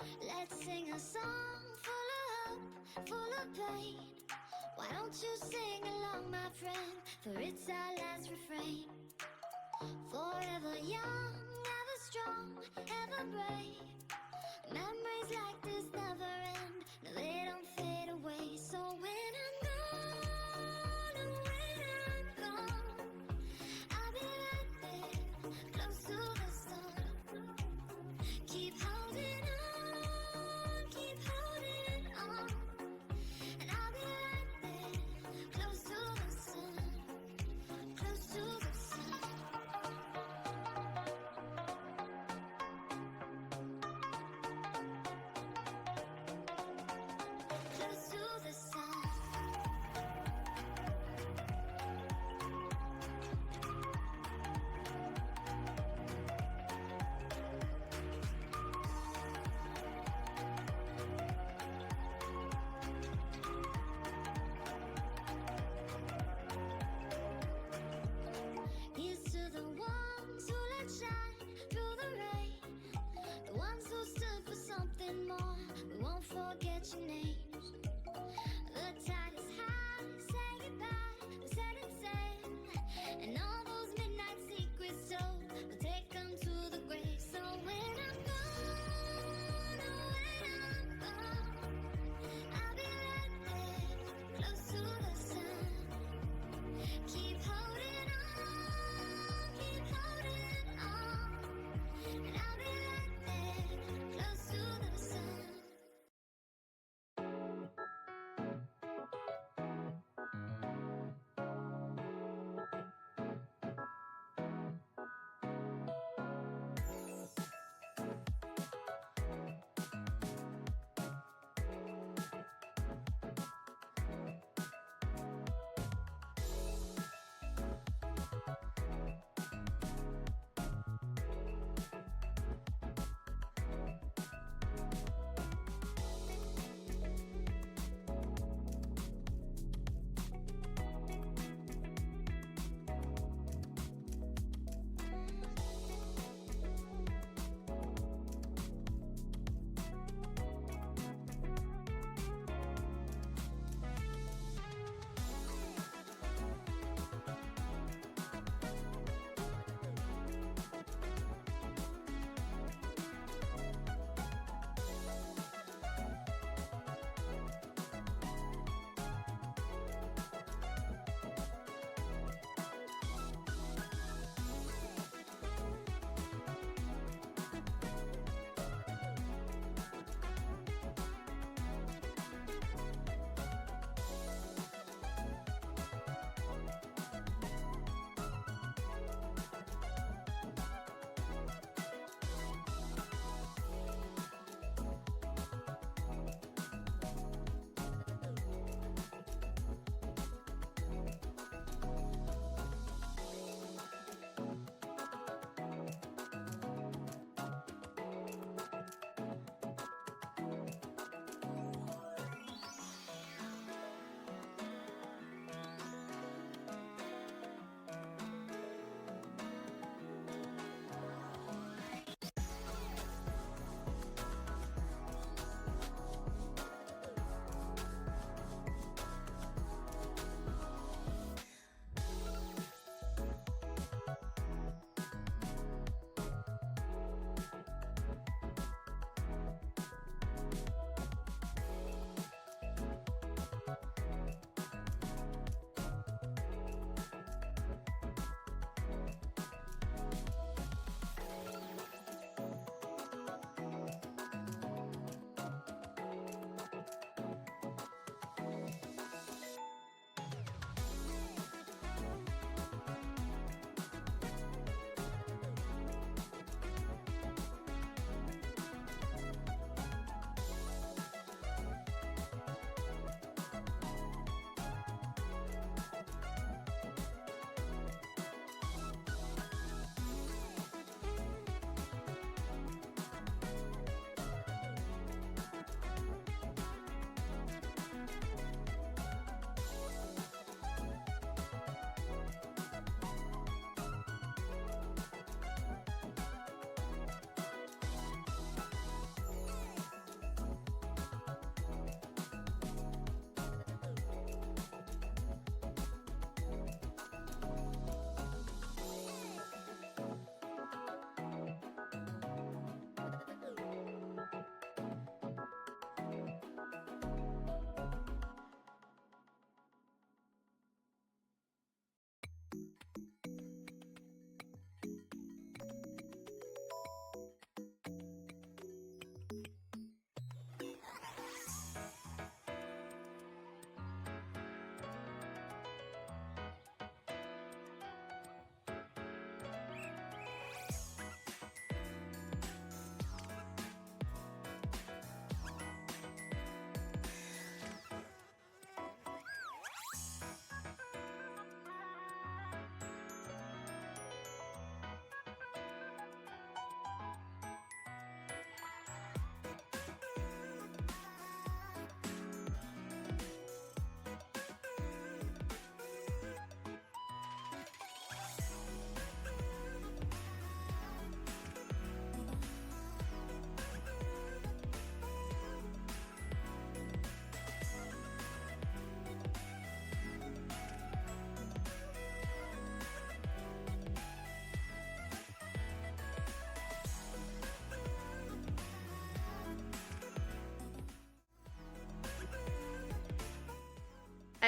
Let's sing a song full of hope, full of pain. Why don't you sing along, my friend? For it's our last refrain. Forever young, ever strong, ever brave. Memories like this never end. No, they don't fade away. So when I'm gone, and when I'm gone, I'll be right there, close to the sun. Keep holding on, keep holding on. And I'll be right there, close to the sun, close to the sun. Close to the sun.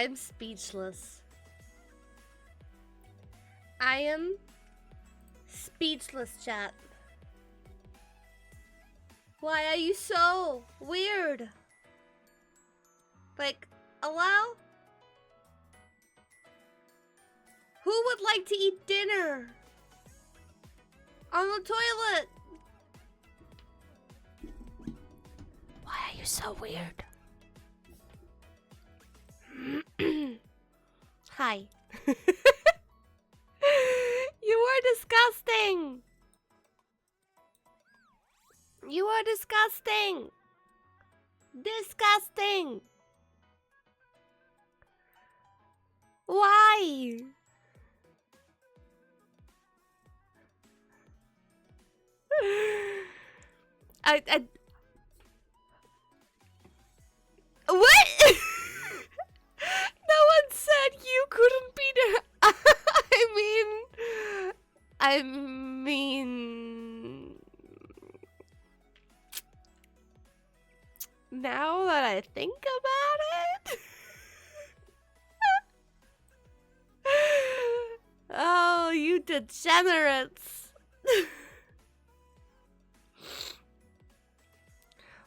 I'm speechless. I am speechless, chat. Why are you so weird? Like, hello? Who would like to eat dinner? On the toilet? Why are you so weird? Hi. You are disgusting. You are disgusting. Disgusting. Why? I what? No one said you couldn't be there. I mean, now that I think about it. Oh, you degenerates.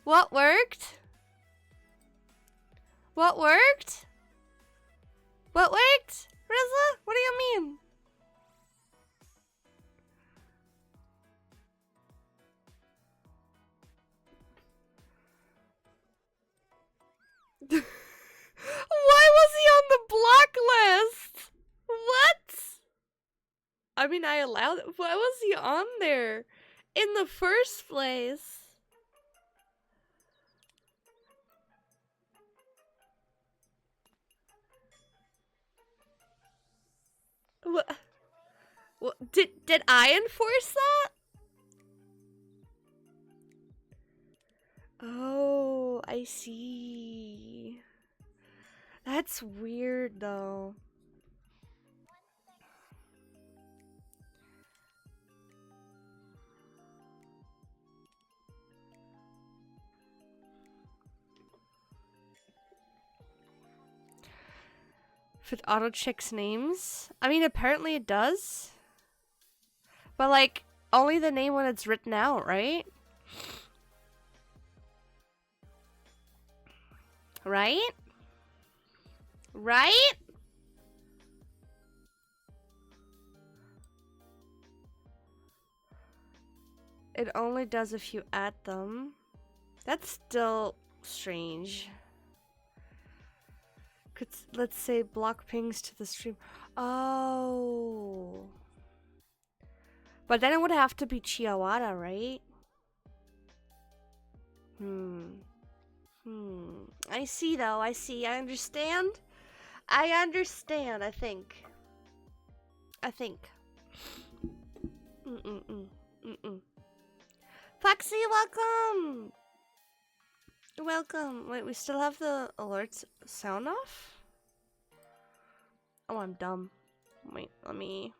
What worked? What worked? What worked? Rizla? What do you mean? Why was he on the block list? What? I mean, I allowed it. Why was he on there in the first place? What? Did I enforce that? Oh, I see. That's weird though. If it auto checks names, I mean, apparently it does. But like, only the name when it's written out, right? Right? Right? It only does if you add them. That's still strange. Could, let's say, block pings to the stream. Oh. But then it would have to be Chiawara, right? I see, though. I see. I understand. I understand, I think. Foxy, welcome! Welcome. Wait, we still have the alerts sound off? Oh, I'm dumb. Wait, let me...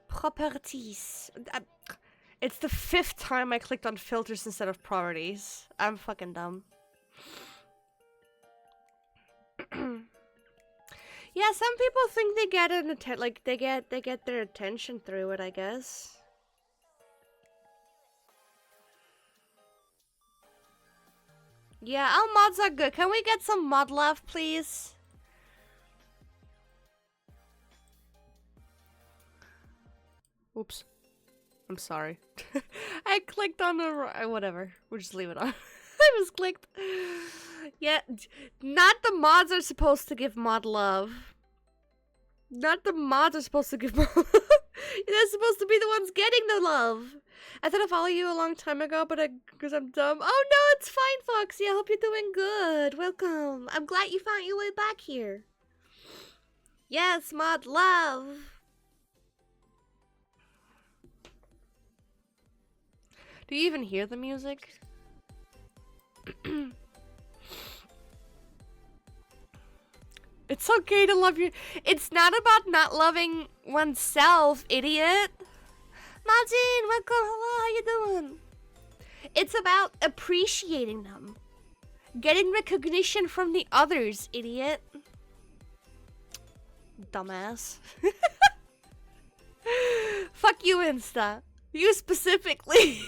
Properties. It's the 5th time I clicked on filters instead of properties. I'm fucking dumb. Yeah, some people think they get an they get their attention through it, I guess. Yeah, our mods are good. Can we get some mod love, please? Oops. I'm sorry. I clicked on the... whatever. We'll just leave it on. I was clicked. Yeah, not the mods are supposed to give mod love. Not the mods are supposed to give mod love. They're supposed to be the ones getting the love. I thought I followed you a long time ago, but because I'm dumb. Oh no, it's fine, Foxy. I hope you're doing good. Welcome. I'm glad you found your way back here. Yes, mod love. Do you even hear the music? It's okay to love your... It's not about not loving oneself, idiot. Majin, welcome. Hello, how you doing? It's about appreciating them. Getting recognition from the others, idiot. Dumbass. Fuck you, Insta. You specifically.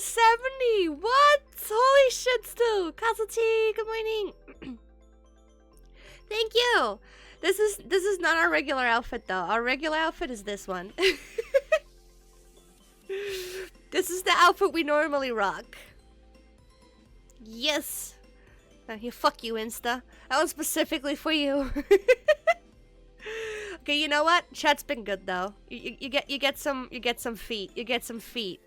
170! What? Holy shit, Stu! Kazuchi, good morning. Thank you. This is not our regular outfit though. Our regular outfit is this one. This is the outfit we normally rock. Yes. Now here, fuck you, Insta. That was specifically for you. Okay, you know what? Chat's been good though. You get some feet. You get some feet.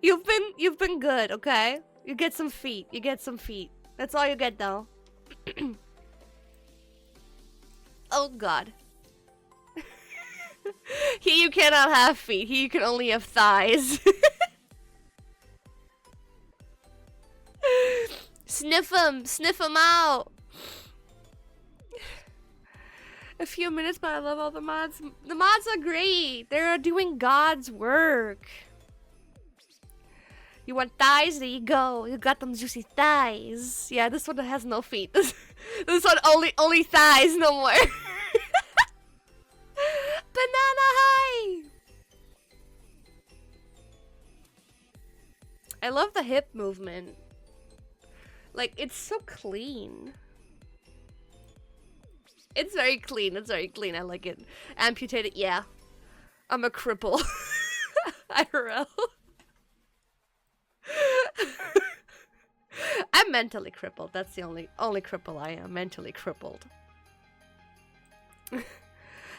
You've been good, okay? You get some feet. You get some feet. That's all you get though. Oh god. Here you cannot have feet. Here you can only have thighs. Sniff them out. A few minutes, but I love all the mods. The mods are great. They're doing God's work. You want thighs? There you go. You got them juicy thighs. Yeah, this one has no feet. This one only thighs, no more. Banana high. I love the hip movement. Like, it's so clean. It's very clean. It's very clean. I like it. Amputated. Yeah. I'm a cripple. IRL. I'm mentally crippled. That's the only cripple I am. Mentally crippled.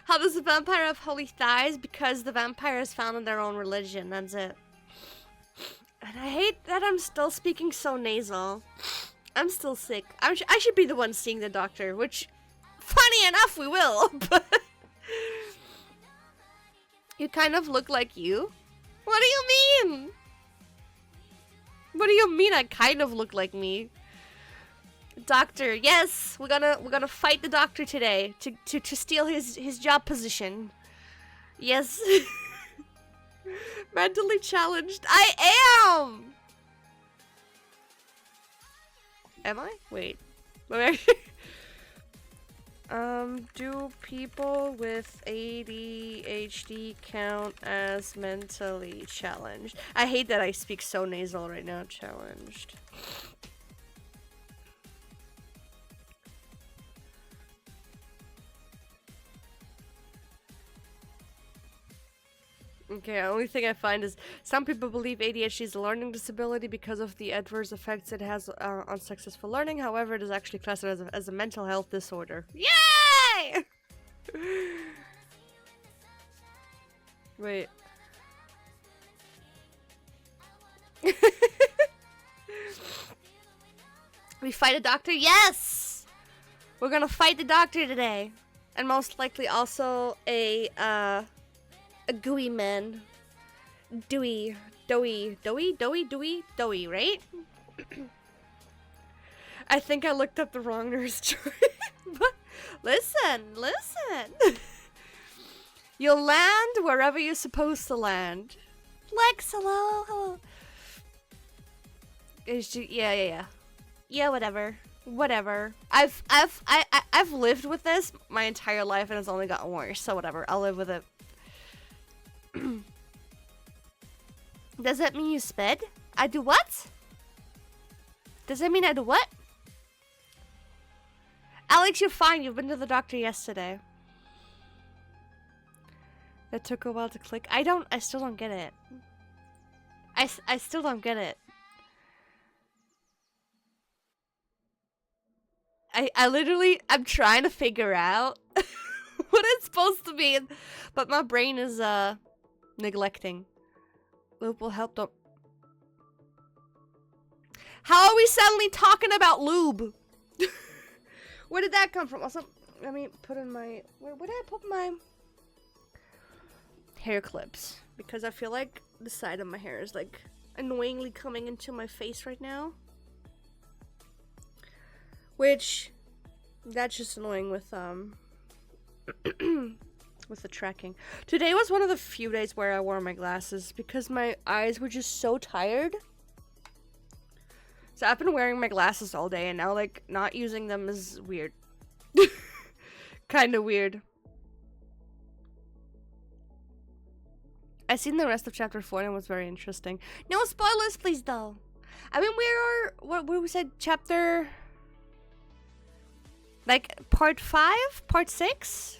How does the vampire have holy thighs? Because the vampires founded their own religion. That's it. And I hate that I'm still speaking so nasal. I'm still sick. I should be the one seeing the doctor, which, funny enough, we will. But you kind of look like you. What do you mean? What do you mean I kind of look like me? Doctor, yes, we're gonna fight the doctor today to steal his job position. Yes. Mentally challenged. I am. Am I? Wait. Do people with ADHD count as mentally challenged? I hate that I speak so nasal right now. Challenged. Okay, the only thing I find is some people believe ADHD is a learning disability because of the adverse effects it has on successful learning. However, it is actually classified as a mental health disorder. Yay! Wait. We fight a doctor? Yes! We're gonna fight the doctor today. And most likely also a gooey man. Doughy, right? I think I looked up the wrong nurse chart. But listen. You'll land wherever you're supposed to land. Lex, hello. Yeah, whatever. I've lived with this my entire life and it's only gotten worse, so whatever, I'll live with it. Does that mean you sped? I do what? Does that mean I do what? Alex, you're fine. You've been to the doctor yesterday. That took a while to click. I still don't get it. I still don't get it. I'm trying to figure out what it's supposed to mean, but my brain is, neglecting. Lube will help. Don't. How are we suddenly talking about lube? Where did that come from? Also, let me put in my. Where did I put my hair clips? Because I feel like the side of my hair is like annoyingly coming into my face right now. Which, that's just annoying with with the tracking. Today was one of the few days where I wore my glasses because my eyes were just so tired. So I've been wearing my glasses all day, and now, like, not using them is weird. Kinda weird. I seen the rest of chapter 4 and it was very interesting. No spoilers, please, though. I mean, what we said, chapter... like, part 5? Part 6?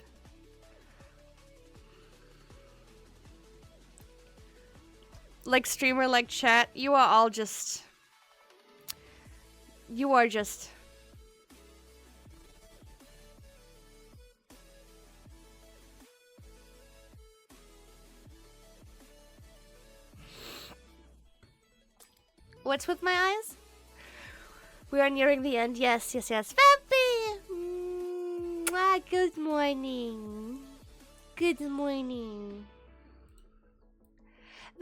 Like, streamer, like, chat, you are all just... You are just... What's with my eyes? We are nearing the end. Yes, yes, yes. Vampy! Good morning. Good morning.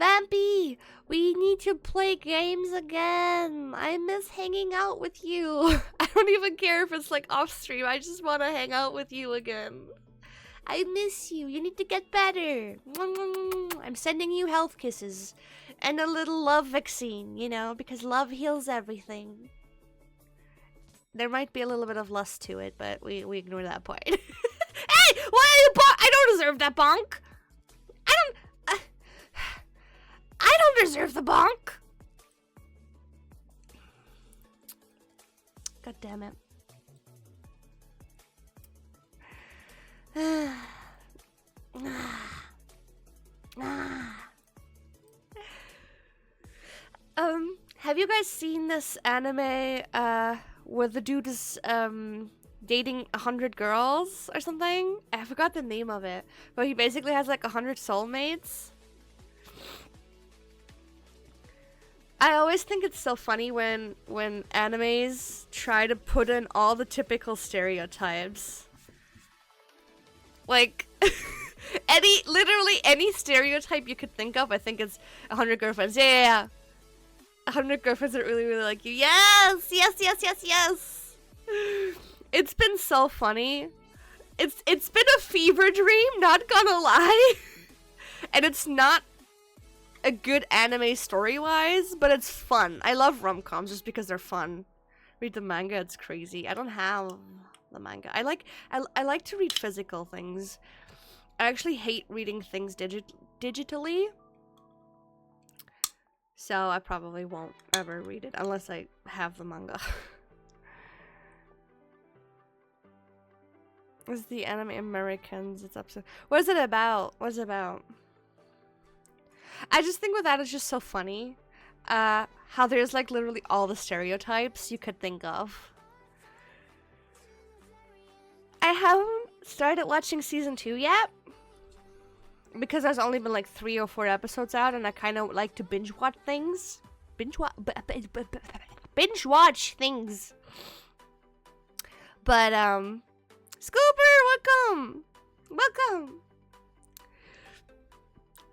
Vampy! We need to play games again. I miss hanging out with you. I don't even care if it's like off stream. I just want to hang out with you again. I miss you. You need to get better. I'm sending you health kisses. And a little love vaccine, you know, because love heals everything. There might be a little bit of lust to it, but we ignore that part. Hey! Why are you I don't deserve that bonk! I don't deserve the bonk! God damn it. Have you guys seen this anime, where the dude is, dating 100 girls or something? I forgot the name of it. But he basically has like 100 soulmates. I always think it's so funny when animes try to put in all the typical stereotypes. Like, literally any stereotype you could think of, I think it's 100 girlfriends. Yeah. 100 girlfriends that really, really like you. Yes! Yes, yes, yes, yes! It's been so funny. It's been a fever dream, not gonna lie. And it's not a good anime story-wise, but it's fun. I love rom-coms just because they're fun. Read the manga, it's crazy. I don't have the manga. I like to read physical things. I actually hate reading things digitally. So I probably won't ever read it unless I have the manga. This is the anime Americans. It's episode. What is it about? What is it about? I just think with that it's just so funny. How there's like literally all the stereotypes you could think of. I haven't started watching season 2 yet. Because there's only been like 3 or 4 episodes out, and I kind of like to binge watch things. Binge watch things. But Scooper, welcome.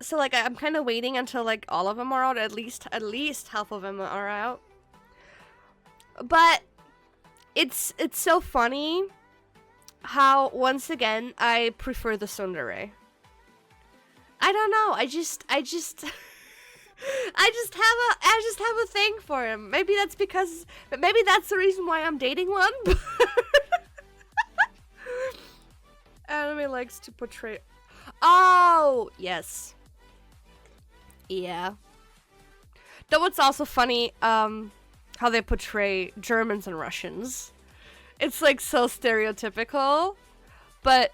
So like I'm kind of waiting until like all of them are out. At least half of them are out. But it's so funny how once again I prefer the tsundere. I don't know. I just have a thing for him. Maybe that's because, maybe that's the reason why I'm dating one. Anime likes to portray. Oh yes. Yeah. Though it's also funny, how they portray Germans and Russians. It's like so stereotypical, but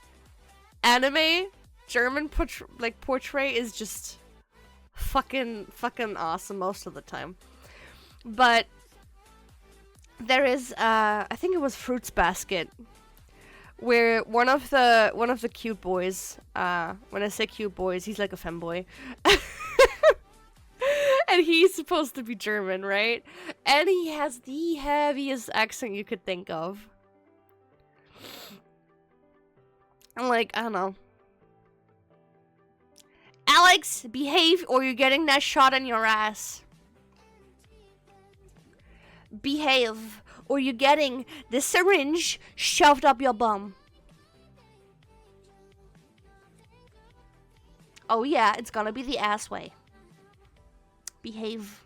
anime. German portray is just fucking awesome most of the time. But there is I think it was Fruits Basket, where one of the cute boys, when I say cute boys, he's like a femboy. And he's supposed to be German, right? And he has the heaviest accent you could think of. I'm like, I don't know. Alex, behave or you're getting that shot in your ass. Behave or you're getting this syringe shoved up your bum. Oh yeah, it's gonna be the ass way. Behave.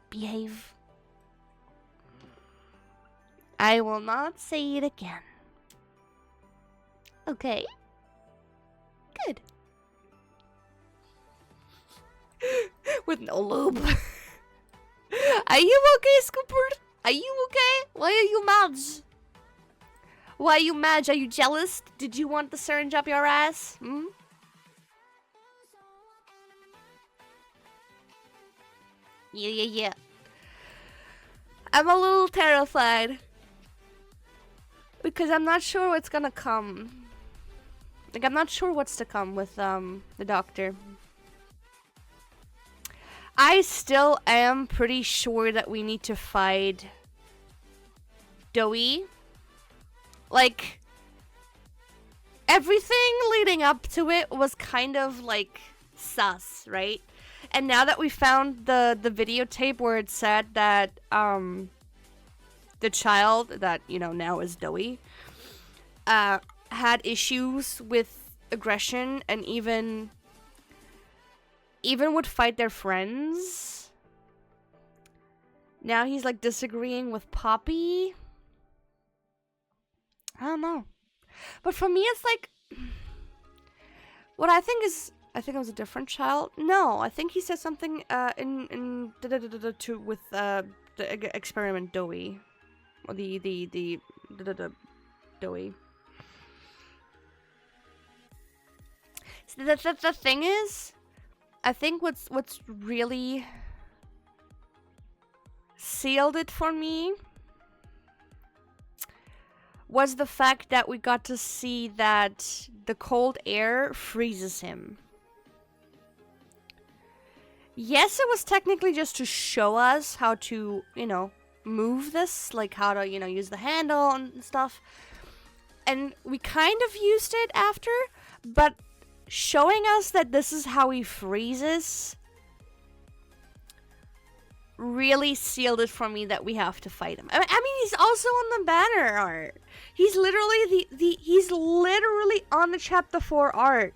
Behave. I will not say it again. Okay. Good. With no lube. Are you okay, Scooper? Are you okay? Why are you mad? Why are you mad? Are you jealous? Did you want the syringe up your ass? Hmm? Yeah. I'm a little terrified. Because I'm not sure what's gonna come. Like, I'm not sure what's to come with, the doctor. I still am pretty sure that we need to fight Doey. Like, everything leading up to it was kind of, like, sus, right? And now that we found the videotape where it said that, the child that, you know, now is Doey, had issues with aggression and even would fight their friends. Now he's like disagreeing with Poppy. I don't know. But for me it's like, what I think it was a different child. No, I think he said something with the experiment Doey. Or the Doey. So the thing is, I think what's really sealed it for me was the fact that we got to see that the cold air freezes him. Yes, it was technically just to show us how to, you know, move this, like how to, you know, use the handle and stuff. And we kind of used it after, but showing us that this is how he freezes really sealed it for me that we have to fight him. I mean, he's also on the banner art. He's literally he's literally on the chapter 4 art.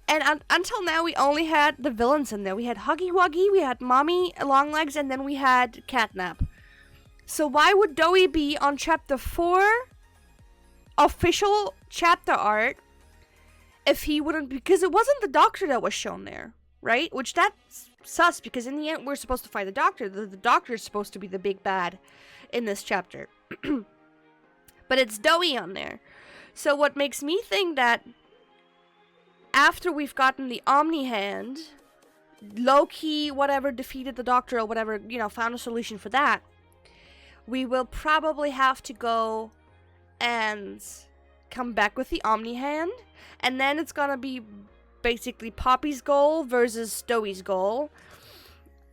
And until now, we only had the villains in there. We had Huggy Wuggy, we had Mommy Longlegs, and then we had Catnap. So why would Doey be on chapter 4 official chapter art if he wouldn't? Because it wasn't the doctor that was shown there, right? Which that's sus, because in the end, we're supposed to fight the doctor. The doctor is supposed to be the big bad in this chapter. But it's Doey on there. So what makes me think that after we've gotten the Omni Hand, Loki, whatever, defeated the doctor or whatever, you know, found a solution for that, we will probably have to go and come back with the Omni Hand, and then it's gonna be basically Poppy's goal versus Doey's goal.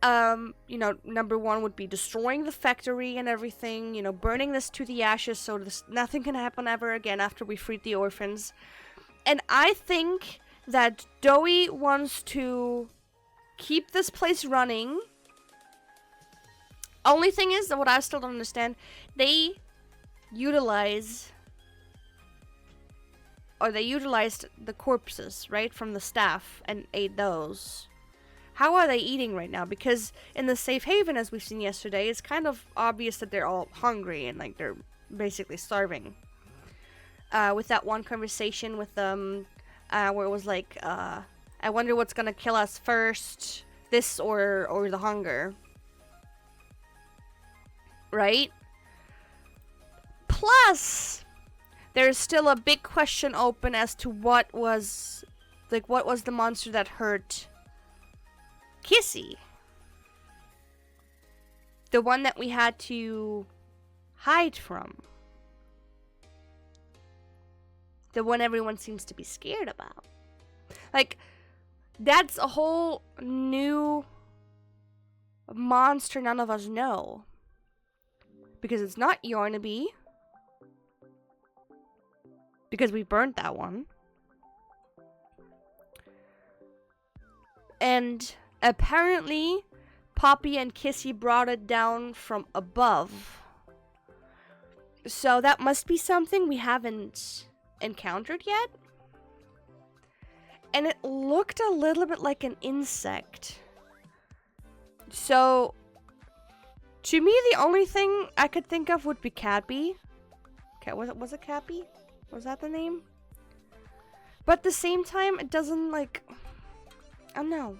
You know, number one would be destroying the factory and everything, you know, burning this to the ashes so nothing can happen ever again after we freed the orphans. And I think that Doey wants to keep this place running. Only thing is, that what I still don't understand, they utilized the corpses, right, from the staff and ate those. How are they eating right now? Because in the safe haven, as we've seen yesterday, it's kind of obvious that they're all hungry and like they're basically starving. With that one conversation with them, where it was like, I wonder what's gonna kill us first, this or the hunger. Right? Plus, there's still a big question open as to what was the monster that hurt Kissy. The one that we had to hide from. The one everyone seems to be scared about. Like, that's a whole new monster none of us know. Because it's not Yarnaby. Because we burnt that one. And apparently, Poppy and Kissy brought it down from above. So that must be something we haven't encountered yet. And it looked a little bit like an insect. So, to me, the only thing I could think of would be Catbee. Okay, was it Catbee? Was that the name? But at the same time, it doesn't like... I don't know.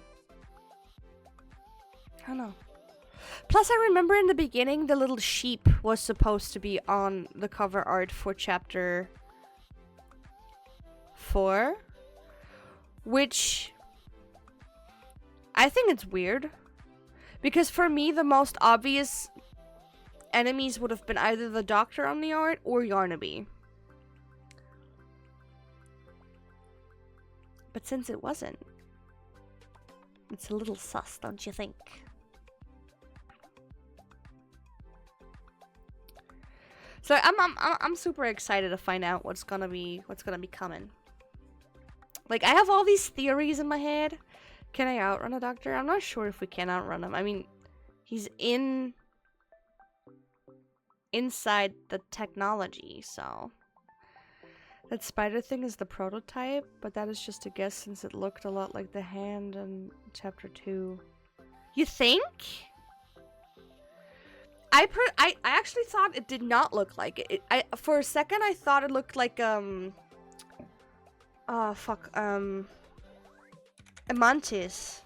I don't know. Plus, I remember in the beginning, the little sheep was supposed to be on the cover art for Chapter 4. Which... I think it's weird. Because for me, the most obvious enemies would have been either the Doctor on the art or Yarnaby. But since it wasn't, it's a little sus, don't you think? So I'm super excited to find out what's gonna be coming. Like, I have all these theories in my head. Can I outrun a Doctor? I'm not sure if we can outrun him. I mean, he's inside the technology, so that spider thing is the prototype, but that is just a guess since it looked a lot like the hand in Chapter 2. You think? I actually thought it did not look like it. For a second I thought it looked like a mantis.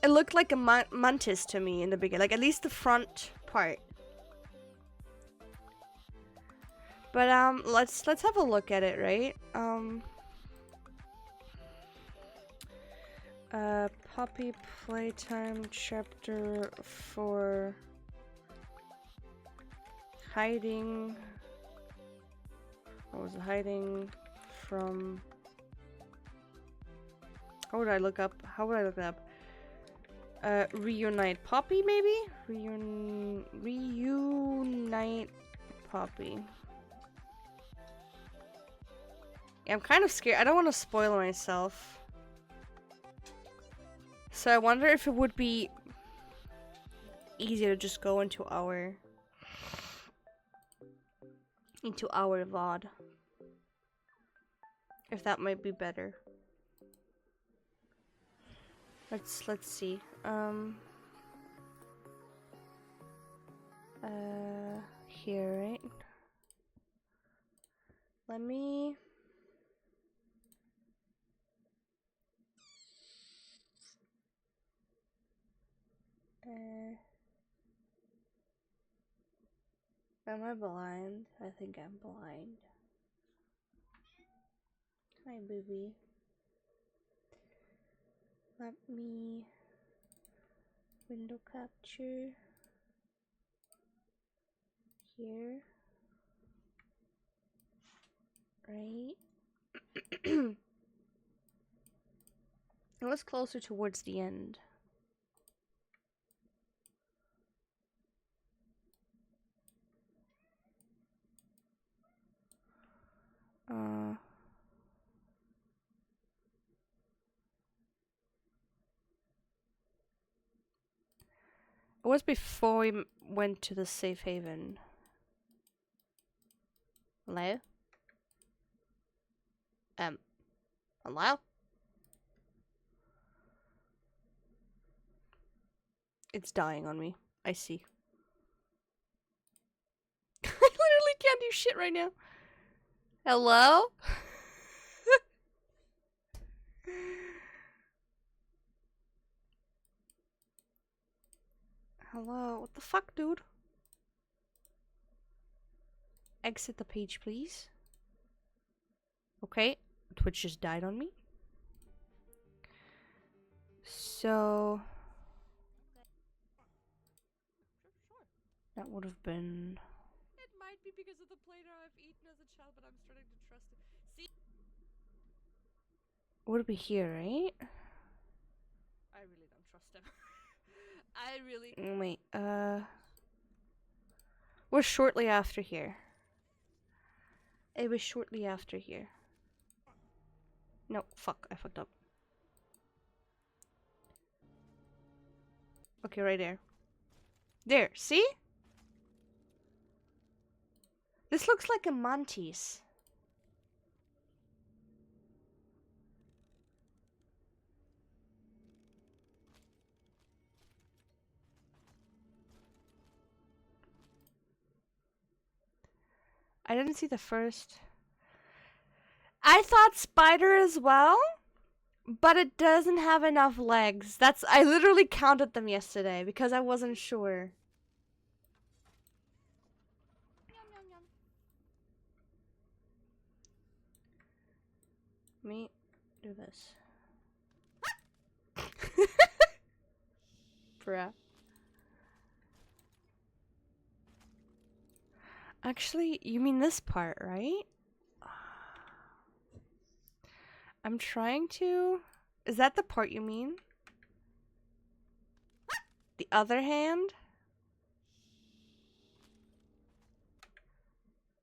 It looked like a mantis to me in the beginning, like at least the front part. But let's have a look at it, right? Puppy Playtime Chapter 4. Hiding. What was it? Hiding from... How would I look up? Reunite Poppy, maybe? Reunite Poppy. Yeah, I'm kind of scared. I don't want to spoil myself. So I wonder if it would be easier to just go into our VOD. If that might be better. Let's see. Here, right? Let me... Am I blind? I think I'm blind. Hi, booby. Let me window capture here, right? It was closer towards the end. It was before we went to the safe haven. Hello? Hello? It's dying on me. I see. I literally can't do shit right now. Hello? Hello? What the fuck, dude? Exit the page, please. Okay. Twitch just died on me. So... that would have been... It might be because of the Play-Doh I've eaten as a child, but I'm starting to trust it. See? Would it be here, right? I really don't trust him. I really... Wait, we're shortly after here. It was shortly after here. No, fuck, I fucked up. Okay, right there. There, see? This looks like a mantis. I didn't see the first. I thought spider as well, but it doesn't have enough legs. I literally counted them yesterday because I wasn't sure. Let me do this. Bruh. Actually, you mean this part, right? I'm trying to... Is that the part you mean? The other hand?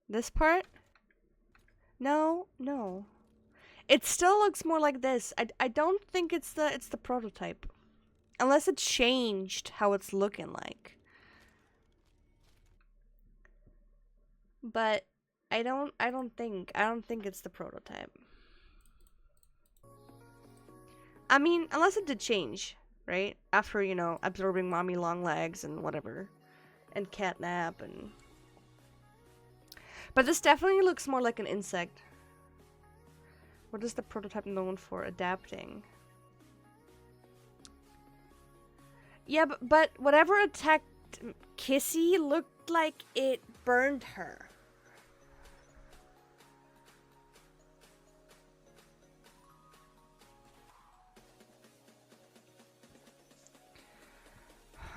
This part? No, no. It still looks more like this. I don't think it's the prototype. Unless it changed how it's looking like. But I don't think it's the prototype. I mean, unless it did change, right? After, you know, absorbing mommy long legs and whatever. And catnap and... But this definitely looks more like an insect. What is the prototype known for? Adapting. Yeah, but whatever attacked Kissy looked like it burned her.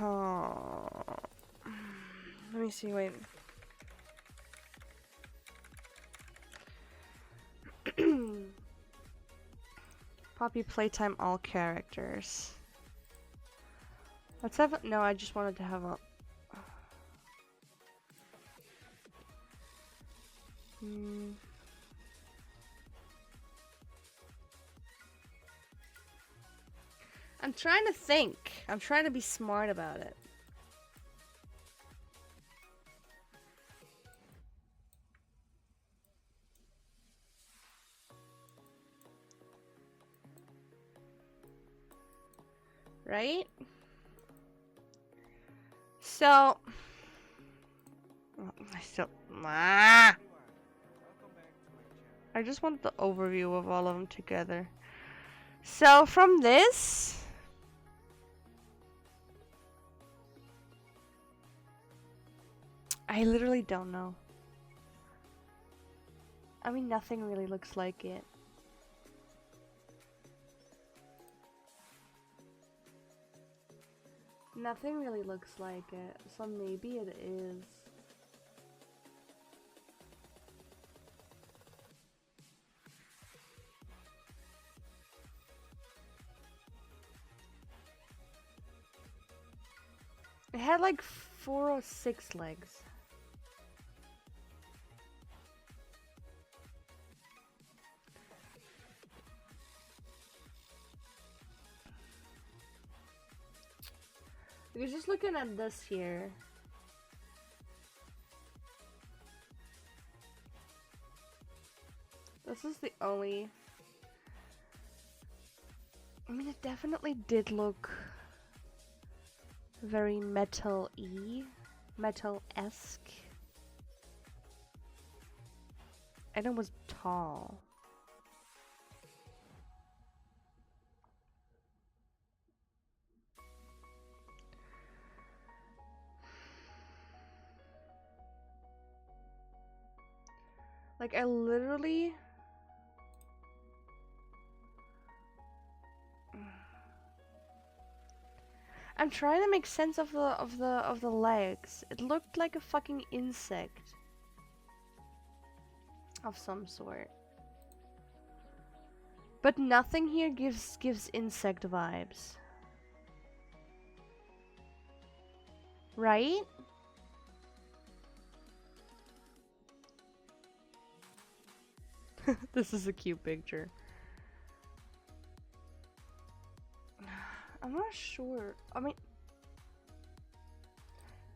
Oh. Let me see, wait. Poppy Playtime all characters. Let's have no, I just wanted to have a I'm trying to think. I'm trying to be smart about it. Right? So I just want the overview of all of them together. So from this, I literally don't know. I mean, nothing really looks like it. Nothing really looks like it, so maybe it is. It had like 4 or 6 legs. Because just looking at this here, this is the only... I mean, it definitely did look very metal-y, metal-esque. And it was tall. Like, I literally... I'm trying to make sense of the legs. It looked like a fucking insect of some sort. But nothing here gives insect vibes. Right? This is a cute picture. I'm not sure. I mean...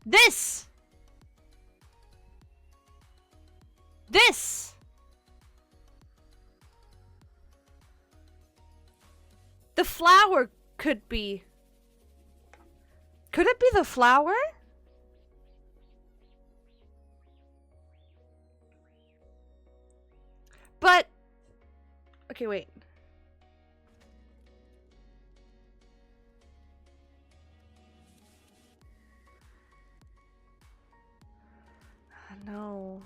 This! This! The flower could be... Could it be the flower? But okay, wait. No.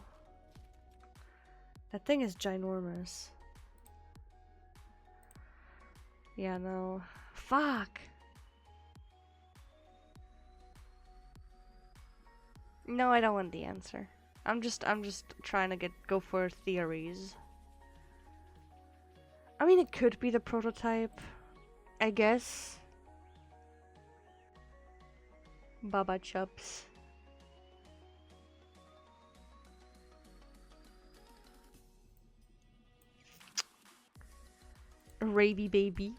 That thing is ginormous. Yeah, no. Fuck. No, I don't want the answer. I'm just trying to go for theories. I mean, it could be the prototype, I guess. Baba Chups. Raby Baby.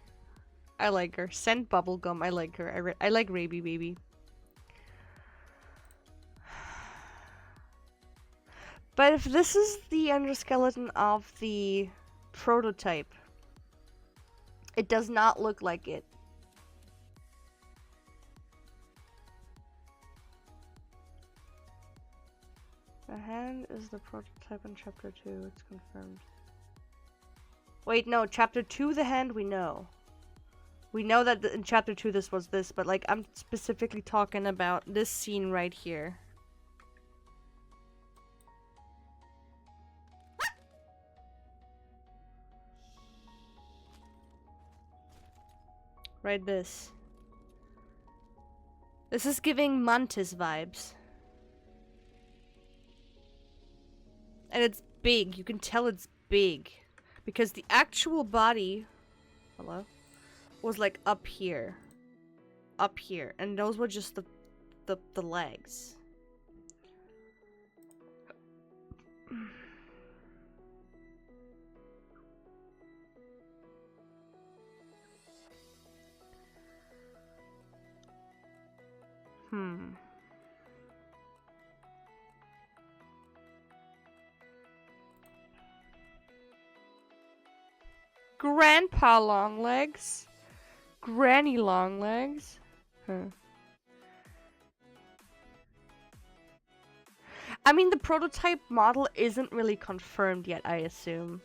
I like her. Scent Bubblegum. I like her. I like Raby Baby. But if this is the endoskeleton of the prototype, it does not look like it. The hand is the prototype in Chapter 2. It's confirmed. Wait, no. Chapter 2, the hand, we know. We know that in Chapter 2 this was this, but like I'm specifically talking about this scene right here. Right, this. This is giving Mantis vibes. And it's big. You can tell it's big. Because the actual body... Hello? Was like up here. Up here. And those were just the legs. Grandpa Longlegs? Granny Longlegs? Huh. I mean, the prototype model isn't really confirmed yet, I assume.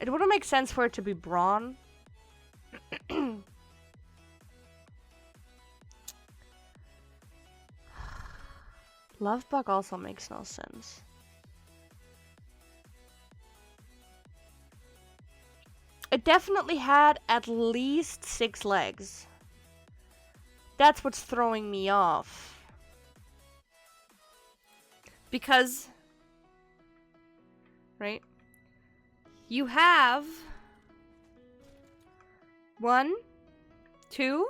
It wouldn't make sense for it to be brawn. Lovebug also makes no sense. It definitely had at least 6 legs. That's what's throwing me off. Because, right? You have 1, 2,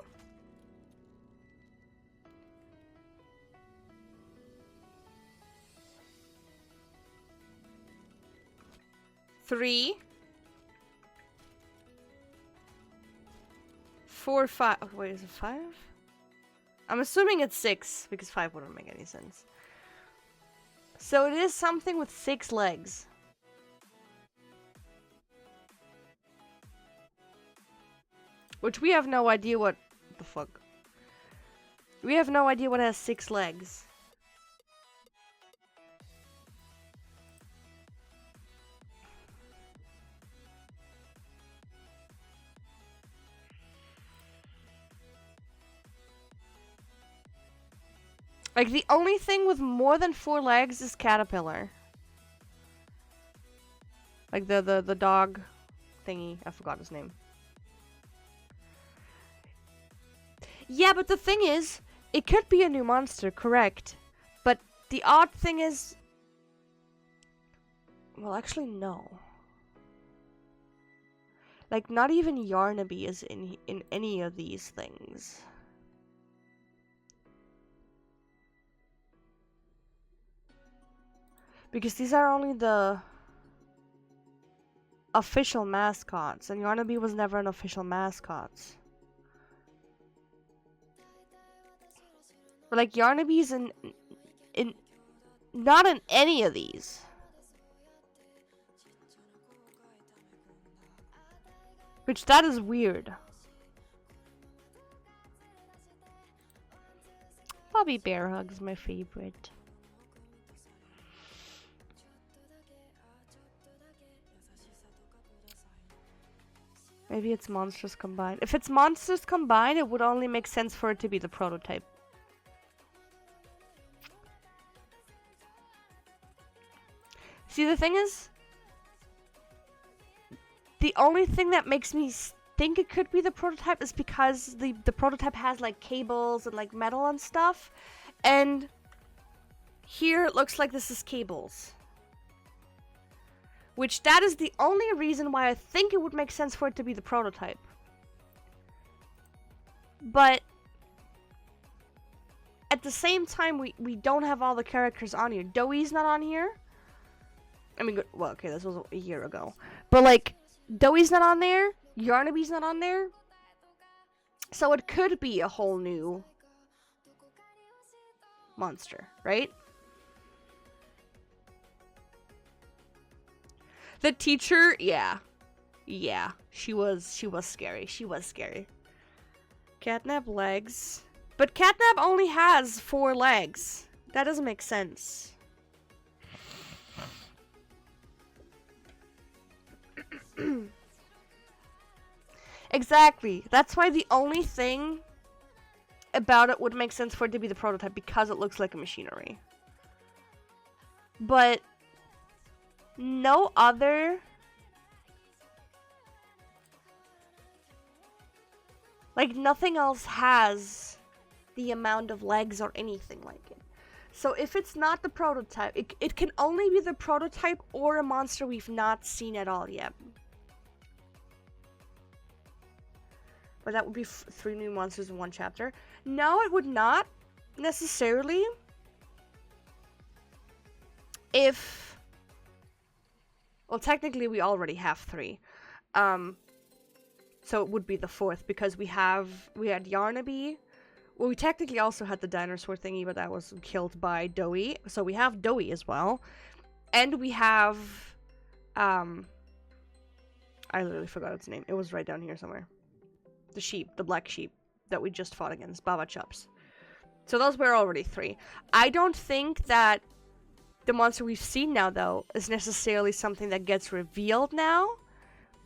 3, 4, 5. Oh, wait, is it 5? I'm assuming it's 6 because 5 wouldn't make any sense. So it is something with 6 legs. Which we have no idea what the fuck. We have no idea what has 6 legs. Like, the only thing with more than 4 legs is Caterpillar. Like, the dog thingy. I forgot his name. Yeah, but the thing is, it could be a new monster, correct. But the odd thing is... Well, actually, no. Like, not even Yarnaby is in any of these things. Because these are only the official mascots, and Yarnaby was never an official mascot. But like Yarnaby's in not in any of these. Which that is weird. Probably Bear Hug's my favorite. Maybe it's monsters combined. If it's monsters combined, it would only make sense for it to be the prototype. See, the thing is, the only thing that makes me think it could be the prototype is because the prototype has like cables and like metal and stuff, and here it looks like this is cables, which that is the only reason why I think it would make sense for it to be the prototype. But at the same time, we don't have all the characters on here. Doey's not on here. I mean, well, okay, this was a year ago, but like Doey's not on there, Yarnaby's not on there, so it could be a whole new monster, right? The teacher, yeah, she was scary. She was scary. Catnap legs, but Catnap only has 4 legs. That doesn't make sense. Exactly. That's why the only thing about it would make sense for it to be the prototype, because it looks like a machinery. But no other like nothing else has the amount of legs or anything like it. So if it's not the prototype, it can only be the prototype or a monster we've not seen at all yet. But that would be 3 new monsters in 1 chapter. No, it would not necessarily. If, well, technically we already have 3. So it would be the 4th, because we had Yarnaby. Well, we technically also had the dinosaur thingy, but that was killed by Doey. So we have Doey as well. And we have, I literally forgot its name. It was right down here somewhere. The sheep, the black sheep that we just fought against, Baba Chups. So those were already 3. I don't think that the monster we've seen now, though, is necessarily something that gets revealed now.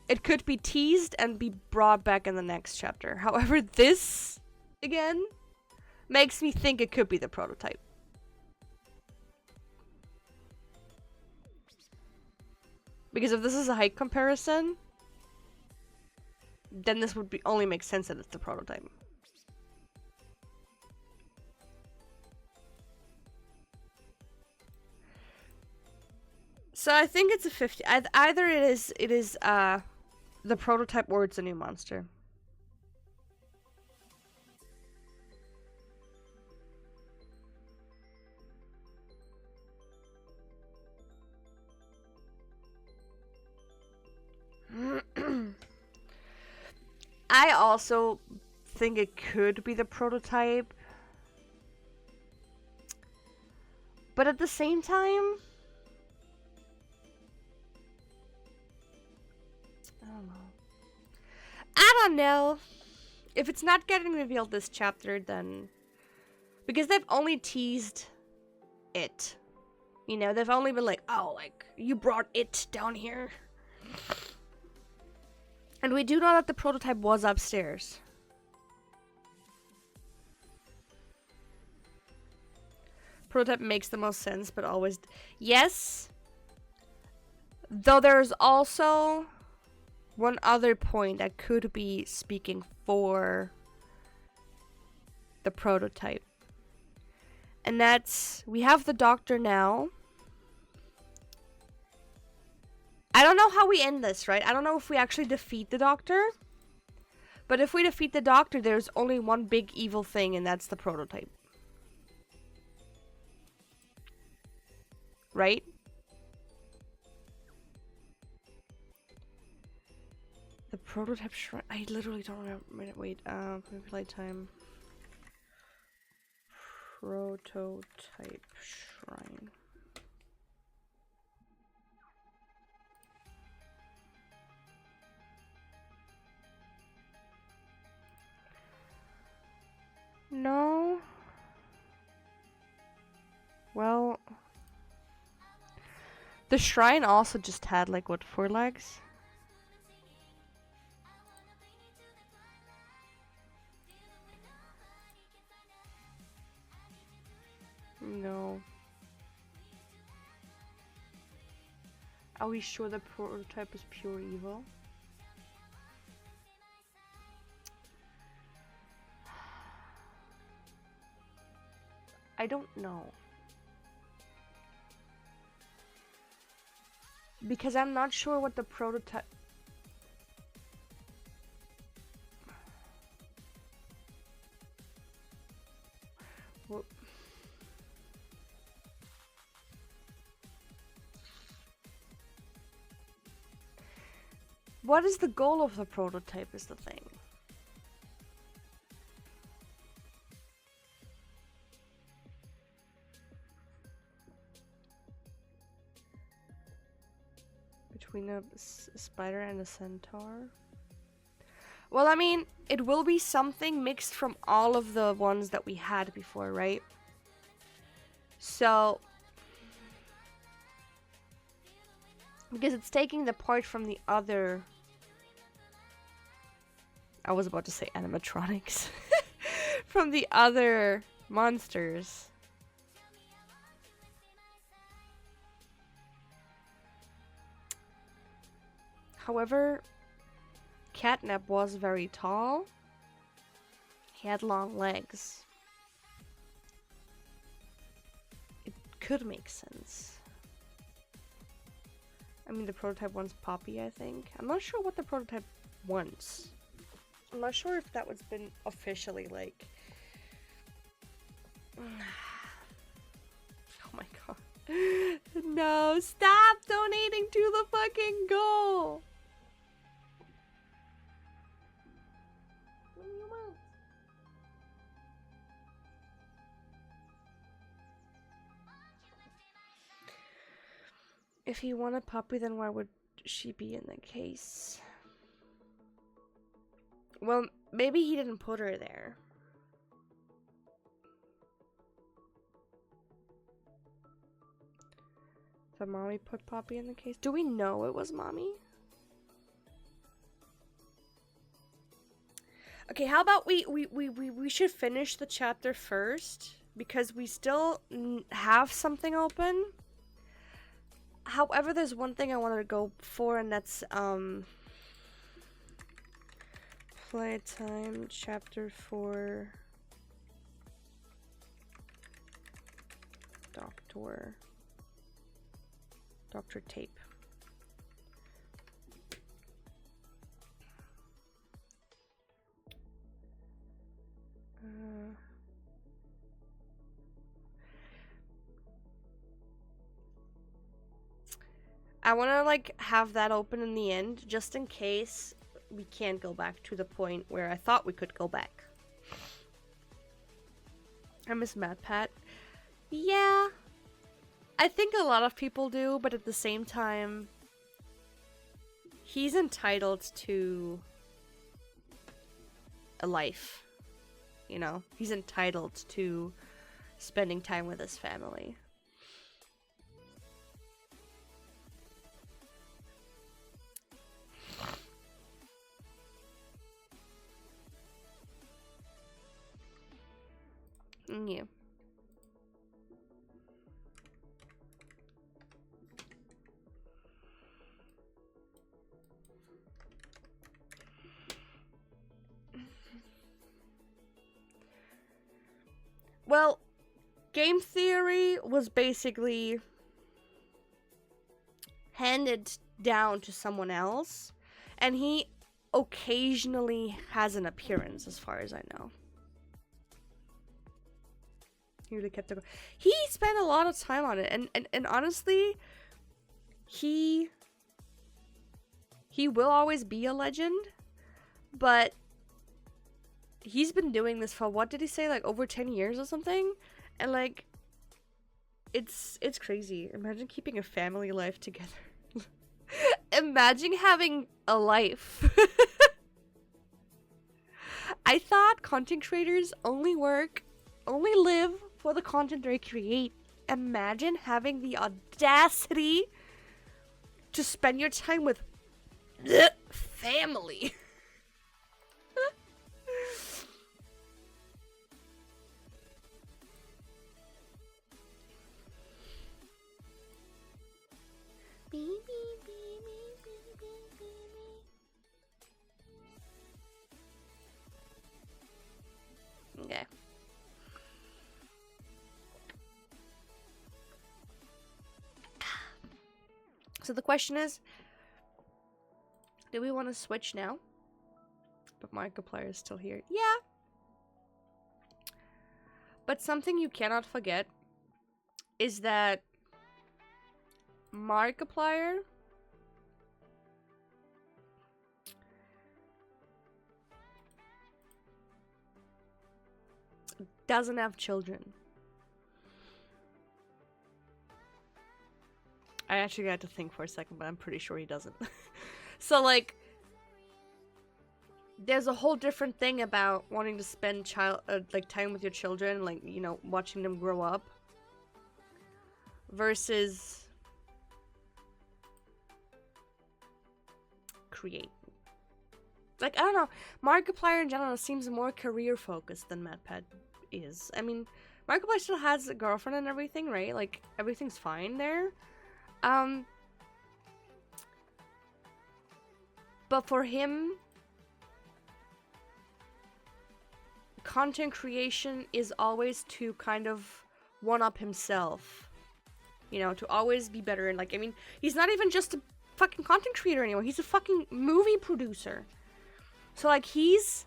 It could be teased and be brought back in the next chapter. However, this, again, makes me think it could be the prototype. Because if this is a height comparison, then this would only make sense that it's the prototype. So I think it's a 50. Either it is the prototype or it's a new monster. I also think it could be the prototype. But at the same time, I don't know. If it's not getting revealed this chapter, then, because they've only teased it. You know, they've only been like, oh, like, you brought it down here. And we do know that the prototype was upstairs. Prototype makes the most sense, but always... Yes. Though there's also one other point that could be speaking for the prototype. And that's... We have the doctor now. I don't know how we end this, right? I don't know if we actually defeat the doctor. But if we defeat the doctor, there's only one big evil thing, and that's the prototype. Right? The prototype shrine. I literally don't remember. Wait, Playtime. Prototype shrine. No. The shrine also just had like what, 4 legs? No. Are we sure the prototype is pure evil? I don't know. Because I'm not sure what the prototype... What is the goal of the prototype is the thing. Between a spider and a centaur? Well, I mean, it will be something mixed from all of the ones that we had before, right? So... because it's taking the part from the other... I was about to say animatronics. From the other monsters. However, Catnap was very tall. He had long legs. It could make sense. I mean, the prototype wants Poppy, I think. I'm not sure what the prototype wants. I'm not sure if that was been officially, like... Oh my god. No, stop donating to the fucking goal! What do you want? If he wanted Poppy, then why would she be in the case? Well, maybe he didn't put her there. So mommy put Poppy in the case? Do we know it was mommy? Okay, how about we should finish the chapter first, because we still have something open. However, there's one thing I wanted to go for, and that's Playtime Chapter 4 Doctor Tape. I want to like have that open in the end, just in case we can't go back to the point where I thought we could go back. I miss MatPat. Yeah, I think a lot of people do, but at the same time, he's entitled to a life. You know, he's entitled to spending time with his family. Yeah. Well, game theory was basically handed down to someone else, and he occasionally has an appearance, as far as I know. He really kept it. He spent a lot of time on it, and honestly, he will always be a legend, but he's been doing this for, what did he say, like over 10 years or something? And like, it's crazy. Imagine keeping a family life together. Imagine having a life. I thought content creators only live for the content they create. Imagine having the audacity to spend your time with family. Okay. So the question is, do we want to switch now? But Markiplier is still here. Yeah. But something you cannot forget is that Markiplier doesn't have children. I actually got to think for a second, but I'm pretty sure he doesn't. So, like, there's a whole different thing about wanting to spend time with your children, like, you know, watching them grow up, versus create. Like, I don't know, Markiplier in general seems more career focused than MatPat is. I mean, Markiplier still has a girlfriend and everything, right? Like, everything's fine there. But for him, content creation is always to kind of one-up himself. You know, to always be better. And, like, I mean, he's not even just a fucking content creator anymore. He's a fucking movie producer. So, like, he's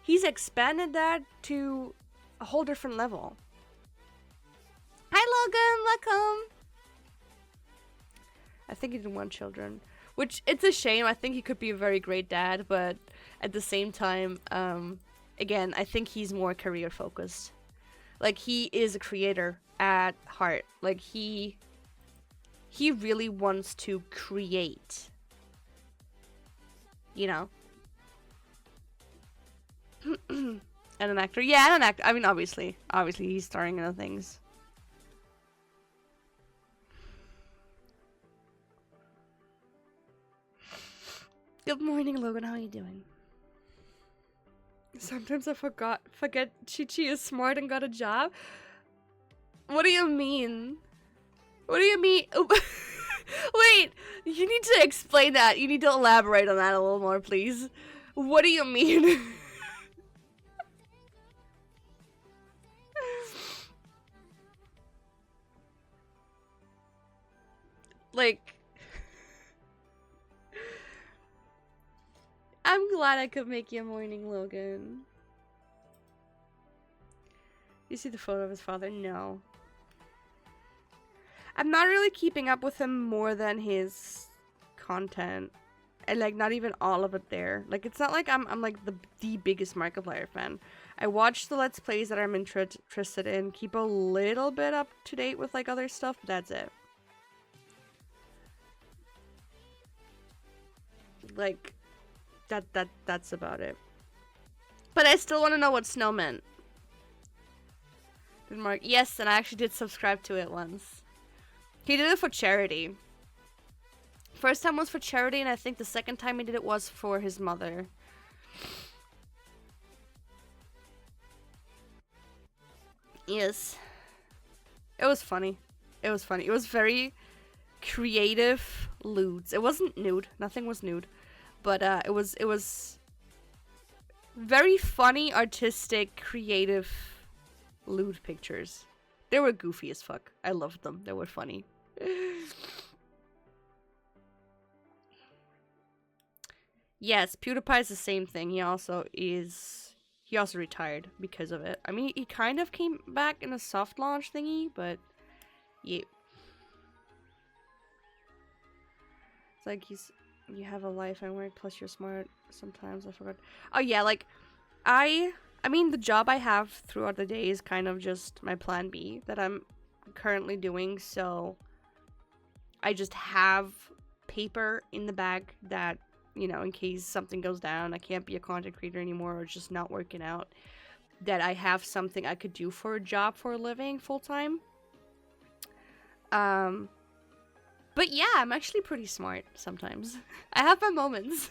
expanded that to a whole different level. Hi, Logan! Welcome! I think he didn't want children. Which, it's a shame. I think he could be a very great dad, but at the same time, again, I think he's more career focused. Like, he is a creator at heart. Like, he really wants to create. You know? And an actor. Yeah, and an actor. I mean, obviously he's starring in other things. Good morning, Logan. How are you doing? Sometimes I forget CHICHI is smart and got a job. What do you mean? What do you mean? Wait, you need to explain that. You need to elaborate on that a little more, please. What do you mean? Like, I'm glad I could make you a morning, Logan. You see the photo of his father? No. I'm not really keeping up with him more than his content. And, like, not even all of it there. Like, it's not like I'm like the biggest Markiplier fan. I watch the Let's Plays that I'm interested in, keep a little bit up to date with, like, other stuff, but that's it. Like, that's about it. But I still want to know what Snow meant. Did Mark? Yes, and I actually did subscribe to it once. He did it for charity. First time was for charity, and I think the second time he did it was for his mother. Yes. It was funny. It was funny. It was very creative lewds. It wasn't nude. Nothing was nude. But it was very funny, artistic, creative lewd pictures. They were goofy as fuck. I loved them. They were funny. Yes, PewDiePie's the same thing. He also retired because of it. I mean, he kind of came back in a soft launch thingy, but yeah. It's like you have a life and work, plus you're smart. Sometimes I forgot. Oh yeah, like I mean, the job I have throughout the day is kind of just my plan B that I'm currently doing, so I just have paper in the bag that, you know, in case something goes down, I can't be a content creator anymore, or it's just not working out, that I have something I could do for a job for a living full time. But But yeah, I'm actually pretty smart sometimes. I have my moments.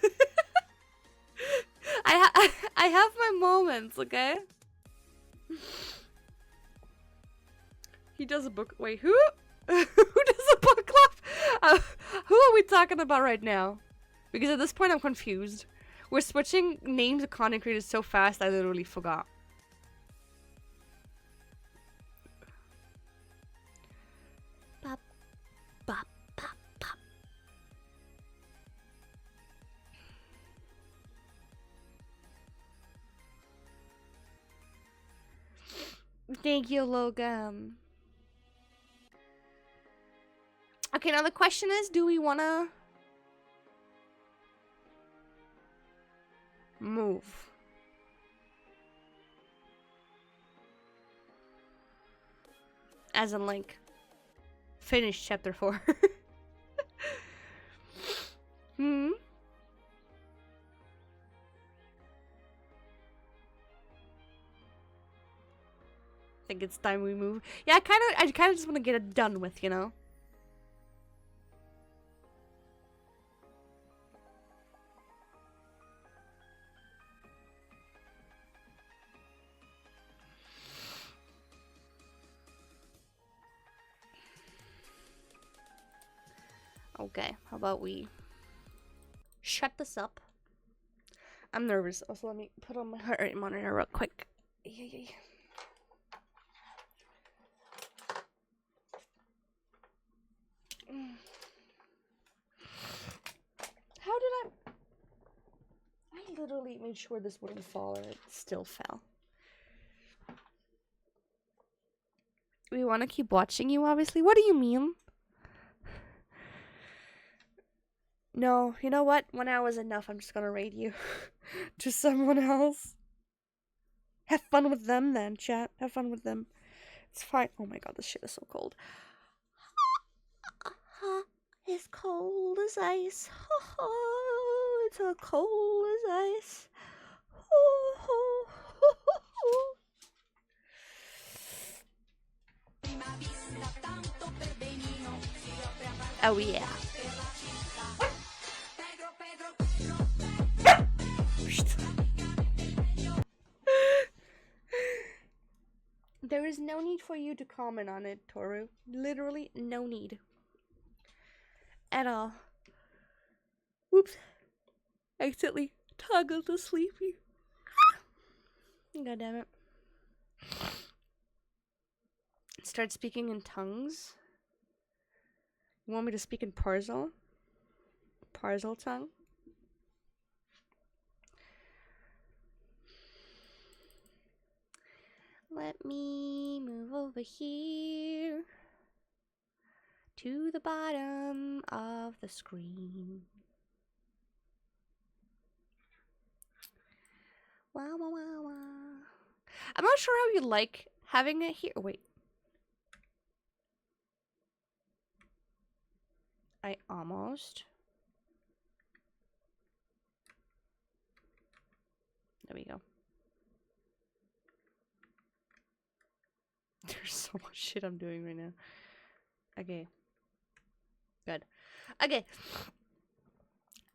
I have my moments, okay? He does a book. Wait, who? Who does a book club? Who are we talking about right now? Because at this point, I'm confused. We're switching names of content creators so fast, I literally forgot. Bop, bop, bop, bop. Thank you, Logan. Okay, now the question is, do we want to move? As in, like, finish chapter 4. Hmm? I think it's time we move. Yeah, I kind of just want to get it done with, you know? Okay, how about we shut this up? I'm nervous. Also, let me put on my heart rate monitor real quick. Yeah. How did I literally made sure this wouldn't fall and it still fell. We want to keep watching you, obviously. What do you mean? No, you know what? 1 hour is enough. I'm just gonna raid you to someone else. Have fun with them then, chat. Have fun with them. It's fine. Oh my god, this shit is so cold. It's cold as ice. It's as cold as ice. Oh yeah. There is no need for you to comment on it, Toru. Literally no need. At all. Whoops. Accidentally toggled to sleepy. God damn it. Start speaking in tongues. You want me to speak in Parzel? Parzel tongue? Let me move over here to the bottom of the screen. Wow, wow, wow, wow. I'm not sure how you like having it here. Wait. I almost. There we go. There's so much shit I'm doing right now. Okay. Good. Okay.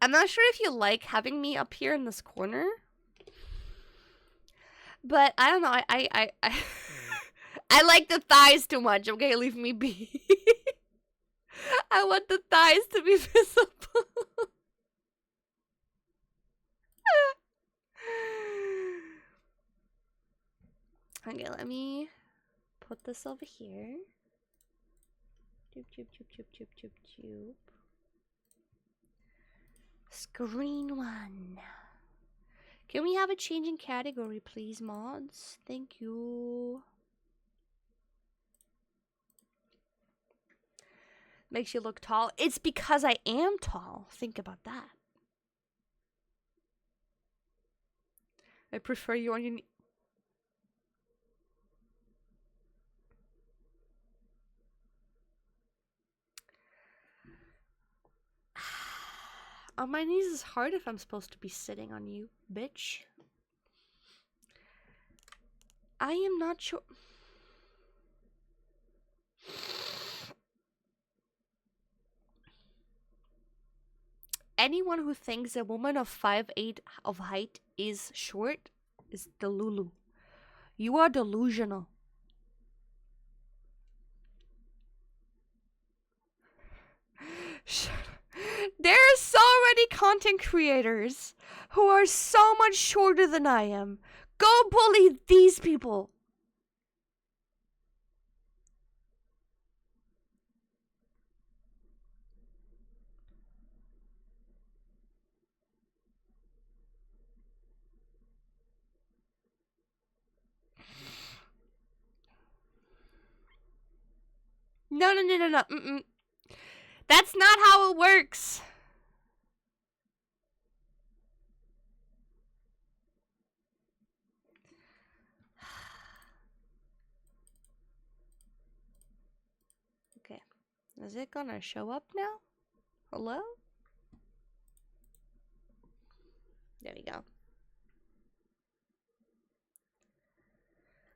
I'm not sure if you like having me up here in this corner. But I don't know. I I like the thighs too much. Okay, leave me be. I want the thighs to be visible. Okay, let me put this over here. Tube. Screen 1. Can we have a change in category, please, mods? Thank you. Makes you look tall. It's because I am tall. Think about that. I prefer you on your knee. On my knees is hard if I'm supposed to be sitting on you, bitch. I am not sure. anyone who thinks a woman of 5'8" of height is short is delulu. You are delusional. There are so many content creators who are so much shorter than I am. Go bully these people. No. Mm-mm. That's not how it works. Okay. Is it gonna show up now? Hello? There we go.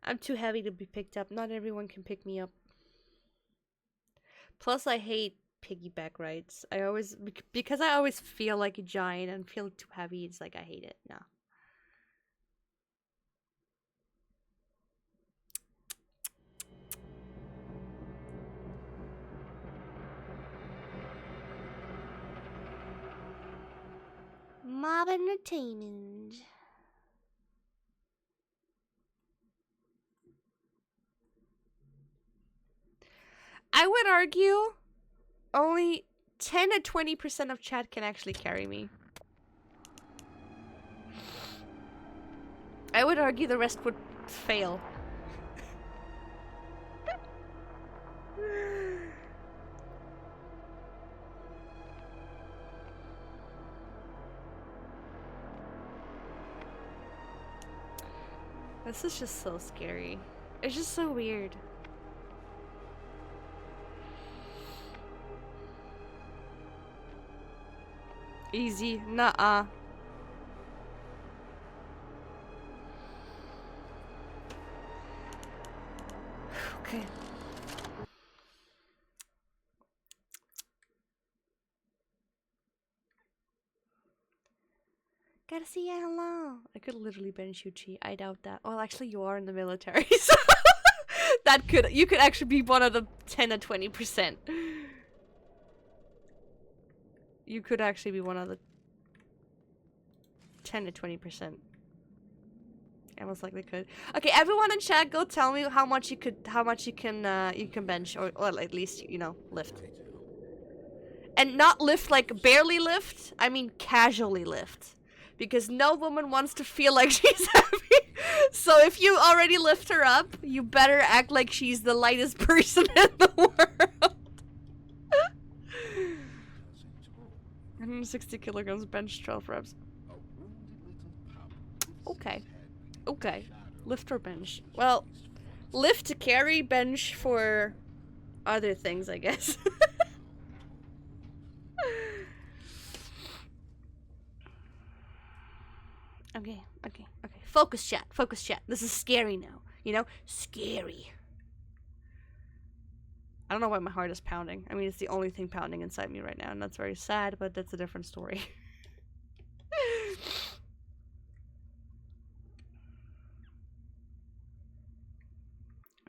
I'm too heavy to be picked up. Not everyone can pick me up. Plus, I hate piggyback rides. Because I always feel like a giant and feel too heavy. It's like I hate it. No. Mob Entertainment. I would argue only 10 to 20% of chat can actually carry me. I would argue the rest would fail. This is just so scary. It's just so weird. Easy. Nuh-uh. Okay. Gotta see ya, hello. I could literally bench you, Chi. I doubt that. Well, actually, you are in the military, so you could actually be one of the 10 or 20%. You could actually be one of the 10 to 20%. I most likely could. Okay, everyone in chat, go tell me how much you can bench, or at least, you know, lift. And not lift like barely lift. I mean casually lift. Because no woman wants to feel like she's heavy. So if you already lift her up, you better act like she's the lightest person in the world. 160 kilograms bench, 12 reps. Okay. Okay. Lift or bench? Well, lift to carry, bench for other things, I guess. Okay. Focus chat. This is scary now. You know? Scary. I don't know why my heart is pounding. I mean, it's the only thing pounding inside me right now, and that's very sad, but that's a different story.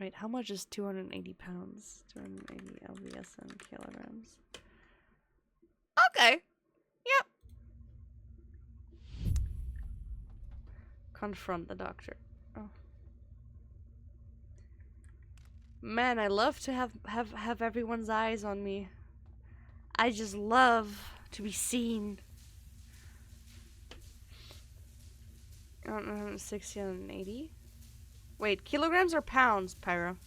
Wait, how much is 280 pounds? 280 lbs in kilograms. Okay. Yep. Confront the doctor. Oh. Man, I love to have everyone's eyes on me. I just love to be seen. I don't know, 60 and 80? Wait, kilograms or pounds, Pyro?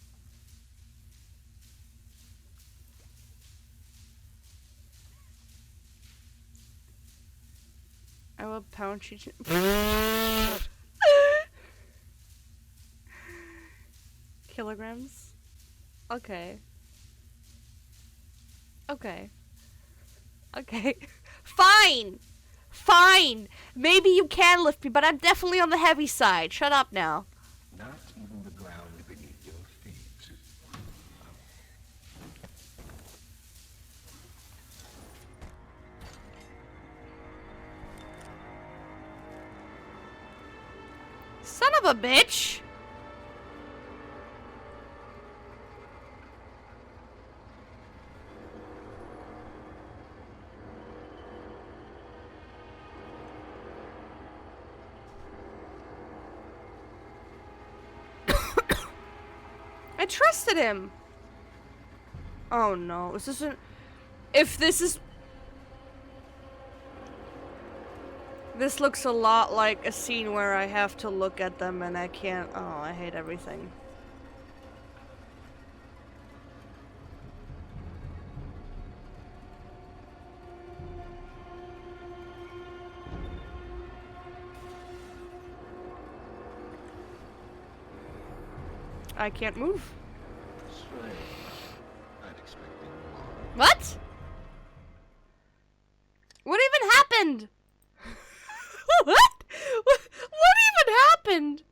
I will pound you. Kilograms? Okay. Fine! Maybe you can lift me, but I'm definitely on the heavy side. Shut up now. Not even the ground beneath your feet. Son of a bitch! I trusted him. Oh no, this isn't. If this is. This looks a lot like a scene where I have to look at them and I can't. Oh, I hate everything. I can't move. Strange. I'd expected more. What? What even happened? What? What even happened?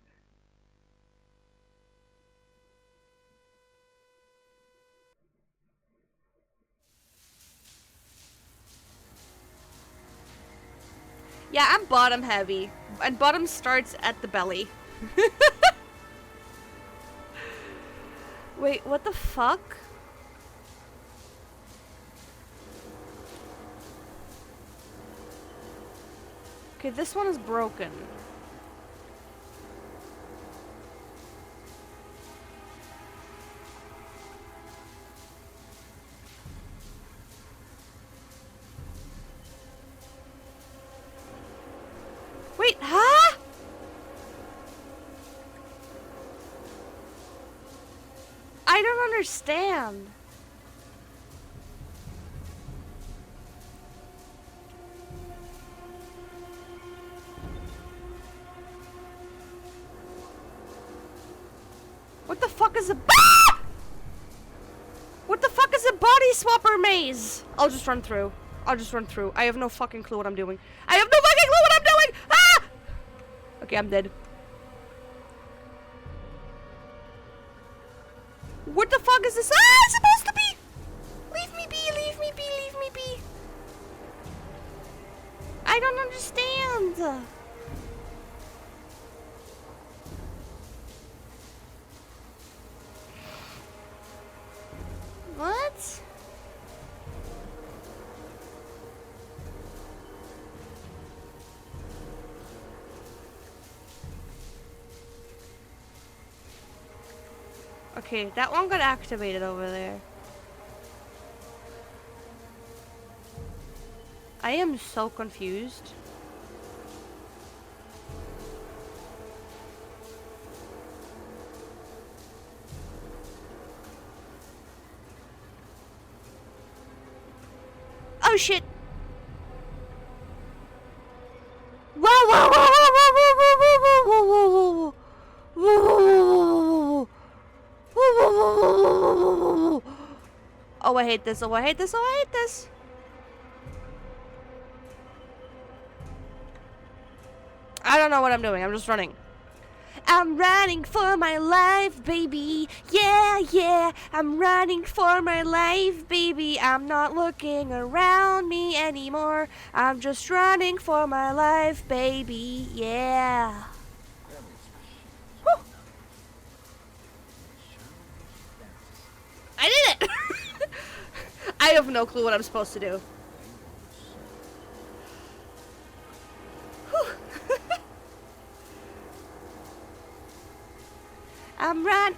Yeah, I'm bottom heavy. And bottom starts at the belly. Wait, what the fuck? Okay, this one is broken. Wait, huh? I don't understand. What the fuck is a What the fuck is a body swapper maze? I'll just run through. I'll just run through. I have no fucking clue what I'm doing. I have no fucking clue what I'm doing! Ah! Okay, I'm dead. What the fuck is this? Ah, it's supposed to be! Leave me be, leave me be, leave me be. I don't understand. What? Okay, that one got activated over there. I am so confused. Oh shit! Whoa, whoa, whoa, whoa, whoa, whoa, whoa, whoa, whoa, whoa, whoa, whoa, whoa. Oh, I hate this. Oh, I hate this. Oh, I hate this. I don't know what I'm doing. I'm just running. I'm running for my life, baby. Yeah, yeah. I'm running for my life, baby. I'm not looking around me anymore. I'm just running for my life, baby. Yeah. Whew. I did it! I have no clue what I'm supposed to do. I'm run.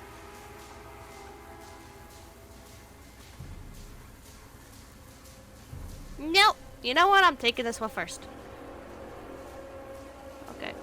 Nope. You know what? I'm taking this one first. Okay.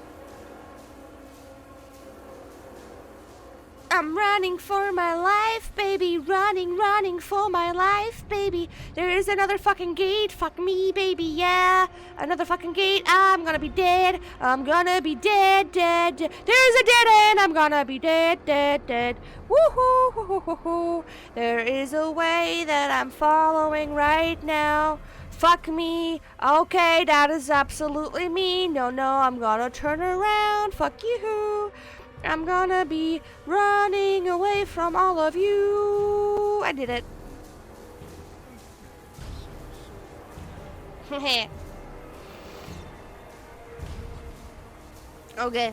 I'm running for my life, baby. Running, running for my life, baby. There is another fucking gate. Fuck me, baby. Yeah. Another fucking gate. I'm gonna be dead. I'm gonna be dead, dead, dead. There's a dead end. I'm gonna be dead, dead, dead. Woohoo, hoo, hoo, hoo, hoo. There is a way that I'm following right now. Fuck me. Okay, that is absolutely me. No, no, I'm gonna turn around. Fuck you. I'm gonna be running away from all of you. I did it. Okay.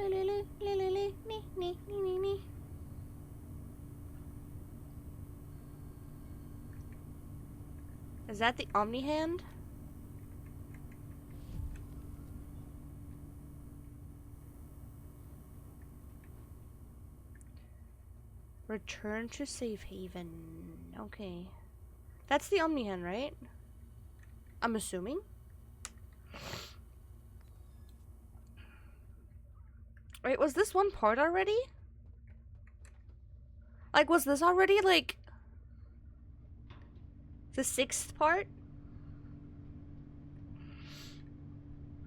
Is that the Omni hand? Return to safe haven. Okay. That's the Omni hand, right? I'm assuming. Wait, was this one part already? Like, was this already, like, the 6th part?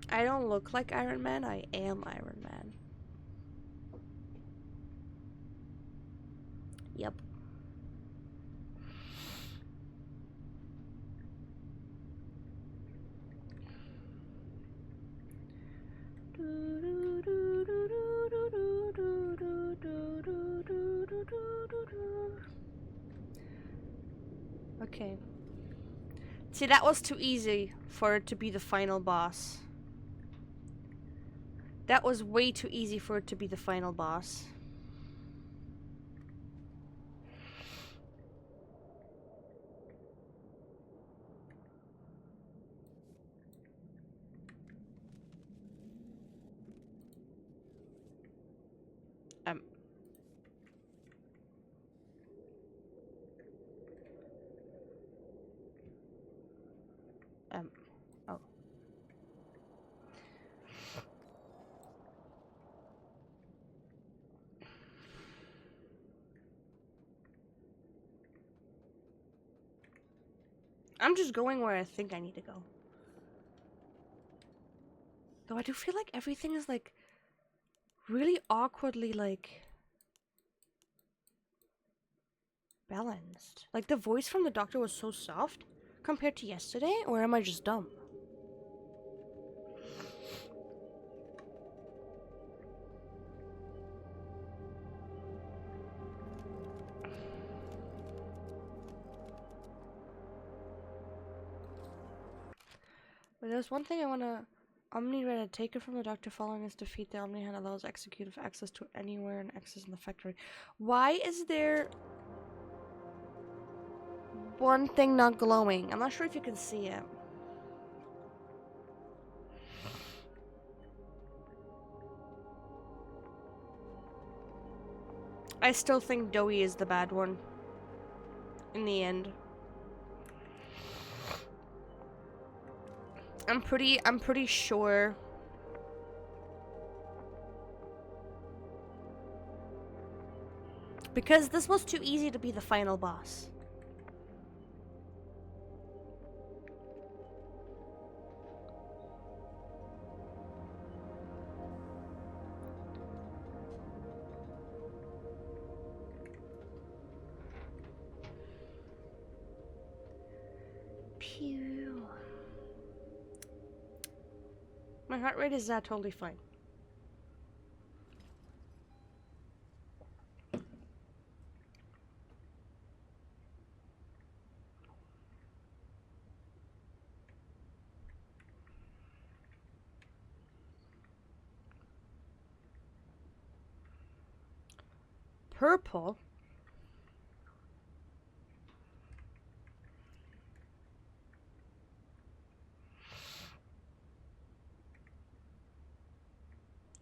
I don't look like Iron Man, I am Iron Man. Yep. Okay. See, that was too easy for it to be the final boss. That was way too easy for it to be the final boss. Oh. I'm just going where I think I need to go. Though I do feel like everything is, like, really awkwardly, like, balanced. Like, the voice from the doctor was so soft compared to yesterday, or am I just dumb? But there's one thing I wanna... Omni read a take it from the doctor following his defeat. The Omni hand allows executive access to anywhere and access in the factory. Why is there... one thing not glowing? I'm not sure if you can see it. I still think Doey is the bad one. In the end. I'm pretty sure. Because this was too easy to be the final boss. Pew. My heart rate is totally fine. Purple?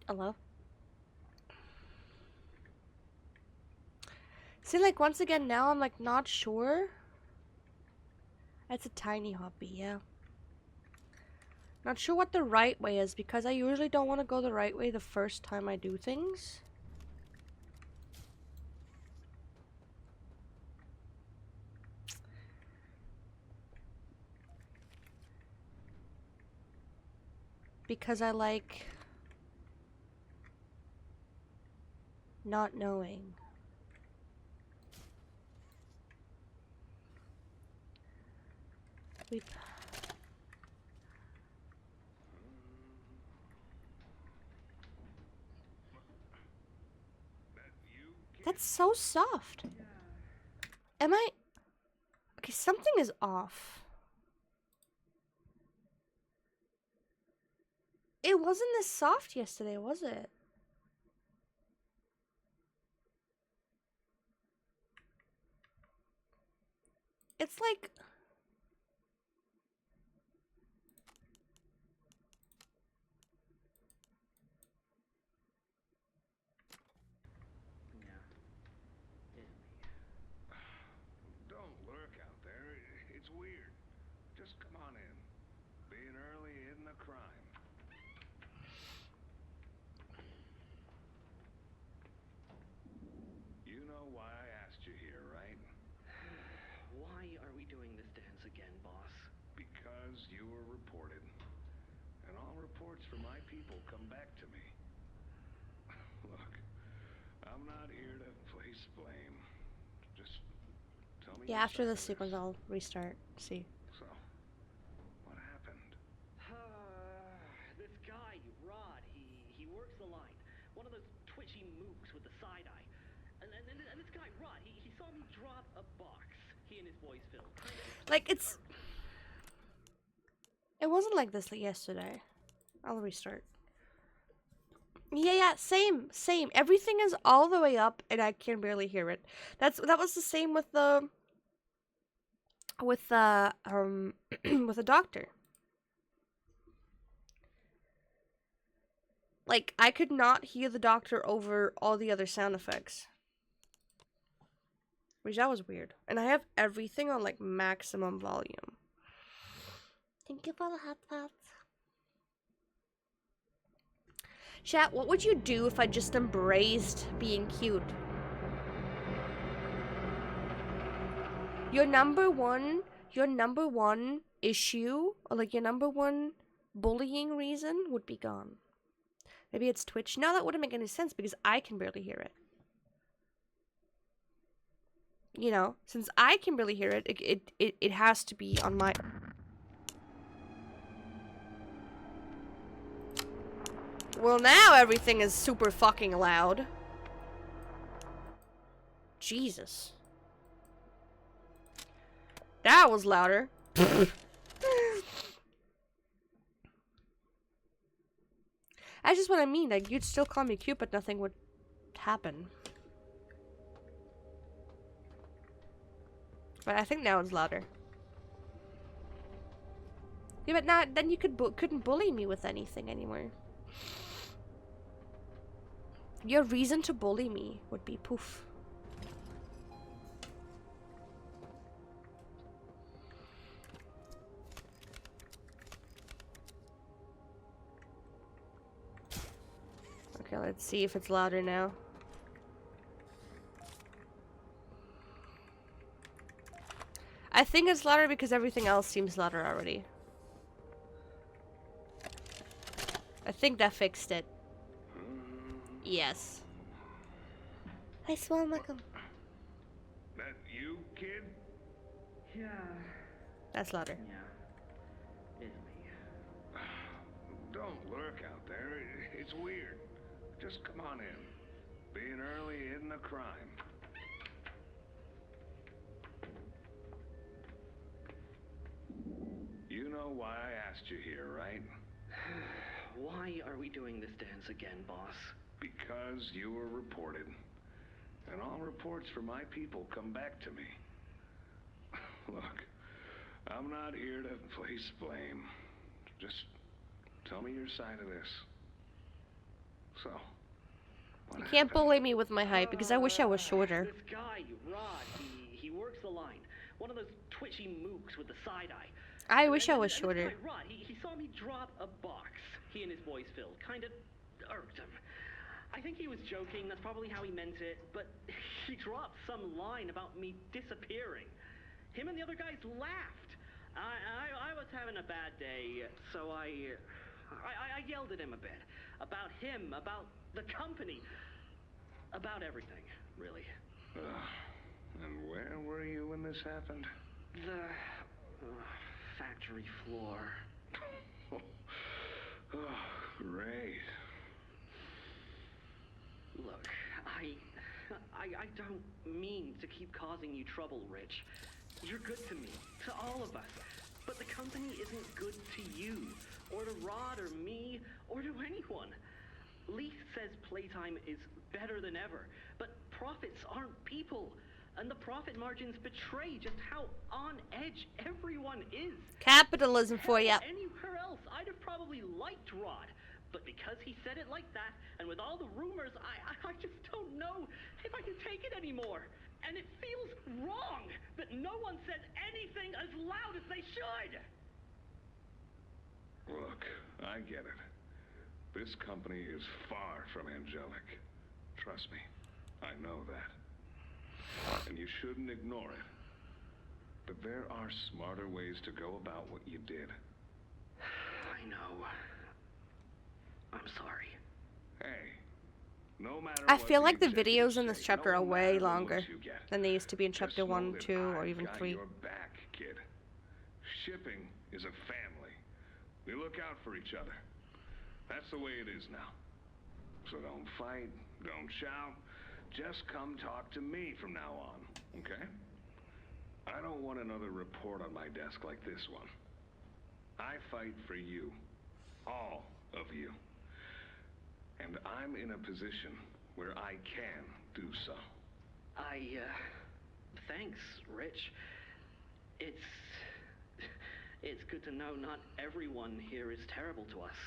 Hello? See, like, once again, now I'm, like, not sure. That's a tiny hobby, yeah. Not sure what the right way is, because I usually don't want to go the right way the first time I do things. Because I like not knowing. Weep. That's so soft. Am I... Okay, something is off. It wasn't this soft yesterday, was it? It's like... Don't lurk out there. It's weird. Just come on in. Being early isn't a crime. You know why I asked you here, right? Why are we doing this dance again, boss? Because you were reported. And all reports from my people come back to me. Look, I'm not here to place blame. Just tell me. Yeah, your after side this of sequence, I'll restart. See. So, what happened? This guy, Rod, he works the line. One of those twitchy mooks with the side eye. And this guy, Rod, he saw me drop a box. He and his boys Phil. Like, it's... It wasn't like this yesterday. I'll restart. Yeah, same. Everything is all the way up, and I can barely hear it. That was the same with the... with the doctor. Like, I could not hear the doctor over all the other sound effects. Which, that was weird. And I have everything on, like, maximum volume. Thank you for the hot pots. Chat, what would you do if I just embraced being cute? Your number one issue, or like your number one bullying reason would be gone. Maybe it's Twitch. Now that wouldn't make any sense because I can barely hear it. You know, since I can barely hear it, it has to be on my... Well, now everything is super fucking loud. Jesus. That was louder. That's just what I mean. Like, you'd still call me cute, but nothing would happen. But I think now it's louder. Yeah, but now then you couldn't bully me with anything anymore. Your reason to bully me would be poof. Okay, let's see if it's louder now. I think it's louder because everything else seems louder already. I think that fixed it. Yes. I swear, Michael. That you, kid? Yeah. That's louder. Yeah. It's me. Don't lurk out there. It's weird. Just come on in. Being early isn't a crime. You know why I asked you here, right? Why are we doing this dance again, boss? Because you were reported. And all reports from my people come back to me. Look, I'm not here to place blame. Just tell me your side of this. So, You can't bully me with my height because I wish I was shorter. This guy, Rod, he works the line. One of those twitchy mooks with the side eye. I wish I was This shorter. guy, Rod, he saw me drop a box. He and his boys Phil kind of irked him. I think he was joking. That's probably how he meant it. But he dropped some line about me disappearing. Him and the other guys laughed. I was having a bad day, so I yelled at him a bit. About him, about the company. About everything, really. And where were you when this happened? The factory floor. Oh, great. Look, I don't mean to keep causing you trouble, Rich. You're good to me, to all of us. But the company isn't good to you, or to Rod, or me, or to anyone. Leaf says Playtime is better than ever, but profits aren't people. and the profit margins betray just how on edge everyone is. Capitalism for ya. Anywhere else, I'd have probably liked Rod. But because he said it like that, and with all the rumors, I just don't know if I can take it anymore. And it feels wrong that no one says anything as loud as they should. Look, I get it. This company is far from angelic. Trust me, I know that. And you shouldn't ignore it. But there are smarter ways to go about what you did. I know. I'm sorry. Hey, no matter I what feel like the executives videos in this say, chapter no are way matter what longer you get, than they used to be in just chapter know 1, that 2, or I've even got 3. your back, kid. Shipping is a family. We look out for each other. That's the way it is now. So don't fight, don't shout. Just come talk to me from now on, okay? I don't want another report on my desk like this one. I fight for you. All of you. And I'm in a position where I can do so. Thanks, Rich. It's good to know not everyone here is terrible to us.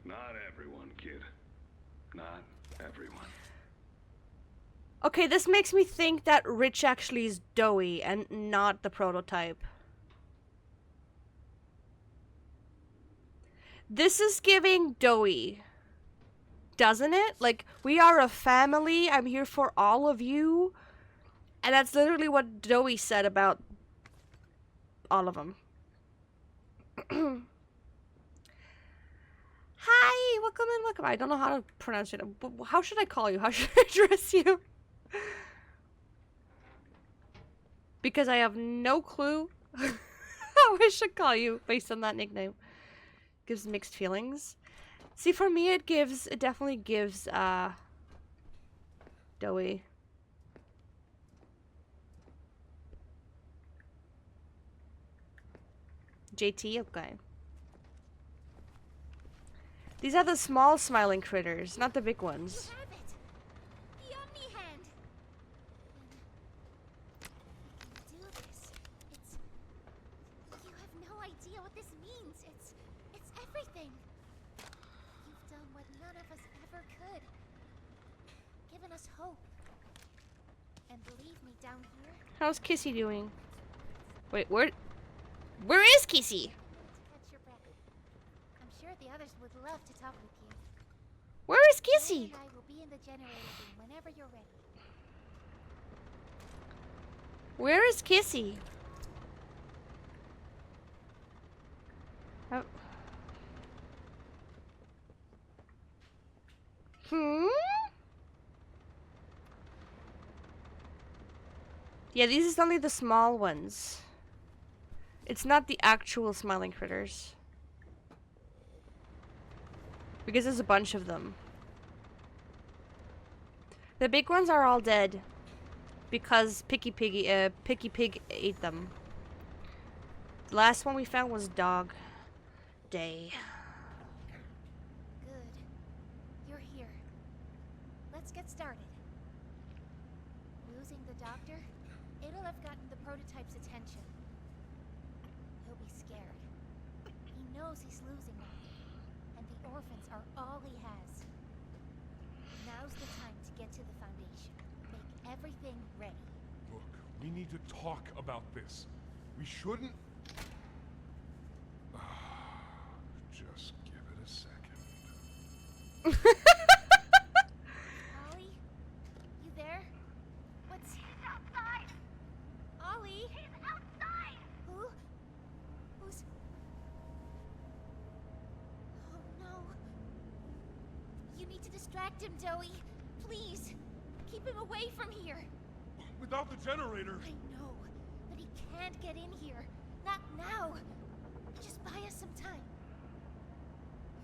Not everyone, kid. Not everyone. Okay, this makes me think that Rich actually is Doughy and not the prototype. This is giving Doughy, doesn't it? Like, we are a family, I'm here for all of you. And that's literally what Doughy said about all of them. Hi, welcome in, welcome. I don't know how to pronounce it. How should I call you? How should I address you? Because I have no clue how I should call you based on that nickname. Gives mixed feelings. See, for me, it definitely gives, Doughy. JT, okay. These are the small smiling critters, not the big ones. You have it! The Omni Hand! We can do this. You have no idea what this means. It's everything. You've done what none of us ever could. Given us hope. And believe me, down here, How's Kissy doing? Wait, where is Kissy? to catch your breath. I'm sure the others would love to talk with you. Where is Ray Kissy? and I will be in the generator room whenever you're ready. Where is Kissy? Oh. Yeah, these is only the small ones. It's not the actual smiling critters. Because there's a bunch of them. The big ones are all dead. Because Picky Pig ate them. The last one we found was Dog Day. Good. You're here. Let's get started. Losing the doctor? It'll have gotten the prototype's attention. He'll be scared. He knows he's losing them. And the orphans are all he has. Now's the time to get to the Foundation. Make everything ready. Look, we need to talk about this. We shouldn't... Just give it a second. Ollie? You there? What's... He's outside! Ollie? He's outside! Who? Who's... Oh no. You need to distract him, Doughy. Please. Keep him away from here. Without the generator... I know, but he can't get in here. Not now. Just buy us some time.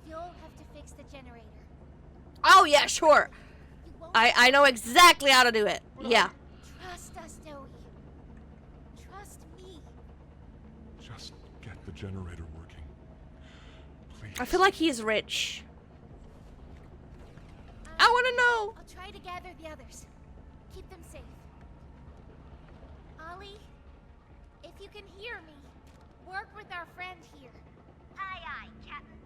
You'll have to fix the generator. Oh yeah, sure. You won't I know exactly how to do it. Yeah. trust us, Doughy. Trust me. Just get the generator working. Please. I feel like he's rich. I want to know. I'll try to gather the others. keep them safe. Ollie, if you can hear me, work with our friend here. Aye, aye, Captain.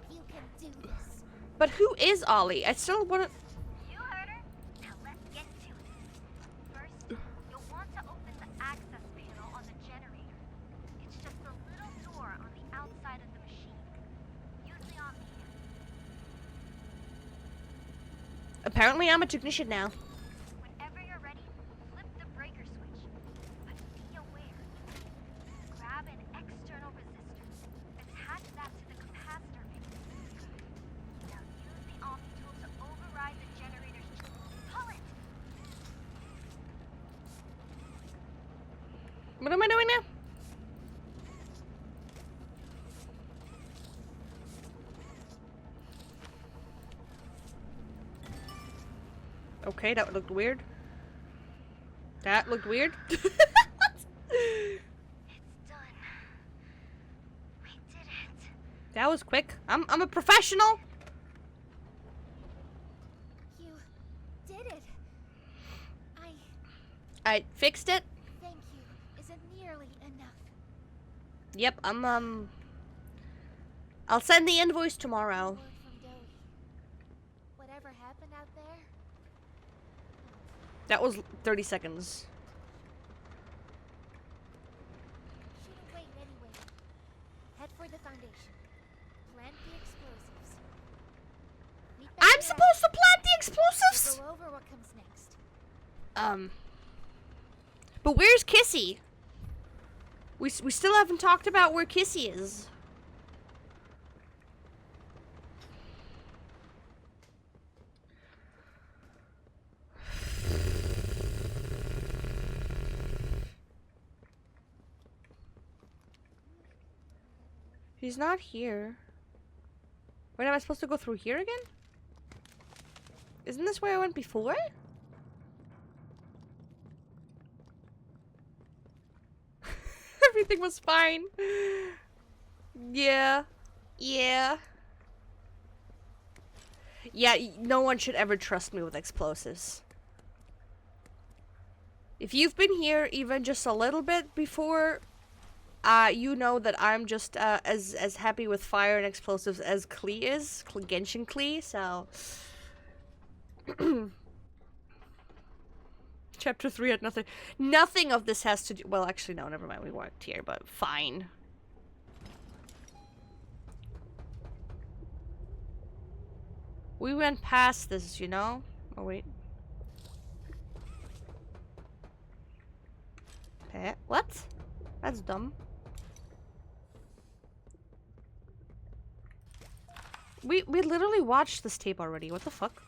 You can do this. But who is Ollie? I still want to. You heard her. Now let's get to it. First, you'll want to open the access panel on the generator. It's just a little door on the outside of the machine. Usually on the Apparently, I'm a technician now. Whenever you're ready, flip the breaker switch. But be aware. Grab an external resistor. Attach that to the capacitor base. Now use the Omni tool to override the generator's. Pull it! What am I doing now? Okay, that looked weird. That looked weird. It's done. We did it. That was quick. I'm a professional. You did it. I fixed it. Thank you. Isn't nearly enough. Yep, I'll send the invoice tomorrow. Word from Doe. Whatever happened out there? That was 30 seconds. Shouldn't wait anyway. Head for the foundation. Plant the explosives. Meet back I'm there. supposed to plant the explosives? We'll go over what comes next. But where's Kissy? We still haven't talked about where Kissy is. He's not here. Wait, am I supposed to go through here again? Isn't this where I went before? Everything was fine. Yeah. Yeah. Yeah, no one should ever trust me with explosives. If you've been here even just a little bit before, you know that I'm just as happy with fire and explosives as Klee is. Genshin Klee, so... Chapter 3 had nothing. Nothing of this has to do... Well, actually, no, never mind. We weren't here, but fine. We went past this, you know? Oh, wait. What? That's dumb. We literally watched this tape already. What the fuck?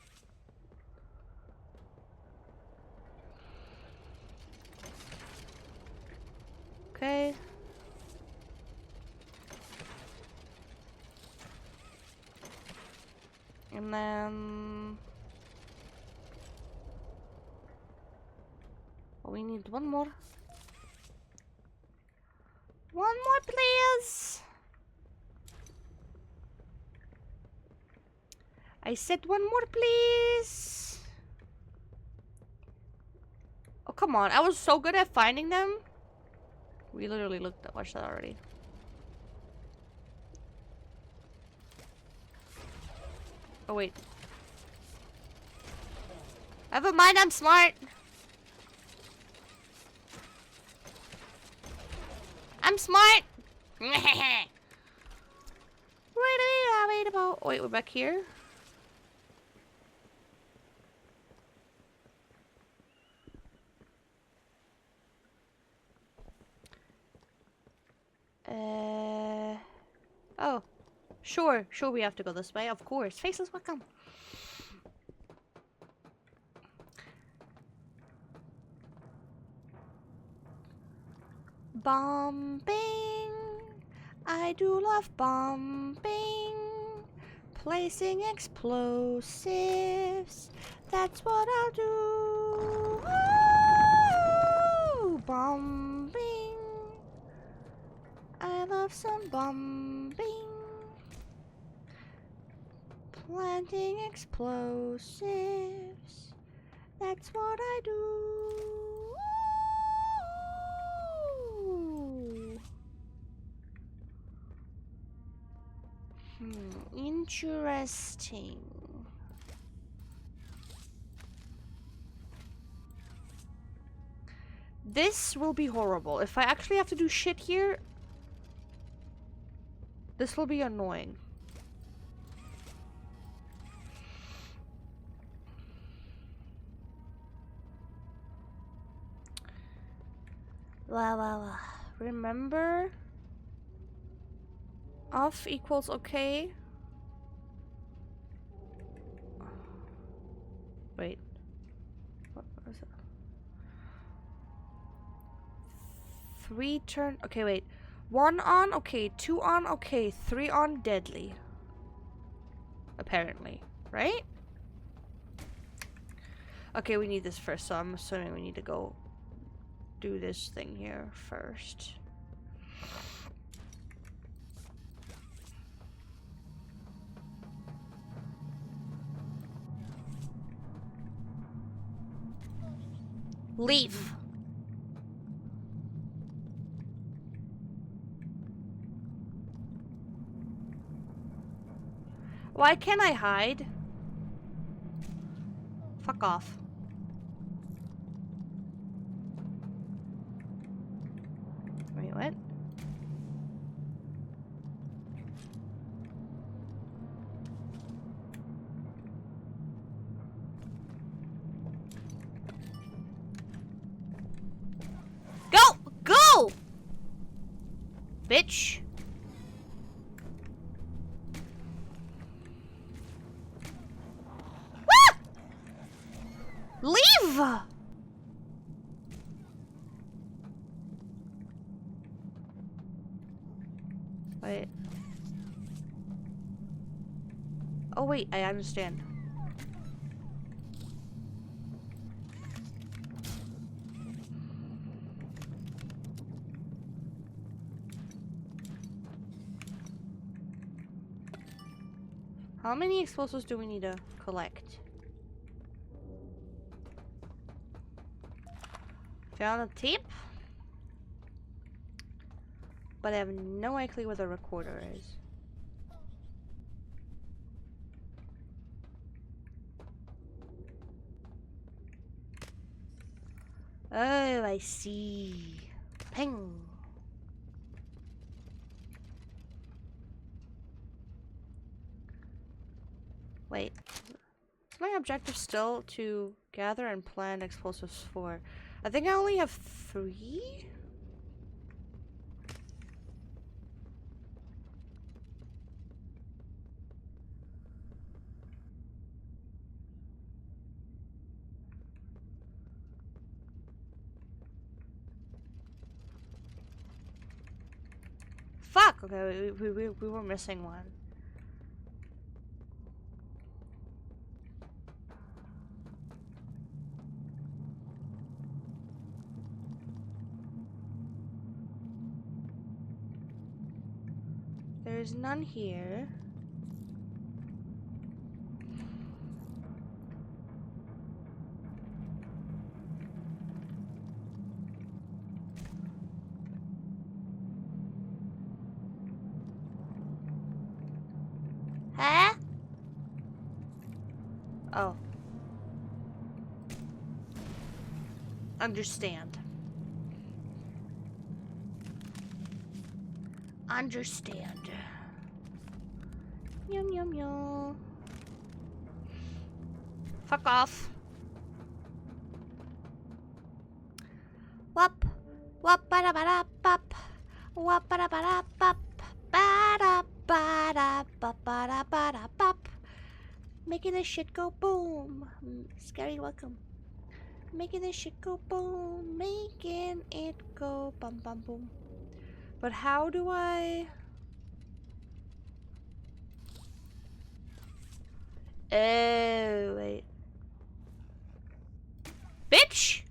Okay. And then... Oh, we need one more. One more, please! I said one more, please! Oh, come on. I was so good at finding them. We literally watched that already. Oh, wait. Never mind, I'm smart. I'm smart. Wait about. Wait, we're back here. Oh. Sure, we have to go this way, of course. Faceless, welcome. Bombing. I do love bombing. Placing explosives. That's what I'll do. Woo! Bombing. I love some bombing. Planting explosives. That's what I do. Interesting. This will be horrible. If I actually have to do shit here, this will be annoying. Wow. Remember? Off equals okay. Wait. What was it? 3 turn. Okay, wait. 1 on, okay. 2 on, okay. 3 on, deadly. Apparently. Right? Okay, we need this first, so I'm assuming we need to go do this thing here first. Leave. Why can't I hide? Fuck off. Wait, what? Go! Bitch. Ah! Leave! Wait. Oh wait, I understand. How many explosives do we need to collect? Found a tape? But I have no idea where the recorder is. Oh, I see. Ping. Wait. Is my objective still to gather and plan explosives for? I think I only have 3? Fuck! Okay, we were missing one. There's none here. Huh? Oh. Understand. Understand. Yum yum yum. Fuck off. Wop. Wop ba da ba da bop. Wop ba da ba da bop. Ba da ba da ba ba da ba da bop. Making this shit go boom. Scary welcome. Making this shit go boom. Making it go bum bum boom. But how do I... Oh, wait. Bitch!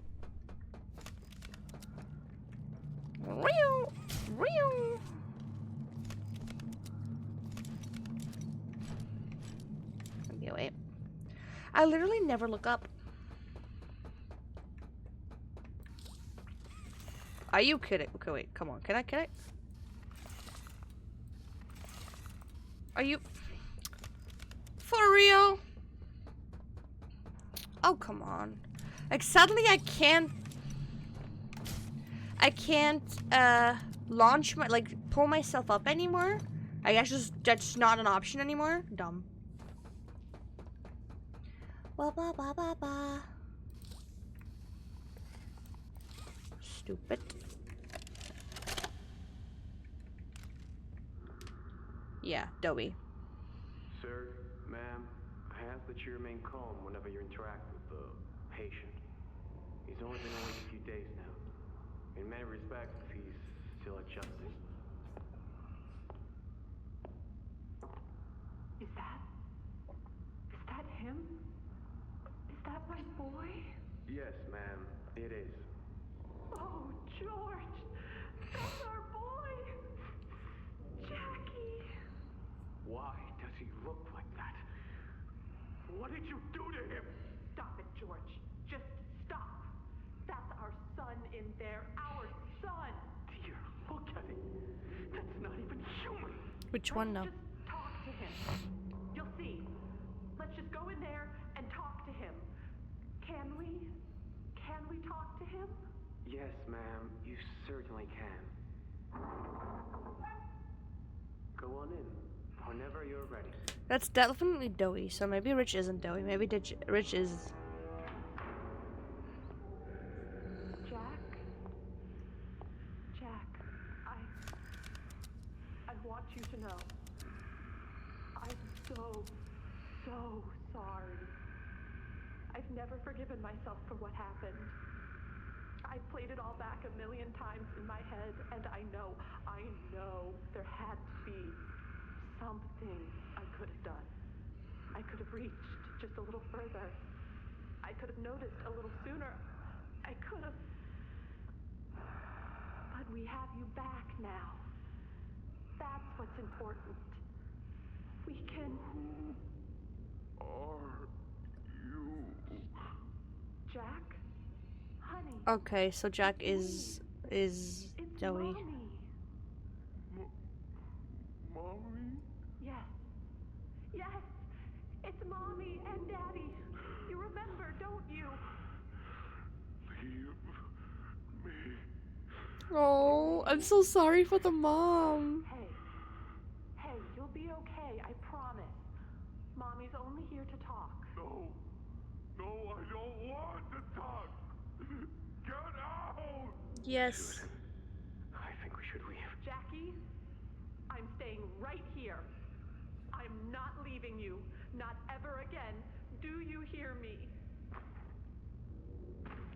Real. Okay, wait. I literally never look up. Are you kidding? Okay, wait, come on. Can I? Are you... For real? Oh, come on. Like, suddenly I can't, launch my, like, pull myself up anymore? I guess that's not an option anymore? Dumb. Ba ba ba ba ba. Stupid. Yeah, doughy. Sir, ma'am, I ask that you remain calm whenever you interact with the patient. He's only been awake a few days now. In many respects, he's still adjusting. Is that him? Is that my boy? Yes, ma'am, it is. Oh, George! That's our boy! Jackie! Why does he look like that? What did you do to him? Stop it, George. Just stop. That's our son in there. Our son! Dear, look at it. That's not even human. Which one now? Just talk to him. You'll see. Let's just go in there and talk to him. Can we? Can we talk to him? Yes, ma'am, you certainly can. Go on in, whenever you're ready. That's definitely doughy, so maybe Rich isn't doughy. Maybe Rich is... Jack, I want you to know, I'm so sorry. I've never forgiven myself for what happened. I played it all back a million times in my head, and I know there had to be something I could have done. I could have reached just a little further. I could have noticed a little sooner. I could have... But we have you back now. That's what's important. We can... Are you? Jack? Honey. Okay, so Jack is It's doughy. Mommy. Mommy? Yes. Yes. It's Mommy and Daddy. You remember, don't you? Leave me. Oh, I'm so sorry for the mom. Hey, you'll be okay, I promise. Mommy's only here to talk. No, I don't want to talk. Get out! Yes. I think we should leave. Jackie, I'm staying right here. I'm not leaving you. Not ever again. Do you hear me?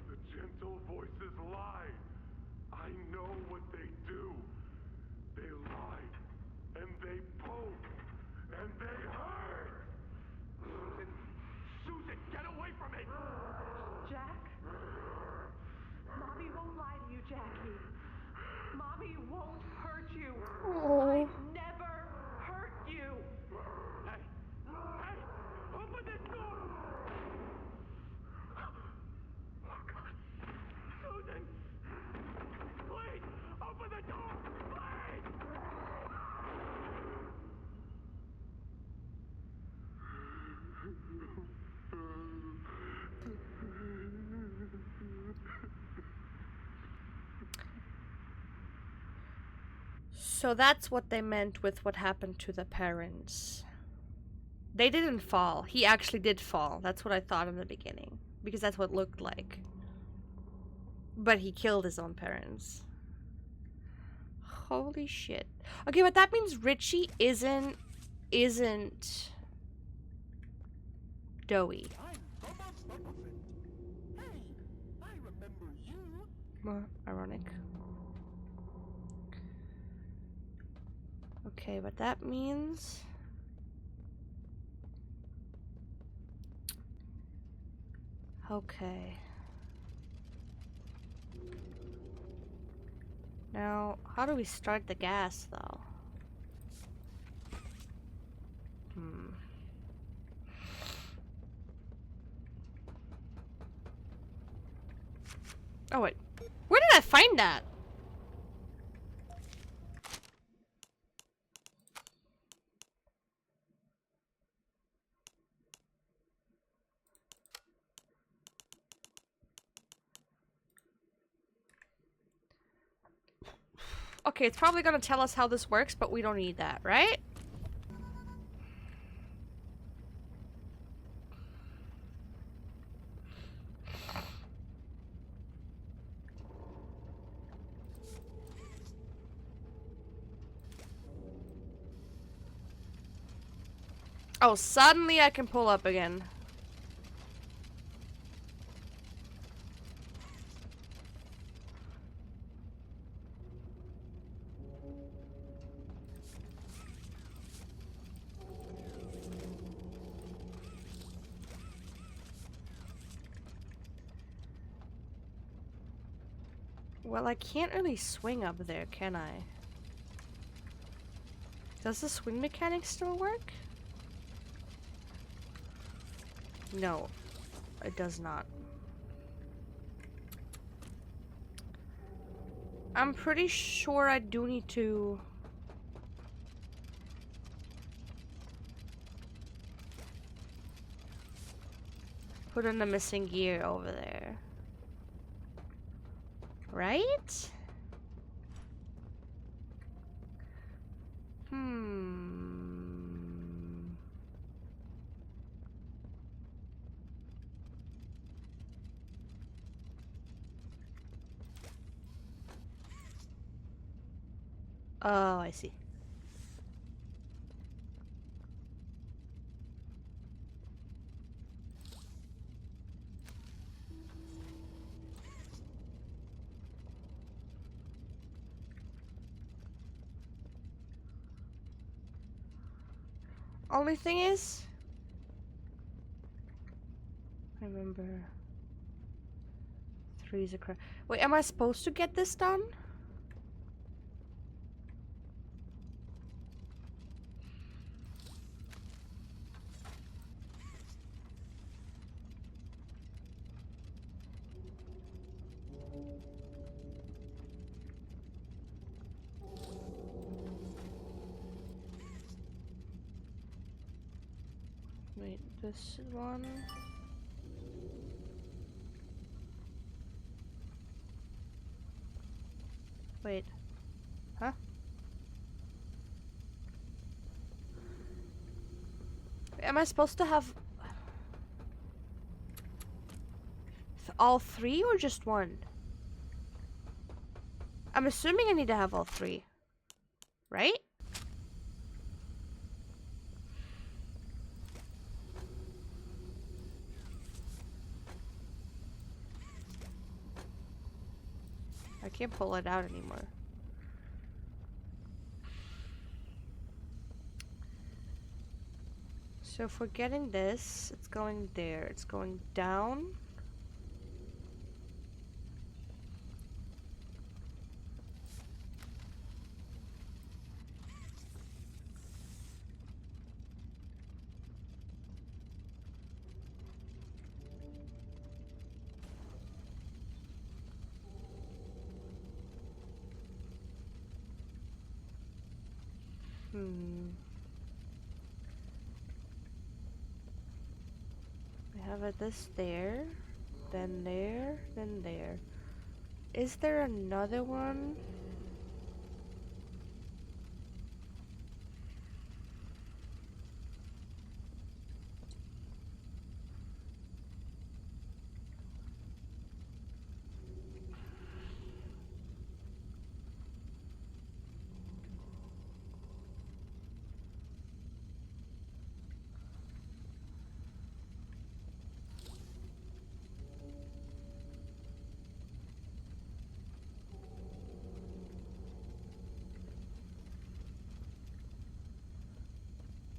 The gentle voices lie. I know what they do. They lie, and they poke, and they hurt. Susan, get away from me! Jack? Mommy won't lie to you, Jackie. Mommy won't hurt you. Oh. I've never hurt you. Hey, open this door! Oh, God. Susan! Please, open the door! Please! So that's what they meant with what happened to the parents. They didn't fall. He actually did fall. That's what I thought in the beginning. Because that's what it looked like. But he killed his own parents. Holy shit. Okay, but that means Richie isn't doughy. Ironic. Okay, but that means... Okay. Now, how do we start the gas, though? Oh, wait. Where did I find that? Okay, it's probably gonna tell us how this works, but we don't need that, right? Oh, suddenly I can pull up again. Well, I can't really swing up there, can I? Does the swing mechanic still work? No, it does not. I'm pretty sure I do need to... put in the missing gear over there. Right? Oh, I see. Only thing is, I remember 3 is a crap. Wait, am I supposed to get this done? Wait, this one. Wait. Huh? Am I supposed to have all 3 or just 1? I'm assuming I need to have all 3. Right? I can't pull it out anymore. So if we're getting this, it's going there. It's going down. We have this there, then there, then there. Is there another one?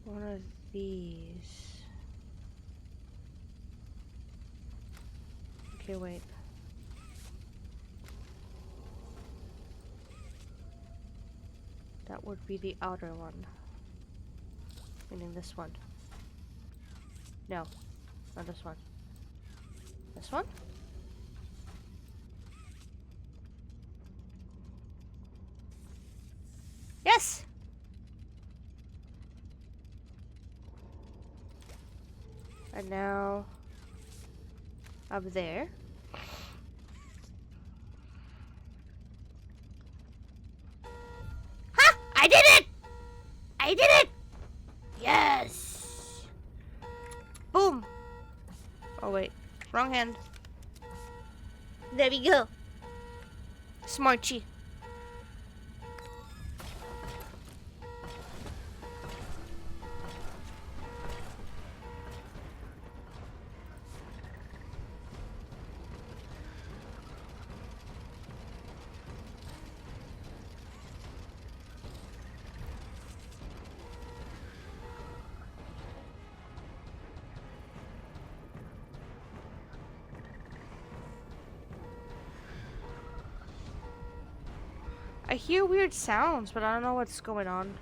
One of these. Okay, wait. That would be the outer one. Meaning this one. No, not this one. This one? Yes! And now up there. I did it! Yes! Boom! Oh wait, wrong hand. There we go. Smarty. I hear weird sounds, but I don't know what's going on.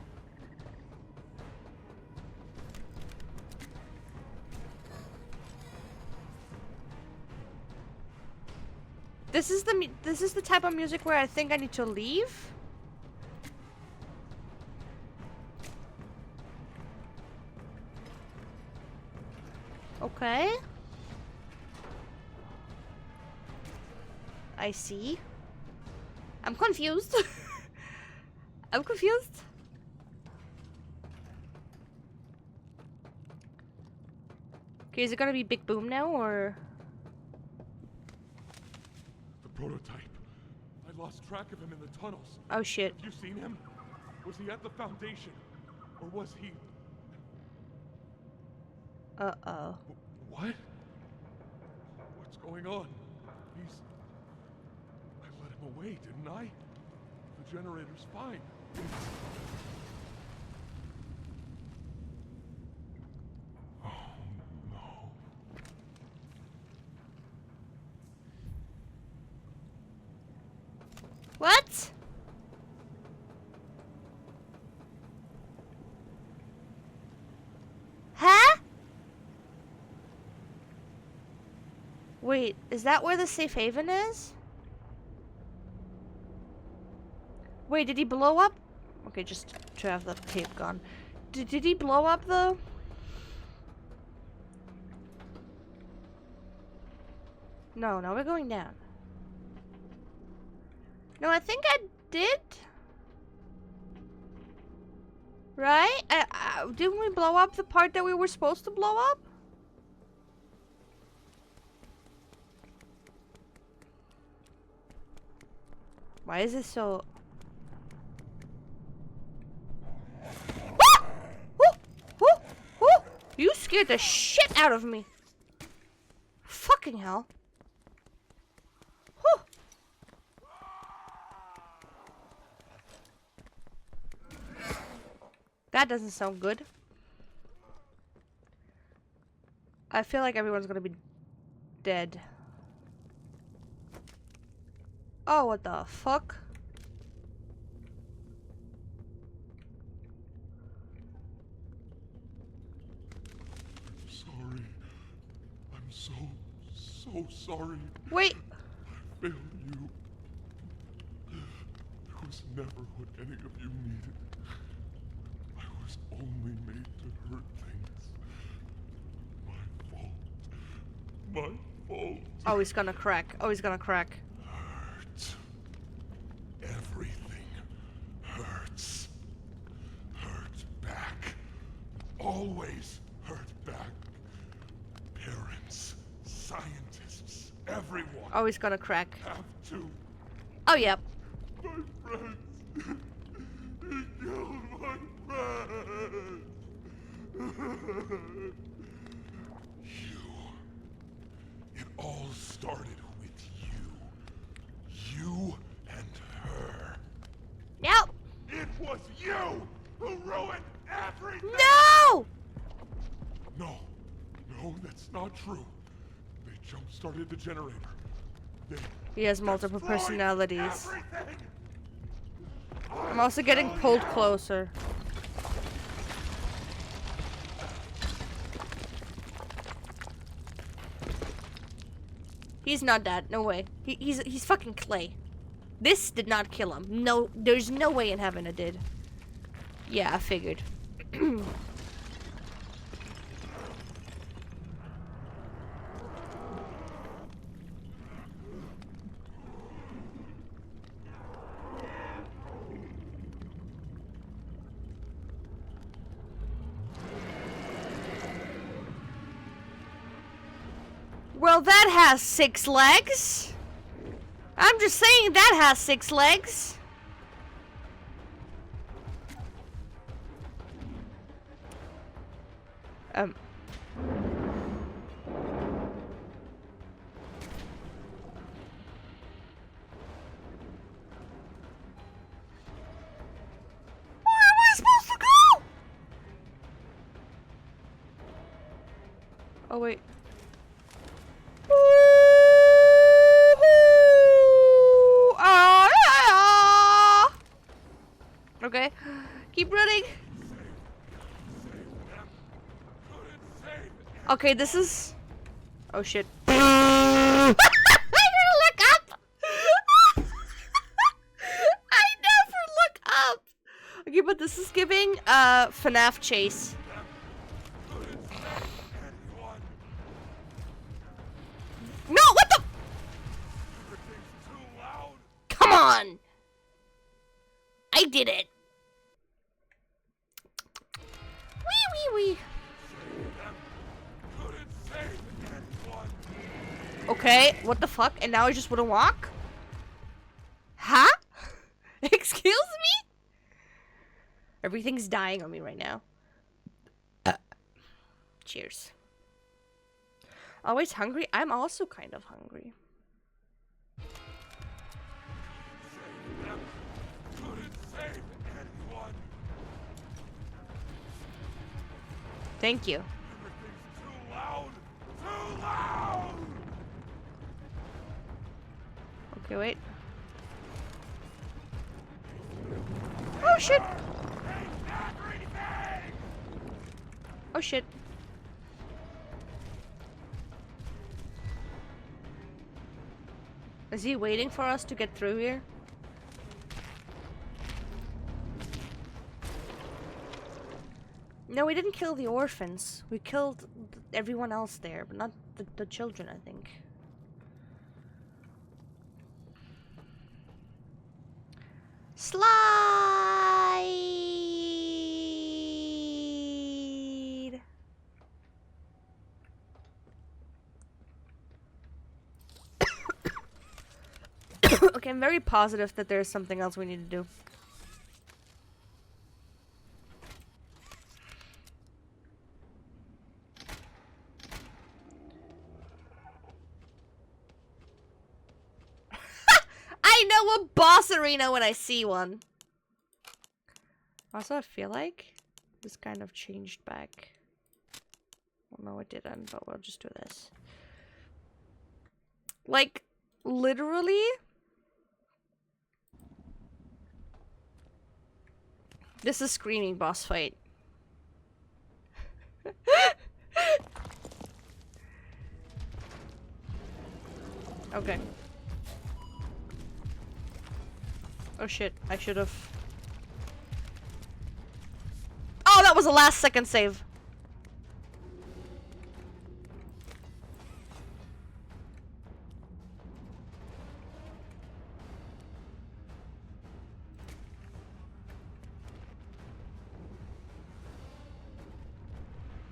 This is the type of music where I think I need to leave. Okay. I see. I'm confused. I'm confused. Okay, is it gonna be Big Boom now, or? The prototype. I lost track of him in the tunnels. Oh shit. Have you seen him? Was he at the Foundation? Or was he... Uh-oh. What? What's going on? He's... I let him away, didn't I? The generator's fine. Oh, no. What? Huh? Wait, is that where the safe haven is? Wait, did he blow up? Okay, just to have the tape gone. Did he blow up the... No, we're going down. No, I think I did. Right? Didn't we blow up the part that we were supposed to blow up? Why is it so... You scared the shit out of me. Fucking hell. Whew. That doesn't sound good. I feel like everyone's gonna be dead. Oh, what the fuck? Sorry. I'm so sorry. Wait. I failed you. It was never what any of you needed. I was only made to hurt things. My fault. My fault. Oh, he's gonna crack. Oh, he's gonna crack. Hurt. Everything hurts. Hurt back. Always hurt back. Parents, scientists, everyone Oh, he's gonna crack. have to. Oh, yep. My friends. He killed my friends. You. It all started with you. You and her. Yep. It was you who ruined everything! No! No, that's not true. They jump-started the generator. They He has multiple destroyed personalities. everything! I'm also getting pulled closer. He's not dead. No way. He's fucking clay. This did not kill him. No, there's no way in heaven it did. Yeah, I figured. Well, that has 6 legs. I'm just saying that has 6 legs. Oh, wait. Okay. Keep running. Okay, this is... Oh, shit. I never look up! I never look up! Okay, but this is giving, FNAF chase. No, what the? Come on! I did it. Wee. Okay, what the fuck? And now I just wouldn't walk? Huh? Excuse me? Everything's dying on me right now. Cheers. Always hungry? I'm also kind of hungry. Thank you. Too loud. Okay, wait. Oh shit! Oh shit. Is he waiting for us to get through here? No, we didn't kill the orphans. We killed everyone else there, but not the children, I think. Slide! Okay, I'm very positive that there's something else we need to do. I know a boss arena when I see one. Also, I feel like this kind of changed back. Well, no, it didn't, but we'll just do this. Like, literally... This is screaming boss fight. Okay. Oh shit, I should have... Oh, that was a last second save.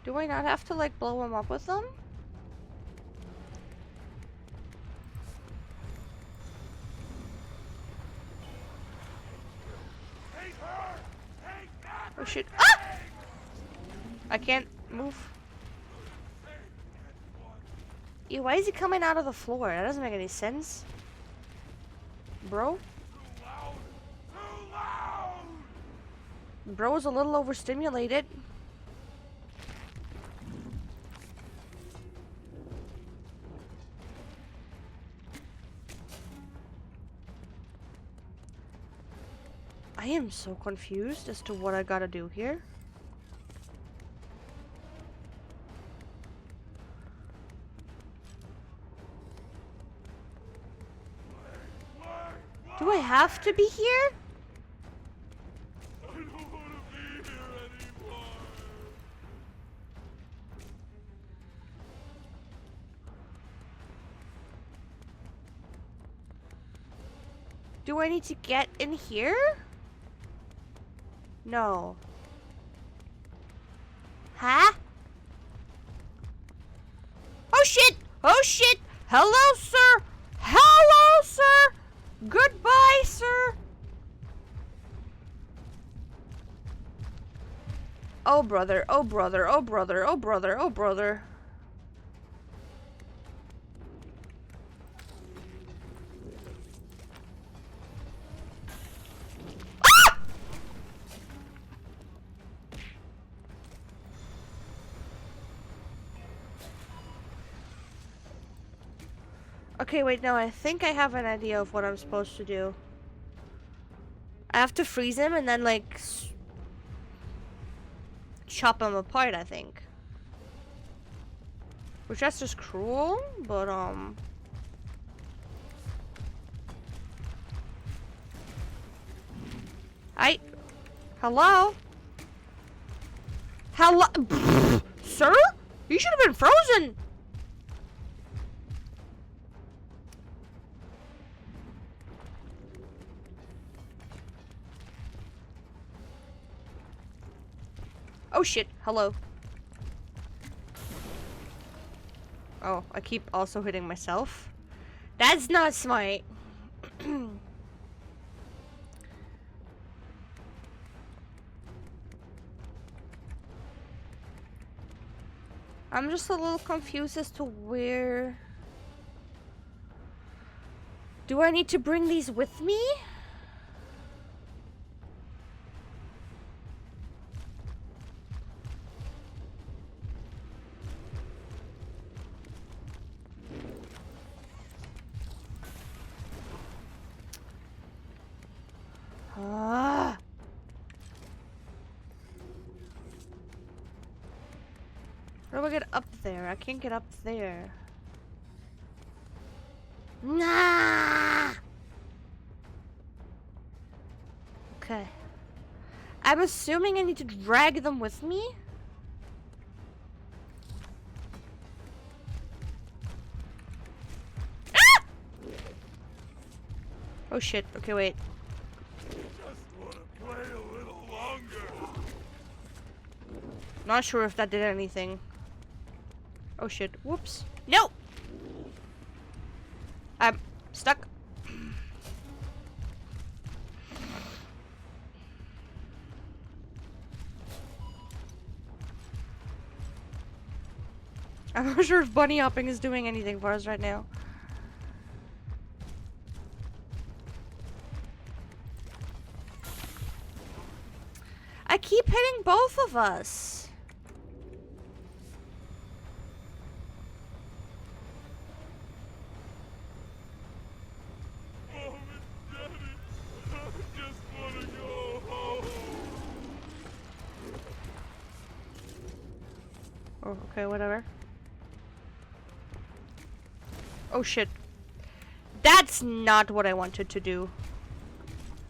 Do I not have to, like, blow him up with them? Oh shit. Ah! I can't move. Ew, why is he coming out of the floor? That doesn't make any sense. Bro? Bro is a little overstimulated. I am so confused as to what I gotta do here. Do I have to be here? I don't want to be here anymore. Do I need to get in here? No. Huh? Oh shit! Oh shit! Hello, sir! Hello, sir! Goodbye, sir! Oh brother, oh brother, oh brother, oh brother, oh brother. Ah! Okay, wait, no, I think I have an idea of what I'm supposed to do. I have to freeze him and then, like, chop him apart, I think. Which that's just cruel, but, Hello? Hello? Sir? You should have been frozen! Oh shit, hello. Oh, I keep also hitting myself. That's not smart. I'm just a little confused as to where... Do I need to bring these with me? How do I get up there? I can't get up there. Nah! Okay. I'm assuming I need to drag them with me? Ah! Oh shit, okay, wait. Just wanna play a little longer. Not sure if that did anything. Oh shit, whoops. No! I'm stuck. I'm not sure if bunny hopping is doing anything for us right now. I keep hitting both of us. Oh, okay, whatever. Oh shit. That's not what I wanted to do.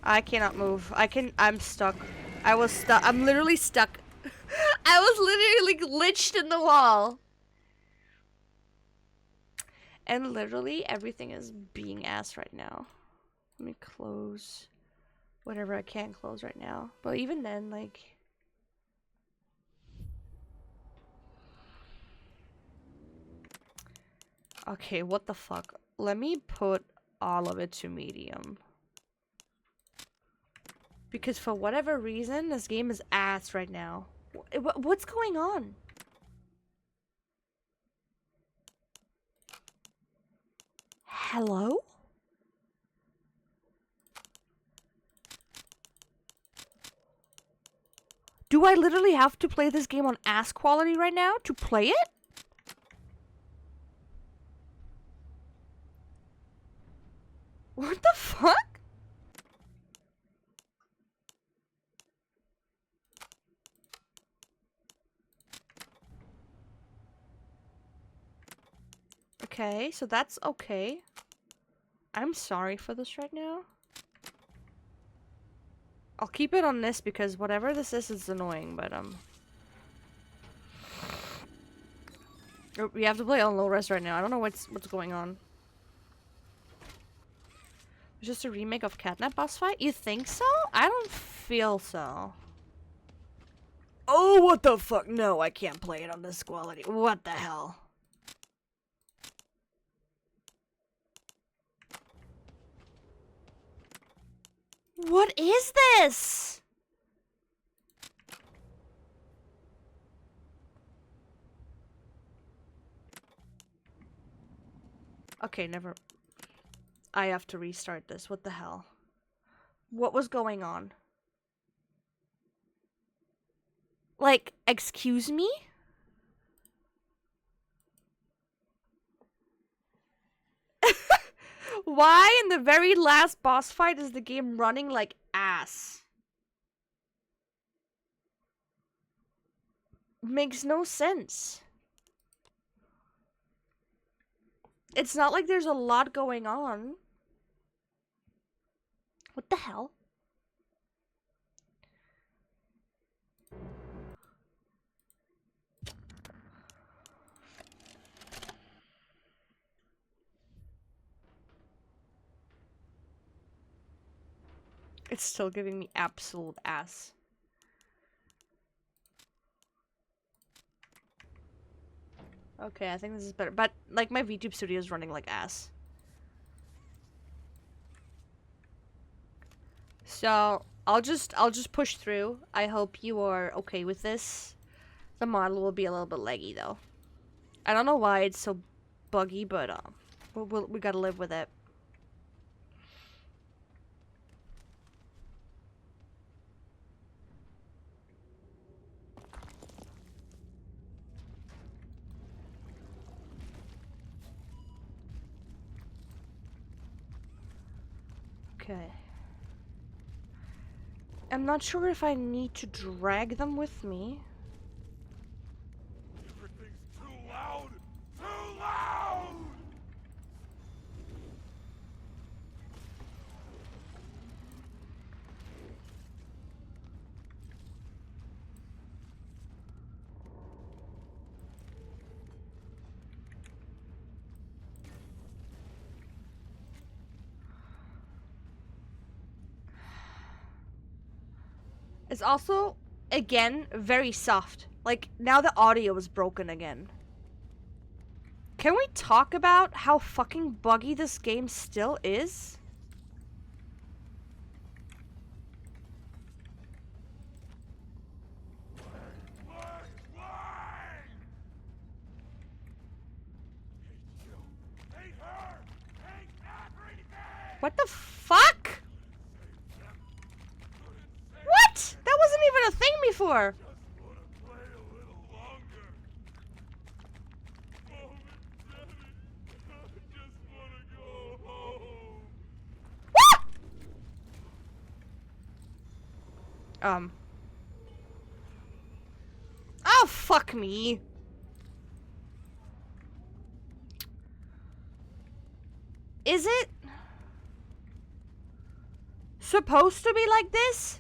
I cannot move. I'm stuck. I was stuck. I'm literally stuck. I was literally glitched in the wall. And literally everything is being ass right now. Let me close whatever I can close right now. But even then, like... Okay, what the fuck? Let me put all of it to medium. Because for whatever reason, this game is ass right now. What's going on? Hello? Do I literally have to play this game on ass quality right now to play it? What the fuck? Okay, so that's okay. I'm sorry for this right now. I'll keep it on this because whatever this is annoying, but we have to play on low res right now. I don't know what's going on. It's just a remake of Catnap boss fight? You think so? I don't feel so. Oh, what the fuck? No, I can't play it on this quality. What the hell? What is this? Okay, never. I have to restart this. What the hell? What was going on? Like, excuse me? Why in the very last boss fight is the game running like ass? Makes no sense. It's not like there's a lot going on. What the hell? It's still giving me absolute ass. Okay, I think this is better. But, like, my VTube studio is running like ass. So, I'll just push through. I hope you are okay with this. The model will be a little bit laggy, though. I don't know why it's so buggy, but, we gotta live with it. Okay. I'm not sure if I need to drag them with me. Everything's too loud! Too loud! It's also, again, very soft. Like, now the audio is broken again. Can we talk about how fucking buggy this game still is? What the fuck? What? That wasn't even a thing before. What? Oh, fuck me. Is it supposed to be like this?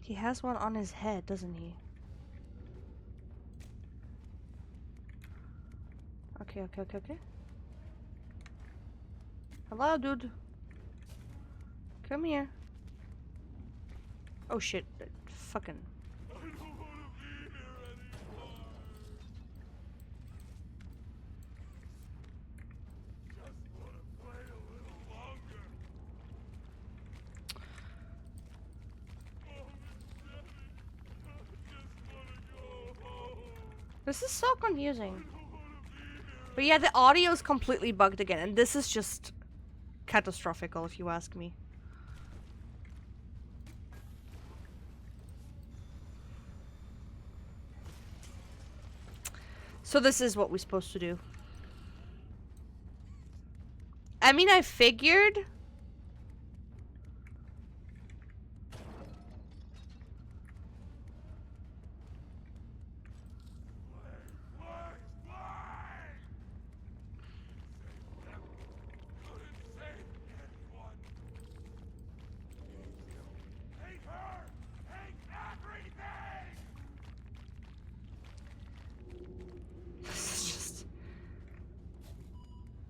He has one on his head, doesn't he? Okay, okay, okay, okay. Hello, dude. Come here. Oh shit. Fucking. I don't want to be here anymore. Just want to play a little longer. This is so confusing. But yeah, the audio is completely bugged again, and this is just catastrophical if you ask me. So this is what we're supposed to do. I mean, I figured. This is just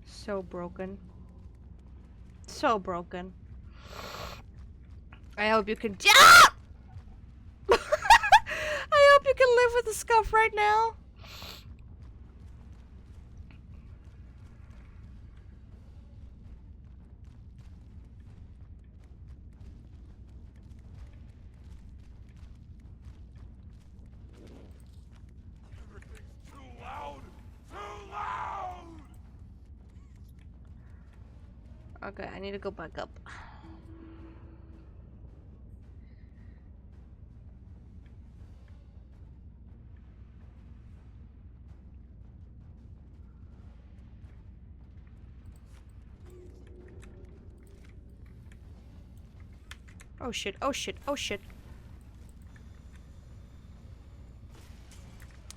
so broken. So broken. I hope you can. Ah! I hope you can live with the scuff right now. Everything's too loud! Too loud! Okay, I need to go back up. Oh shit, oh shit, oh shit.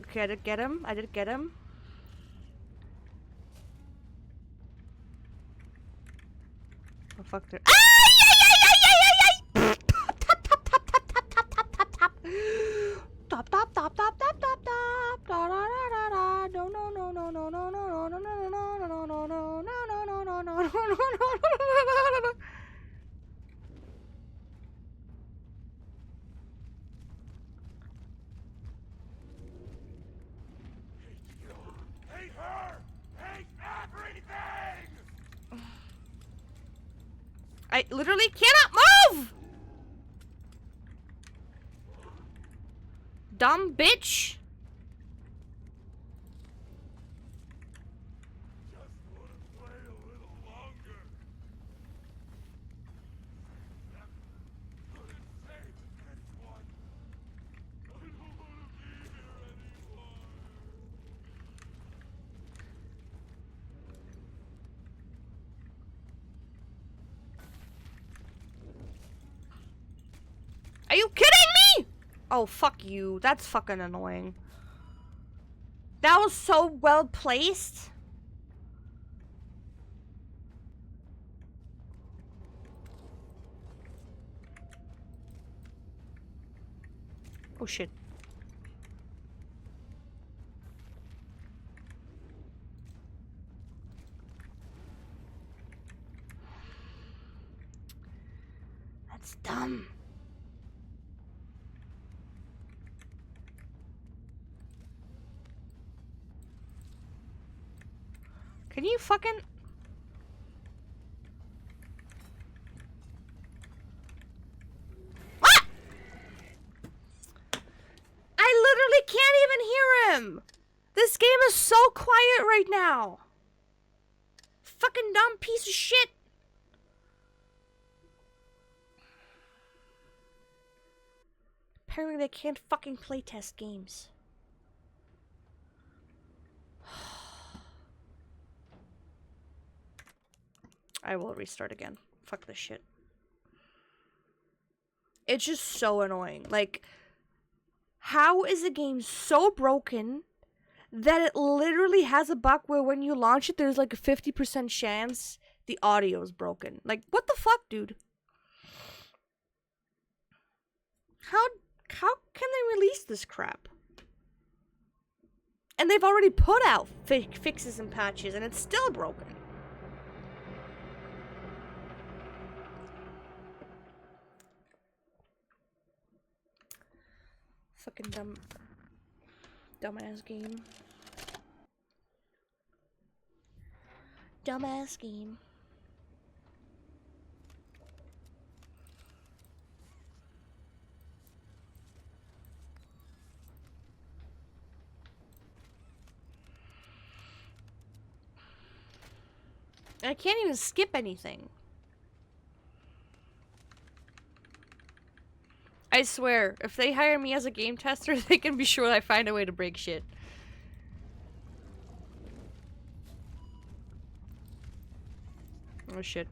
Okay, I did get him. I did get him. Oh fuck there. Ah! Tap tap tap tap tap tap tap tap tap. Tap tap tap tap tap tap tap. Da da da da da. No no no no no no no no no no no no no no no no no no no. Hate her! Hate everything! I literally cannot move! Dumb bitch! Just want to play a little longer. Couldn't save anyone. I don't want to be here anymore. Are you kidding me? Oh, fuck you. That's fucking annoying. That was so well placed. Oh shit. That's dumb. Can you fucking... Ah! I literally can't even hear him! This game is so quiet right now! Fucking dumb piece of shit! Apparently they can't fucking playtest games. I will restart again. Fuck this shit. It's just so annoying. Like, how is a game so broken that it literally has a bug where when you launch it, there's like a 50% chance the audio is broken? Like, what the fuck, dude? How can they release this crap? And they've already put out fixes and patches, and it's still broken. Fucking dumbass game. Dumbass game. I can't even skip anything. I swear, if they hire me as a game tester, they can be sure I find a way to break shit. Oh shit.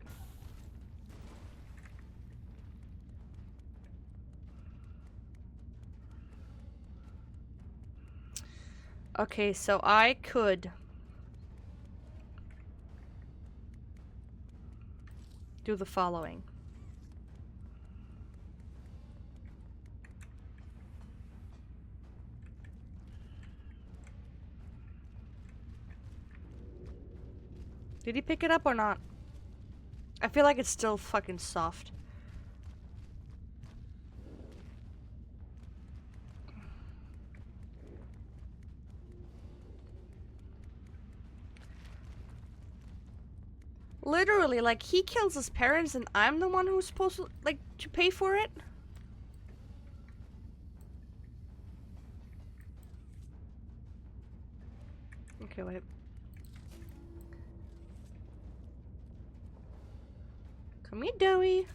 Okay, so I could do the following. Did he pick it up or not? I feel like it's still fucking soft. Literally, like, he kills his parents and I'm the one who's supposed to, like, to pay for it? Okay, wait. Come here, Dowie.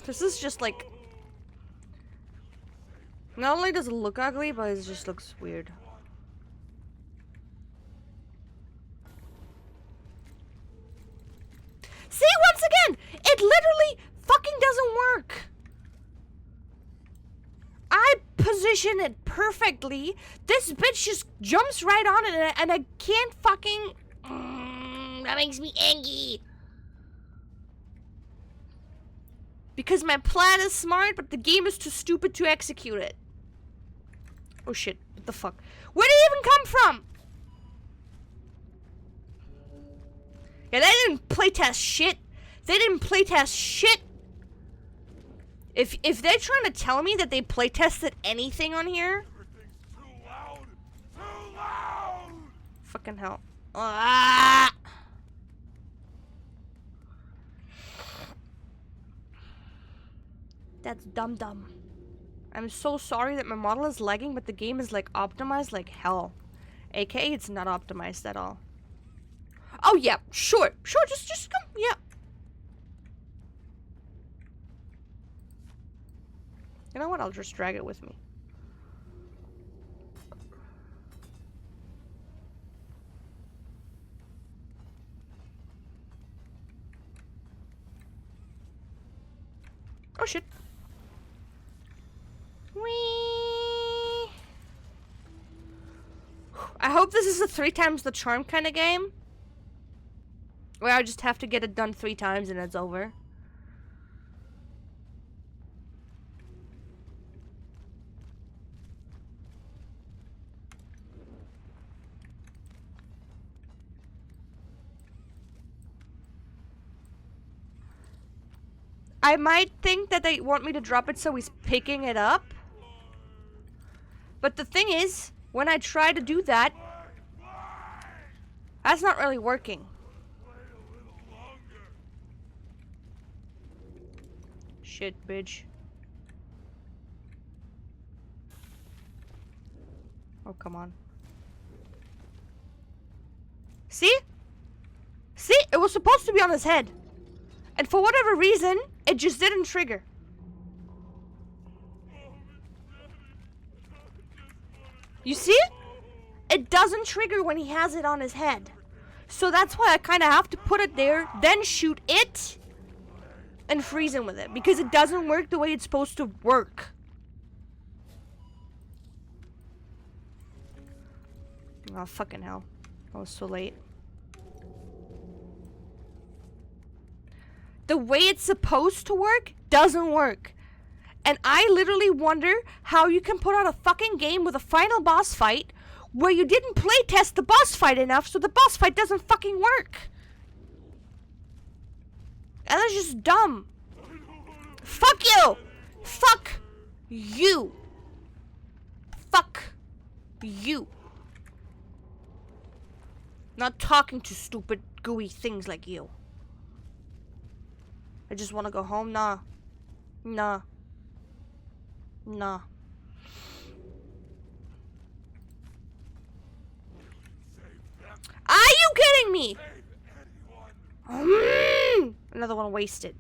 This is just like... Not only does it look ugly, but it just looks weird. See, once again, it literally fucking doesn't work. I position it perfectly. This bitch just jumps right on it and I can't fucking... that makes me angry. Because my plan is smart, but the game is too stupid to execute it. Oh shit, what the fuck? Where did it even come from? Yeah, they didn't playtest shit. They didn't playtest shit. If they're trying to tell me that they playtested anything on here... Everything's too loud! Too loud! Fucking hell. Ah! That's dumb. I'm so sorry that my model is lagging, but the game is like optimized like hell. AKA it's not optimized at all. Oh yeah, sure, just come, yeah. You know what, I'll just drag it with me. Oh shit. Whee! I hope this is a 3 times the charm kind of game. Where I just have to get it done 3 times and it's over. I might think that they want me to drop it so he's picking it up. But the thing is, when I try to do that, that's not really working. Shit, bitch. Oh, come on. See? See? It was supposed to be on his head. And for whatever reason, it just didn't trigger. You see? It doesn't trigger when he has it on his head. So that's why I kind of have to put it there, then shoot it, and freeze him with it. Because it doesn't work the way it's supposed to work. Oh, fucking hell. I was so late. The way it's supposed to work doesn't work. And I literally wonder how you can put out a fucking game with a final boss fight where you didn't playtest the boss fight enough so the boss fight doesn't fucking work. And that's just dumb. Fuck you! Fuck you! Fuck you. Not talking to stupid, gooey things like you. I just want to go home. Nah. Nah. Nah. Are you kidding me? Another one wasted.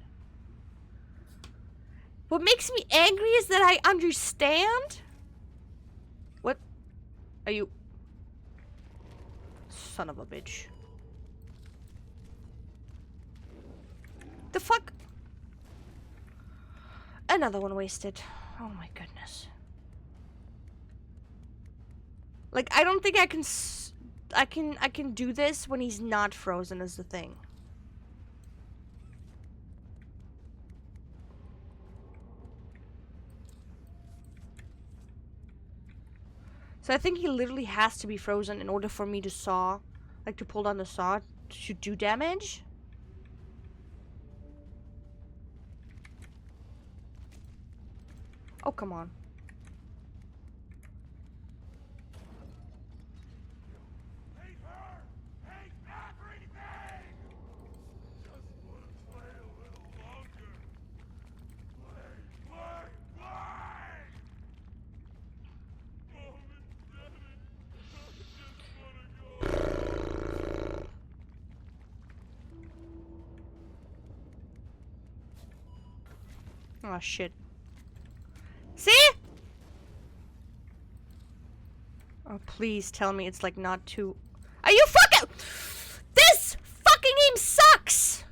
What makes me angry is that I understand. What? Are you? Son of a bitch. The fuck? Another one wasted. Oh my goodness. Like, I don't think I can I can do this when he's not frozen is the thing. So I think he literally has to be frozen in order for me to saw, like to pull down the saw to do damage. Oh, come on. Hate her! Hate everything! Just wanna play a little longer. Play, play, play! Mom and Daddy, I just wanna go. Oh shit. See? Oh, please tell me it's like not too. Are you fucking? This fucking game sucks.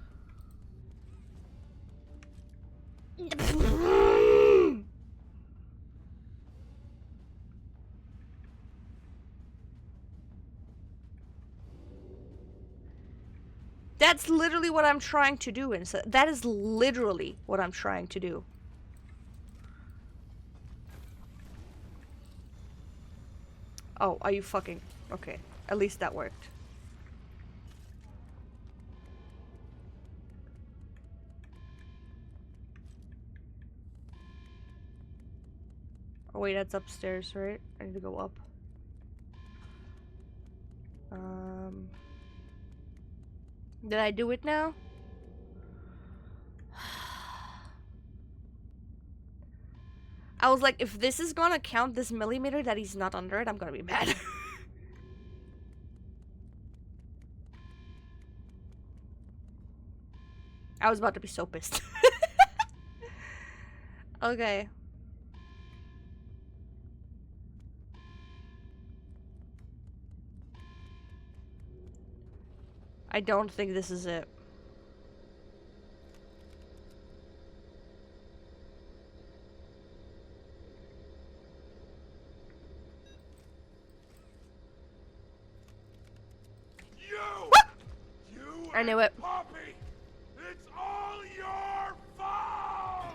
That's literally what I'm trying to do, and so that is literally what I'm trying to do. Oh, are you fucking... Okay, at least that worked. Oh wait, that's upstairs, right? I need to go up. Did I do it now? I was like, if this is gonna count this millimeter that he's not under it, I'm gonna be mad. I was about to be so pissed. Okay. I don't think this is it. I knew it. Poppy, it's all your fault!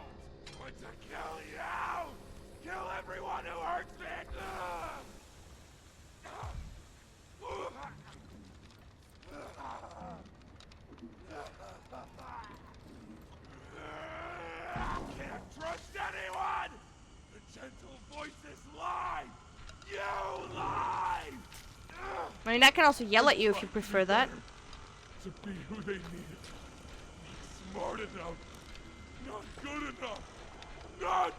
Want to kill you! Kill everyone who hurts me! Can't trust anyone! The gentle voices lie! You lie! I mean, I can also yell at you if you prefer that. To be who they needed. Not smart enough. Not good enough. Not...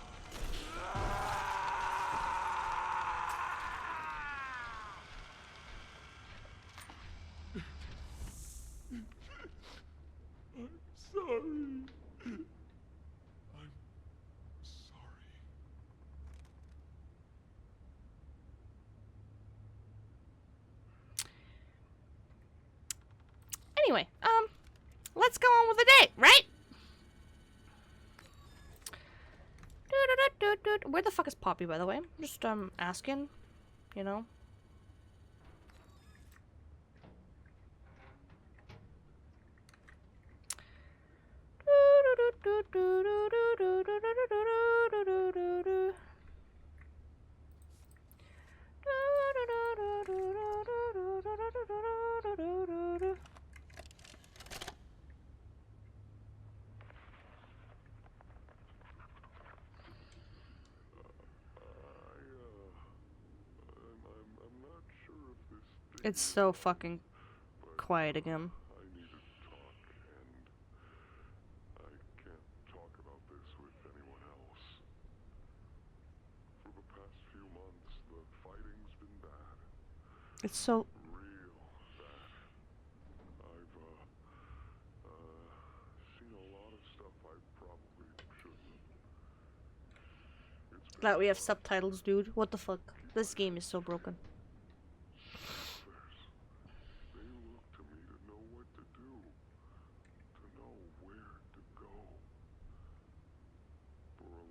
I'm sorry. I'm sorry. Anyway, let's go on with the day, right? Where the fuck is Poppy, by the way? Just, asking, you know? I'm not sure if this thing... It's so fucking quiet again. I need to talk, and I can't talk about this with anyone else. For the past few months, the fighting's been bad. It's so... Real bad. I've, seen a lot of stuff I probably shouldn't. It's been Glad we have subtitles, dude. What the fuck? This game is so broken. They look to me to know what to do, to know where to go. For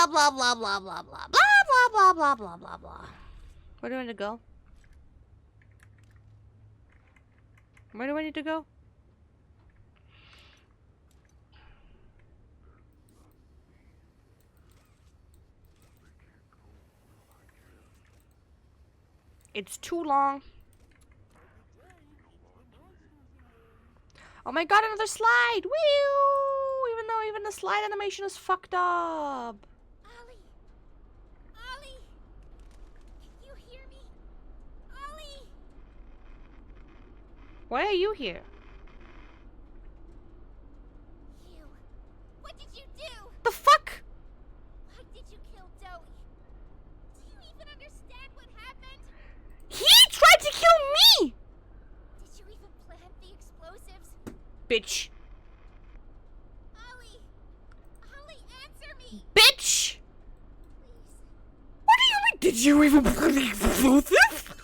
blah blah blah blah blah blah blah blah blah blah blah blah blah. Where do I need to go? Where do I need to go? It's too long. Oh my god, another slide! Woo! Even though even the slide animation is fucked up. Ollie! Ollie! Can you hear me? Ollie! Why are you here? You. What did you do? The fuck? Why did you kill Doey? Do you even understand what happened? He tried to kill me! Did you even plant the explosives? Bitch. Ollie! Ollie, answer me! Bitch! Please. What do you mean? Did you even believe explosive?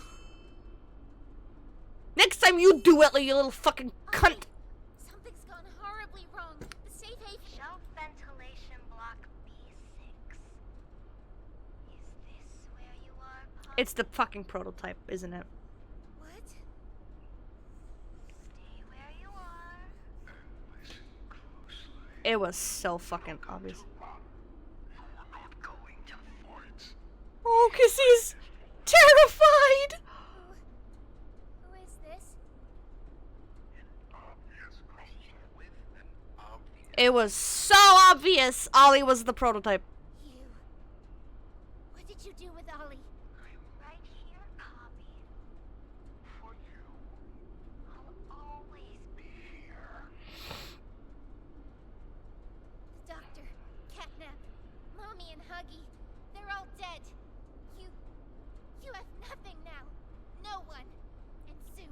Next time you do it, you little fucking cunt. Something's gone horribly wrong. The safe haven. Shelf ventilation block B6. Is this where you are, Pop? It's the fucking prototype, isn't it? What? Stay where you are. Listen closely. It was so fucking obvious. You're not going to fight. Oh, Kissy's terrified. Who is this? Obvious question with an obvious. It was so obvious Ollie was the prototype. You. What did you do with Ollie? I'm Right here, Poppy. for you. I'll always Be here. The doctor, Catnap, Mommy and Huggy, they're all dead. You have nothing now. No one. And soon.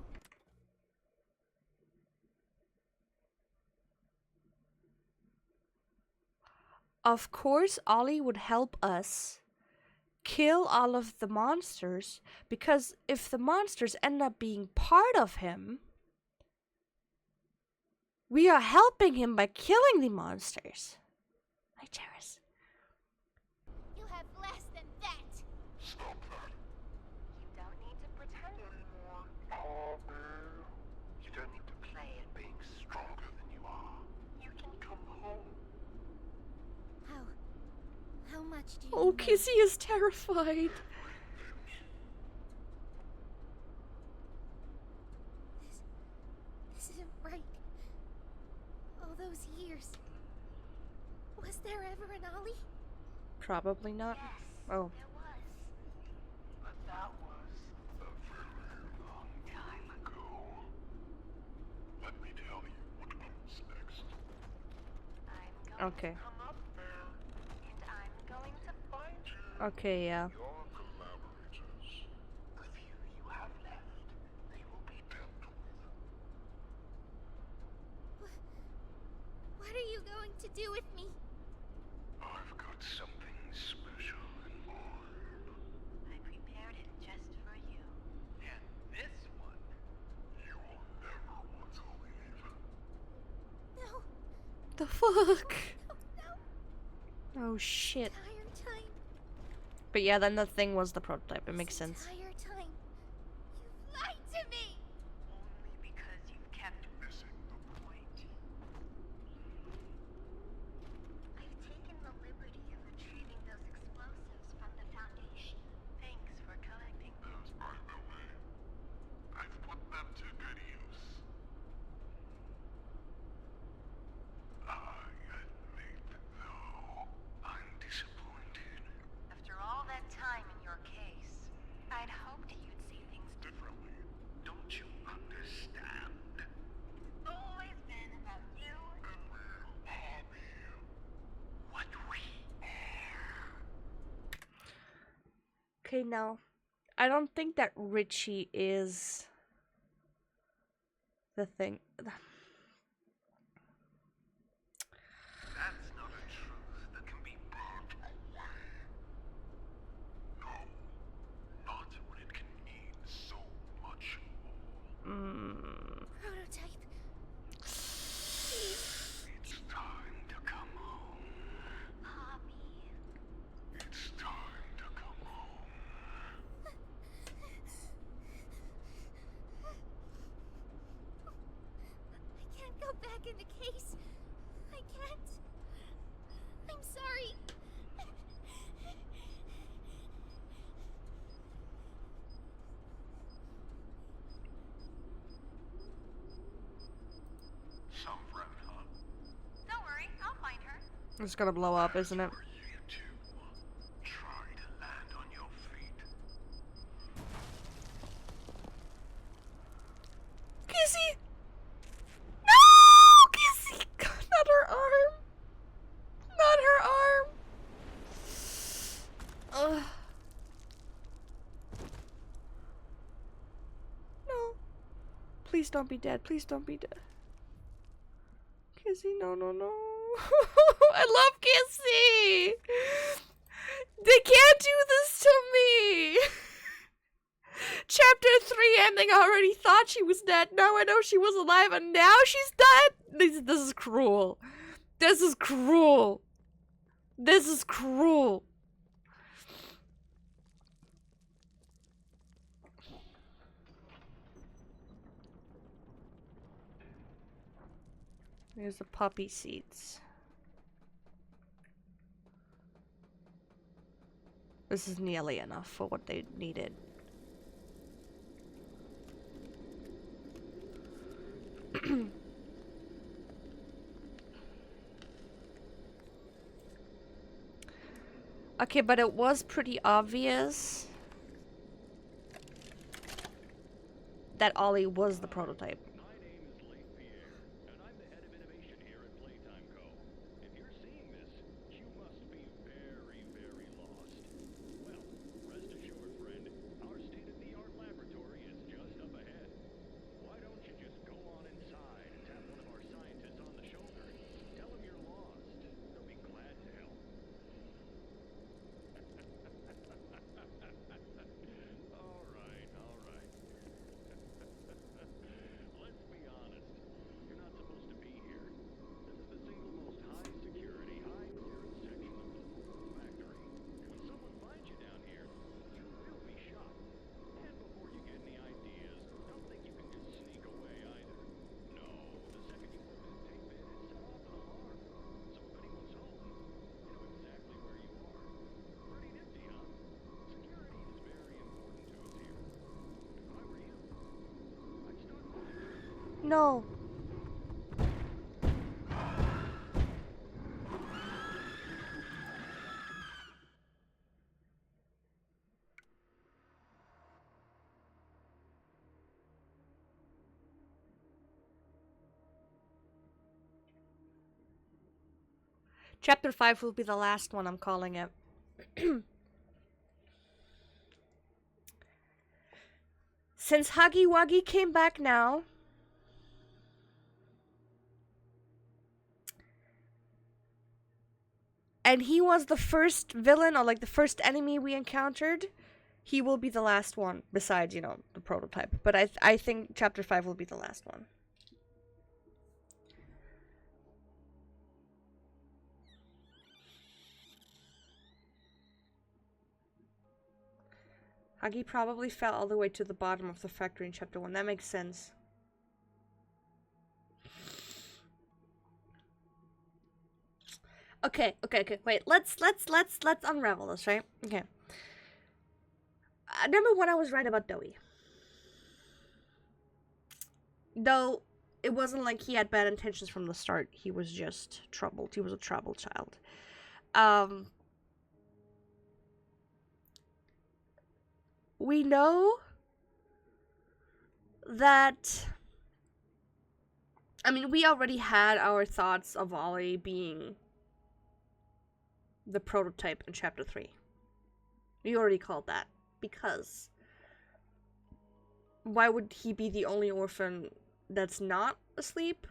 Of course, Ollie would help us kill all of the monsters, because if the monsters end up being part of him, we are helping him by killing the monsters. Hi, Charis. You have less than that. Stop that. You don't need to pretend anymore. You don't need to play at being stronger than you are. You can Come home. How much do you Oh, know? Kissy is terrified. This isn't right. All those years. Was there ever an Ollie? Probably not. Oh. There was. But that was a very long time ago. Let me tell you what comes next. I'm going Okay. to come up there, and I'm going to find you. Okay, yeah. Your collaborators, the few you have left, they will be dealt with. What are you going to do with me? I've got something special in mind. I prepared it just for you. And this one, you will never want to leave. No, The fuck? no. Oh shit. Entire time. But yeah, then the thing was the prototype. It makes sense. Entire time. You lied to me. Only because you kept missing the point. I've taken the liberty of retrieving those explosives from the Foundation. Thanks for collecting them. Those, by the way, I've put them to good use. I admit, though, I'm disappointed. After all that time in your case, I'd hoped you'd see things Differently, don't you understand? It's always been about you. And we'll all be what we are. Okay, now, I don't think that Richie is the thing. That's not a truth that can be burnt away. No, not when it can mean so much more. Prototype. It's time to come home. Poppy. back in the case. I can't. I'm sorry. Some friend, huh? Don't worry, I'll find her. It's gonna blow up, isn't it? VTuber, try to land on your feet. Kissy! No! Kissy! Not her arm! Not her arm! Ugh. No. Please don't be dead. Please don't be dead. Kissy, no, no, no. I love Kissy! They can't do this to me! Chapter 3 ending, I already thought she was dead. Now I know she was alive and now she's dead? This is cruel. This is cruel. This is cruel. Here's the poppy seeds. This is nearly enough for what they needed. Okay, but it was pretty obvious that Ollie was the prototype. My name is Leif Pierre, and I'm the head of innovation here at Playtime Co. If you're seeing this, you must be very, very lost. Well, rest assured, friend, our state-of-the-art laboratory is just up ahead. Why don't you just go on inside and tap one of our scientists on the shoulder? Tell them you're lost. They'll be glad to help. All right, all right. Let's be honest. You're not supposed to be here. This is the single most high security, high clearance section of the whole factory. When someone finds you down here, you will be shot. And before you get any ideas, don't think you can just sneak away either. No, the second you put this tape in, it set off an alarm. So if anyone's home, you know exactly where you are. Pretty nifty, huh? Security is very important to us here. If I were you, I'd start monitoring. No. Chapter 5 will be the last one, I'm calling it. Since Huggy Wuggy came back now, and he was the first villain, or like the first enemy we encountered, he will be the last one, besides, you know, the prototype. But I think Chapter 5 will be the last one. Huggy probably fell all the way to the bottom of the factory in Chapter 1. That makes sense. Okay. Wait, let's unravel this, right? Okay. Number one, I was right about Dowie. Though it wasn't like he had bad intentions from the start. He was just troubled. He was a troubled child. We know that, I mean, we already had our thoughts of Ollie being the prototype in Chapter 3. We already called that, because why would he be the only orphan that's not asleep?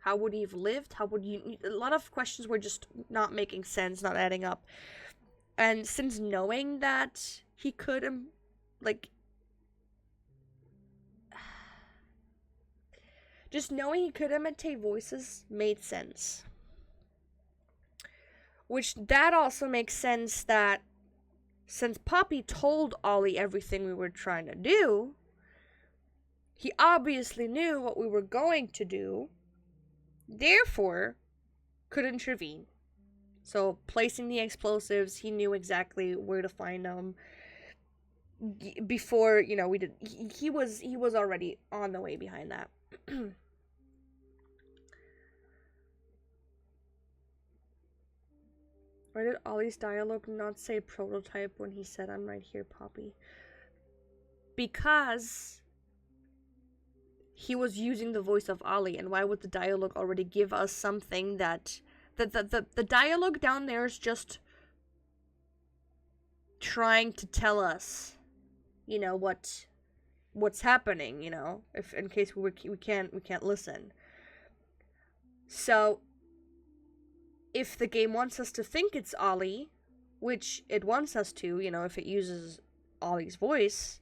How would he have lived? How would you... A lot of questions were just not making sense, not adding up. And since knowing that he could, like... Just knowing he could imitate voices made sense. Which, that also makes sense that since Poppy told Ollie everything we were trying to do, he obviously knew what we were going to do. therefore could intervene. So placing the explosives, he knew exactly where to find them. Before, you know, we did, he was already on the way behind that. Why did Ollie's dialogue not say prototype when he said, "I'm right here, Poppy"? Because he was using the voice of Ollie, and why would the dialogue already give us something that the dialogue down there is just trying to tell us, you know, what's happening, you know, if in case we can't listen. So if the game wants us to think it's Ollie, which it wants us to, you know, if it uses Ollie's voice,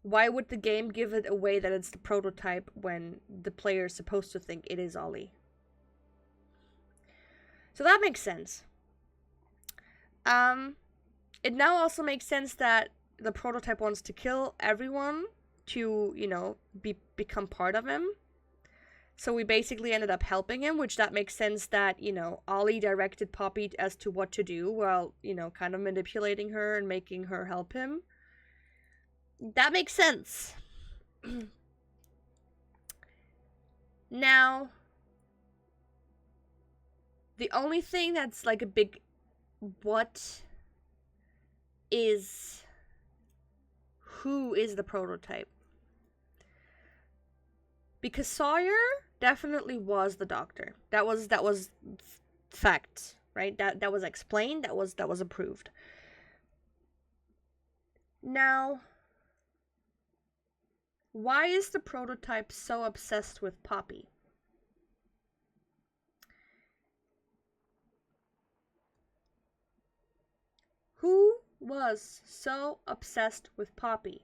why would the game give it away that it's the prototype when the player is supposed to think it is Ollie? So that makes sense. It now also makes sense that the prototype wants to kill everyone to, you know, become part of him. So we basically ended up helping him, which that makes sense that, you know, Ollie directed Poppy as to what to do while, you know, kind of manipulating her and making her help him. That makes sense. Now, the only thing that's like a big what is who is the prototype? Because Sawyer definitely was the doctor. That was fact, right? That was explained, that was approved. Now, why is the prototype so obsessed with Poppy? Who was so obsessed with Poppy?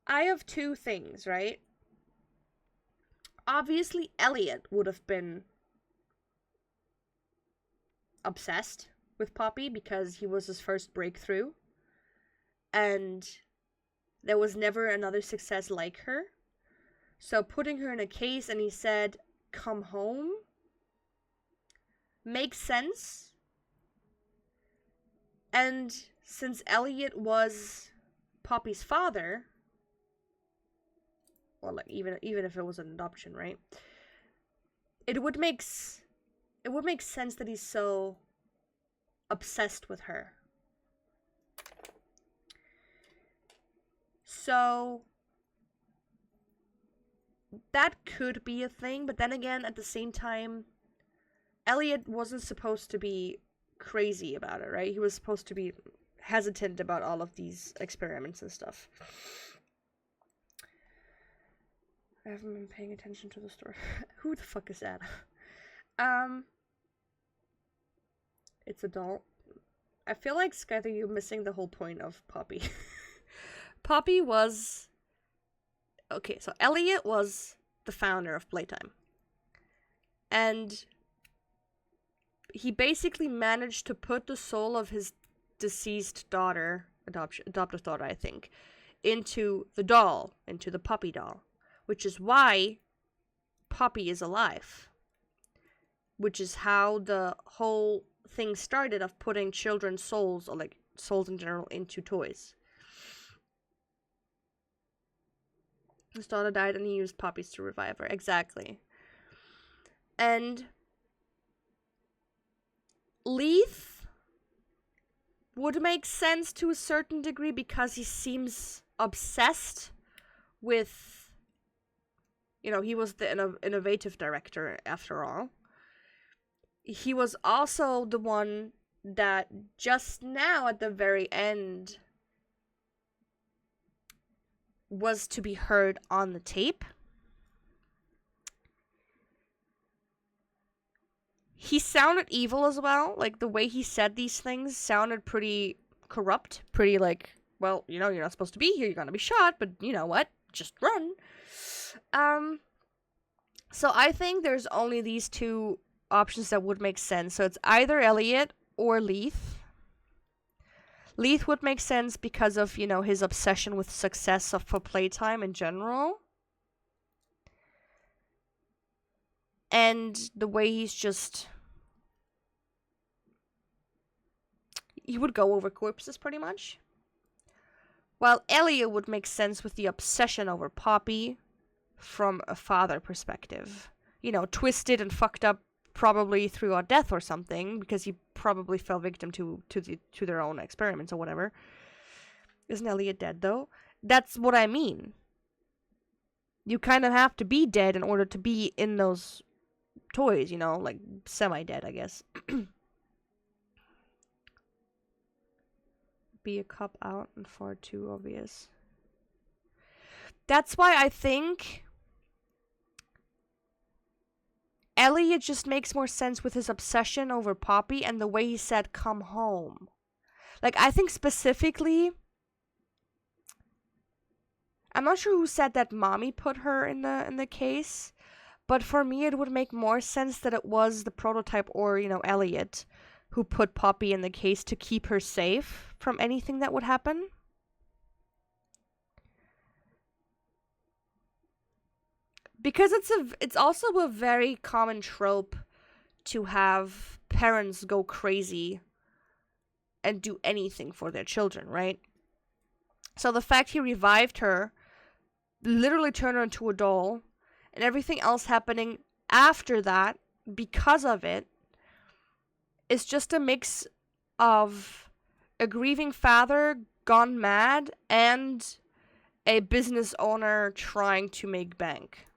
I have two things, right? Obviously, Elliot would have been obsessed with Poppy because he was his first breakthrough. And there was never another success like her. So putting her in a case and he said, "Come home," makes sense. And since Elliot was Poppy's father, well, like even if it was an adoption, right? It would make sense that he's so obsessed with her. So that could be a thing, but then again, at the same time, Elliot wasn't supposed to be crazy about it, right? He was supposed to be hesitant about all of these experiments and stuff. I haven't been paying attention to the story. Who the fuck is that? It's a doll. I feel like, Skyther, you're missing the whole point of Poppy. Poppy was... Okay, so Elliot was the founder of Playtime. And he basically managed to put the soul of his deceased daughter, adoptive daughter, I think, into the doll, into the Poppy doll. Which is why Poppy is alive. Which is how the whole thing started of putting children's souls, or like souls in general, into toys. His daughter died and he used Poppies to revive her. Exactly. And Leith would make sense to a certain degree because he seems obsessed with... You know, he was the innovative director, after all. He was also the one that just now, at the very end, was to be heard on the tape. He sounded evil as well. Like, the way he said these things sounded pretty corrupt. Pretty like, well, you know, you're not supposed to be here, you're gonna be shot, but you know what? Just run. So I think there's only these two options that would make sense. So it's either Elliot or Leith. Leith would make sense because of, you know, his obsession with success for Playtime in general. and the way he's just... He would go over corpses, pretty much. While Elliot would make sense with the obsession over Poppy from a father perspective. You know, twisted and fucked up probably through a death or something, because he probably fell victim to their own experiments or whatever. Isn't Elliot dead, though? That's what I mean. You kind of have to be dead in order to be in those toys, you know? Like, semi-dead, I guess. Be a cop out and far too obvious. That's why I think Elliot just makes more sense with his obsession over Poppy and the way he said, "Come home." Like, I think specifically, I'm not sure who said that Mommy put her in the case, but for me it would make more sense that it was the prototype or, you know, Elliot who put Poppy in the case to keep her safe from anything that would happen. Because it's also a very common trope to have parents go crazy and do anything for their children, right? So the fact he revived her, literally turned her into a doll, and everything else happening after that because of it, is just a mix of a grieving father gone mad and a business owner trying to make bank.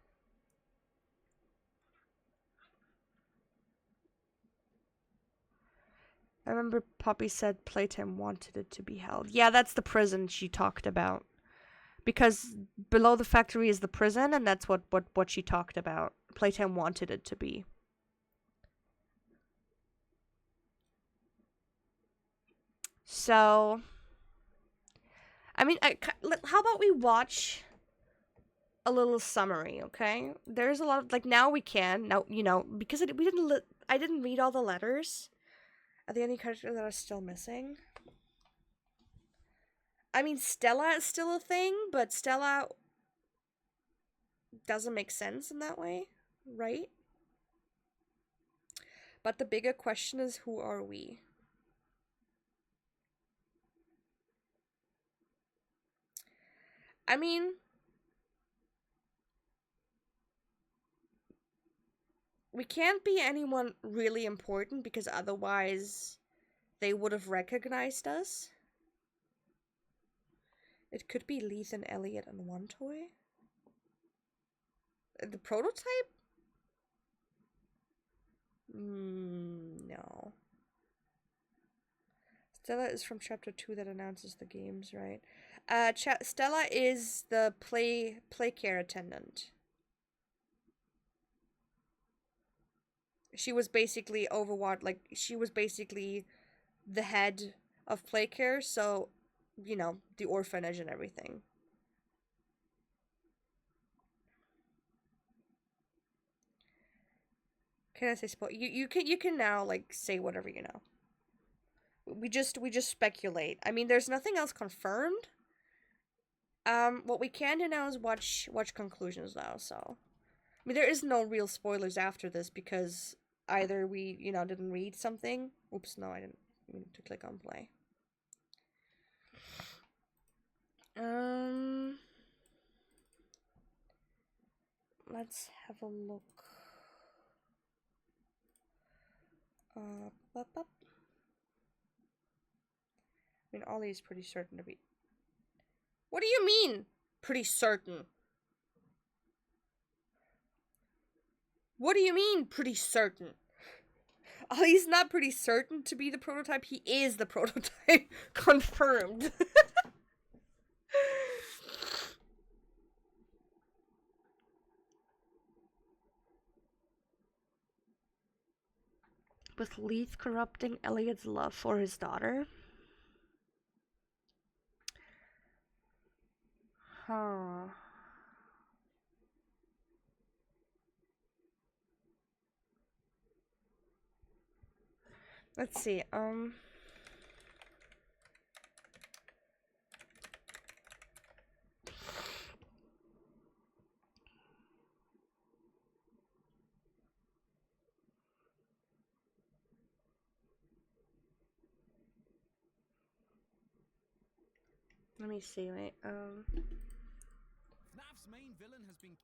I remember Poppy said Playtime wanted it to be held. Yeah, that's the prison she talked about. Because below the factory is the prison, and that's what she talked about. Playtime wanted it to be. So, I mean, how about we watch a little summary, okay? There's a lot of, like, now we can, now, you know, because I didn't read all the letters. Are there any characters that are still missing? I mean, Stella is still a thing, but Stella doesn't make sense in that way, right? But the bigger question is, who are we? I mean, we can't be anyone really important because otherwise they would have recognized us. It could be Leith and Elliot and one toy. The prototype? No. Stella is from Chapter 2 that announces the games, right? Stella is the play care attendant. She was basically Overwatch, like, she was basically the head of play care, so, you know, the orphanage and everything. Can I say you can now, like, say whatever you know. We just speculate. I mean, there's nothing else confirmed. What we can do now is watch conclusions now, so. I mean, there is no real spoilers after this because either we, you know, didn't read something. Oops, no, I didn't mean to click on play. Let's have a look. I mean, Ollie is pretty certain to be. What do you mean? Pretty certain. What do you mean, pretty certain? Ollie's not pretty certain to be the prototype. He is the prototype. Confirmed. With Leith corrupting Elliot's love for his daughter. Huh. Let's see, Let me see, wait, FNAF's main villain has been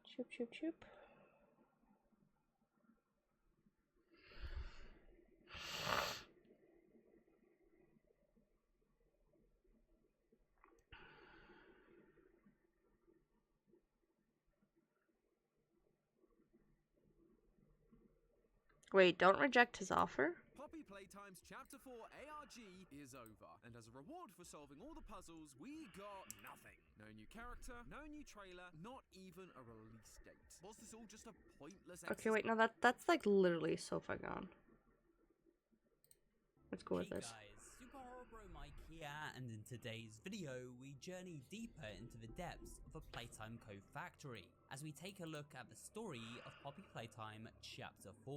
choop choop choop. Wait, don't reject his offer? Poppy Playtime's Chapter 4 ARG is over, and as a reward for solving all the puzzles, we got nothing. No new character, no new trailer, not even a release date. Was this all just a pointless Okay, wait, no, that's like literally so far gone. Let's go with Hey this. guys, Super Horror Bro Mike here, and in today's video, we journey deeper into the depths of a Playtime co-factory, as we take a look at the story of Poppy Playtime Chapter 4.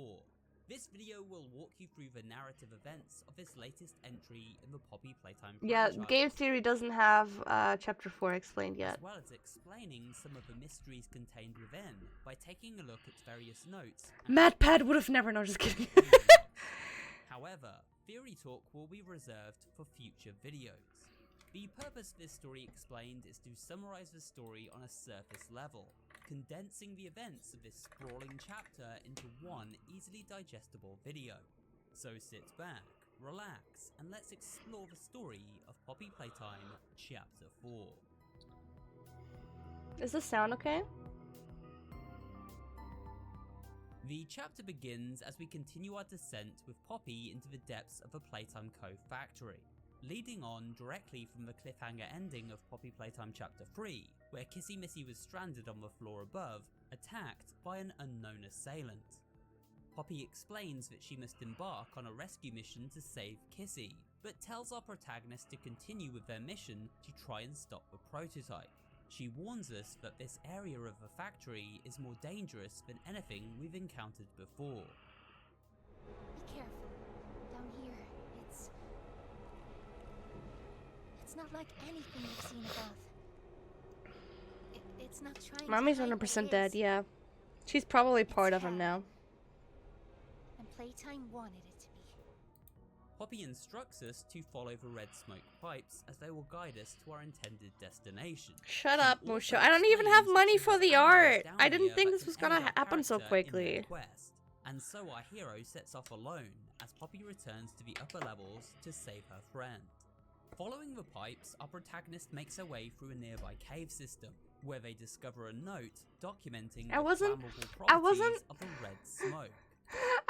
This video will walk you through the narrative events of this latest entry in the Poppy Playtime Yeah, franchise, game theory doesn't have chapter 4 explained yet. as well as explaining some of the mysteries contained within by taking a look at various notes. and MatPad would have never known, just kidding. However, Theory Talk will be reserved for future videos. The purpose of this story explained is to summarize the story on a surface level, condensing the events of this sprawling chapter into one easily digestible video. So sit back, relax, and let's explore the story of Poppy Playtime Chapter 4. Is the sound okay? The chapter begins as we continue our descent with Poppy into the depths of a Playtime Co. factory, leading on directly from the cliffhanger ending of Poppy Playtime Chapter 3, where Kissy Missy was stranded on the floor above, attacked by an unknown assailant. Poppy explains that she must embark on a rescue mission to save Kissy, but tells our protagonist to continue with their mission to try and stop the prototype. She warns us that this area of the factory is more dangerous than anything we've encountered before. Be careful. Down here, it's not like anything you've seen above. It's not trying Mommy's to hide what 100% it dead, is. yeah. She's probably It's part of him hell. now. And Playtime wanted it to be. Poppy instructs us to follow the red smoke pipes as they will guide us to our intended destination. Shut She up, also Musho. I don't even have explains money that for she the has animals art. down I didn't here think that this was can gonna aid our happen so character in their quickly. quest. And so our hero sets off alone as Poppy returns to the upper levels to save her friend. Following the pipes, our protagonist makes her way through a nearby cave system, where they discover a note documenting the flammable properties of the red smoke.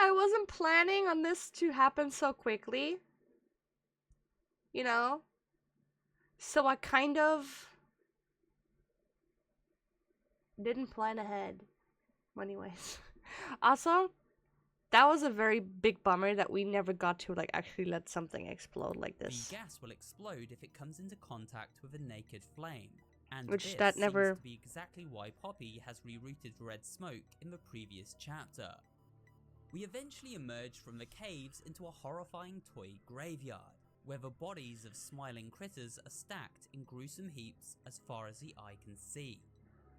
I wasn't planning on this to happen so quickly. You know? So I kind of didn't plan ahead. Anyways. Also, that was a very big bummer that we never got to like actually let something explode like this. The gas will explode if it comes into contact with a naked flame, and Which this that seems never- to be exactly why Poppy has rerouted the red smoke in the previous chapter. We eventually emerge from the caves into a horrifying toy graveyard, where the bodies of smiling critters are stacked in gruesome heaps as far as the eye can see.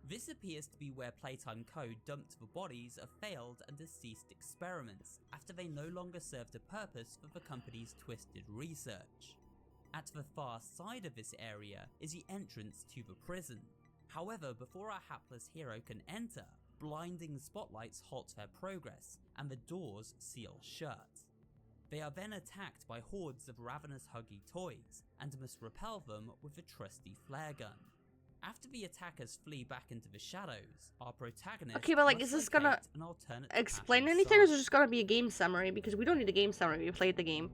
This appears to be where Playtime Co. dumped the bodies of failed and deceased experiments after they no longer served a purpose for the company's twisted research. At the far side of this area is the entrance to the prison. However, before our hapless hero can enter, blinding spotlights halt their progress and the doors seal shut. They are then attacked by hordes of ravenous huggy toys and must repel them with a trusty flare gun. After the attackers flee back into the shadows, our protagonist Okay, but like, must is this gonna locate an alternate path explain anything, or is it inside. just gonna be a game summary? Because we don't need a game summary, we played the game.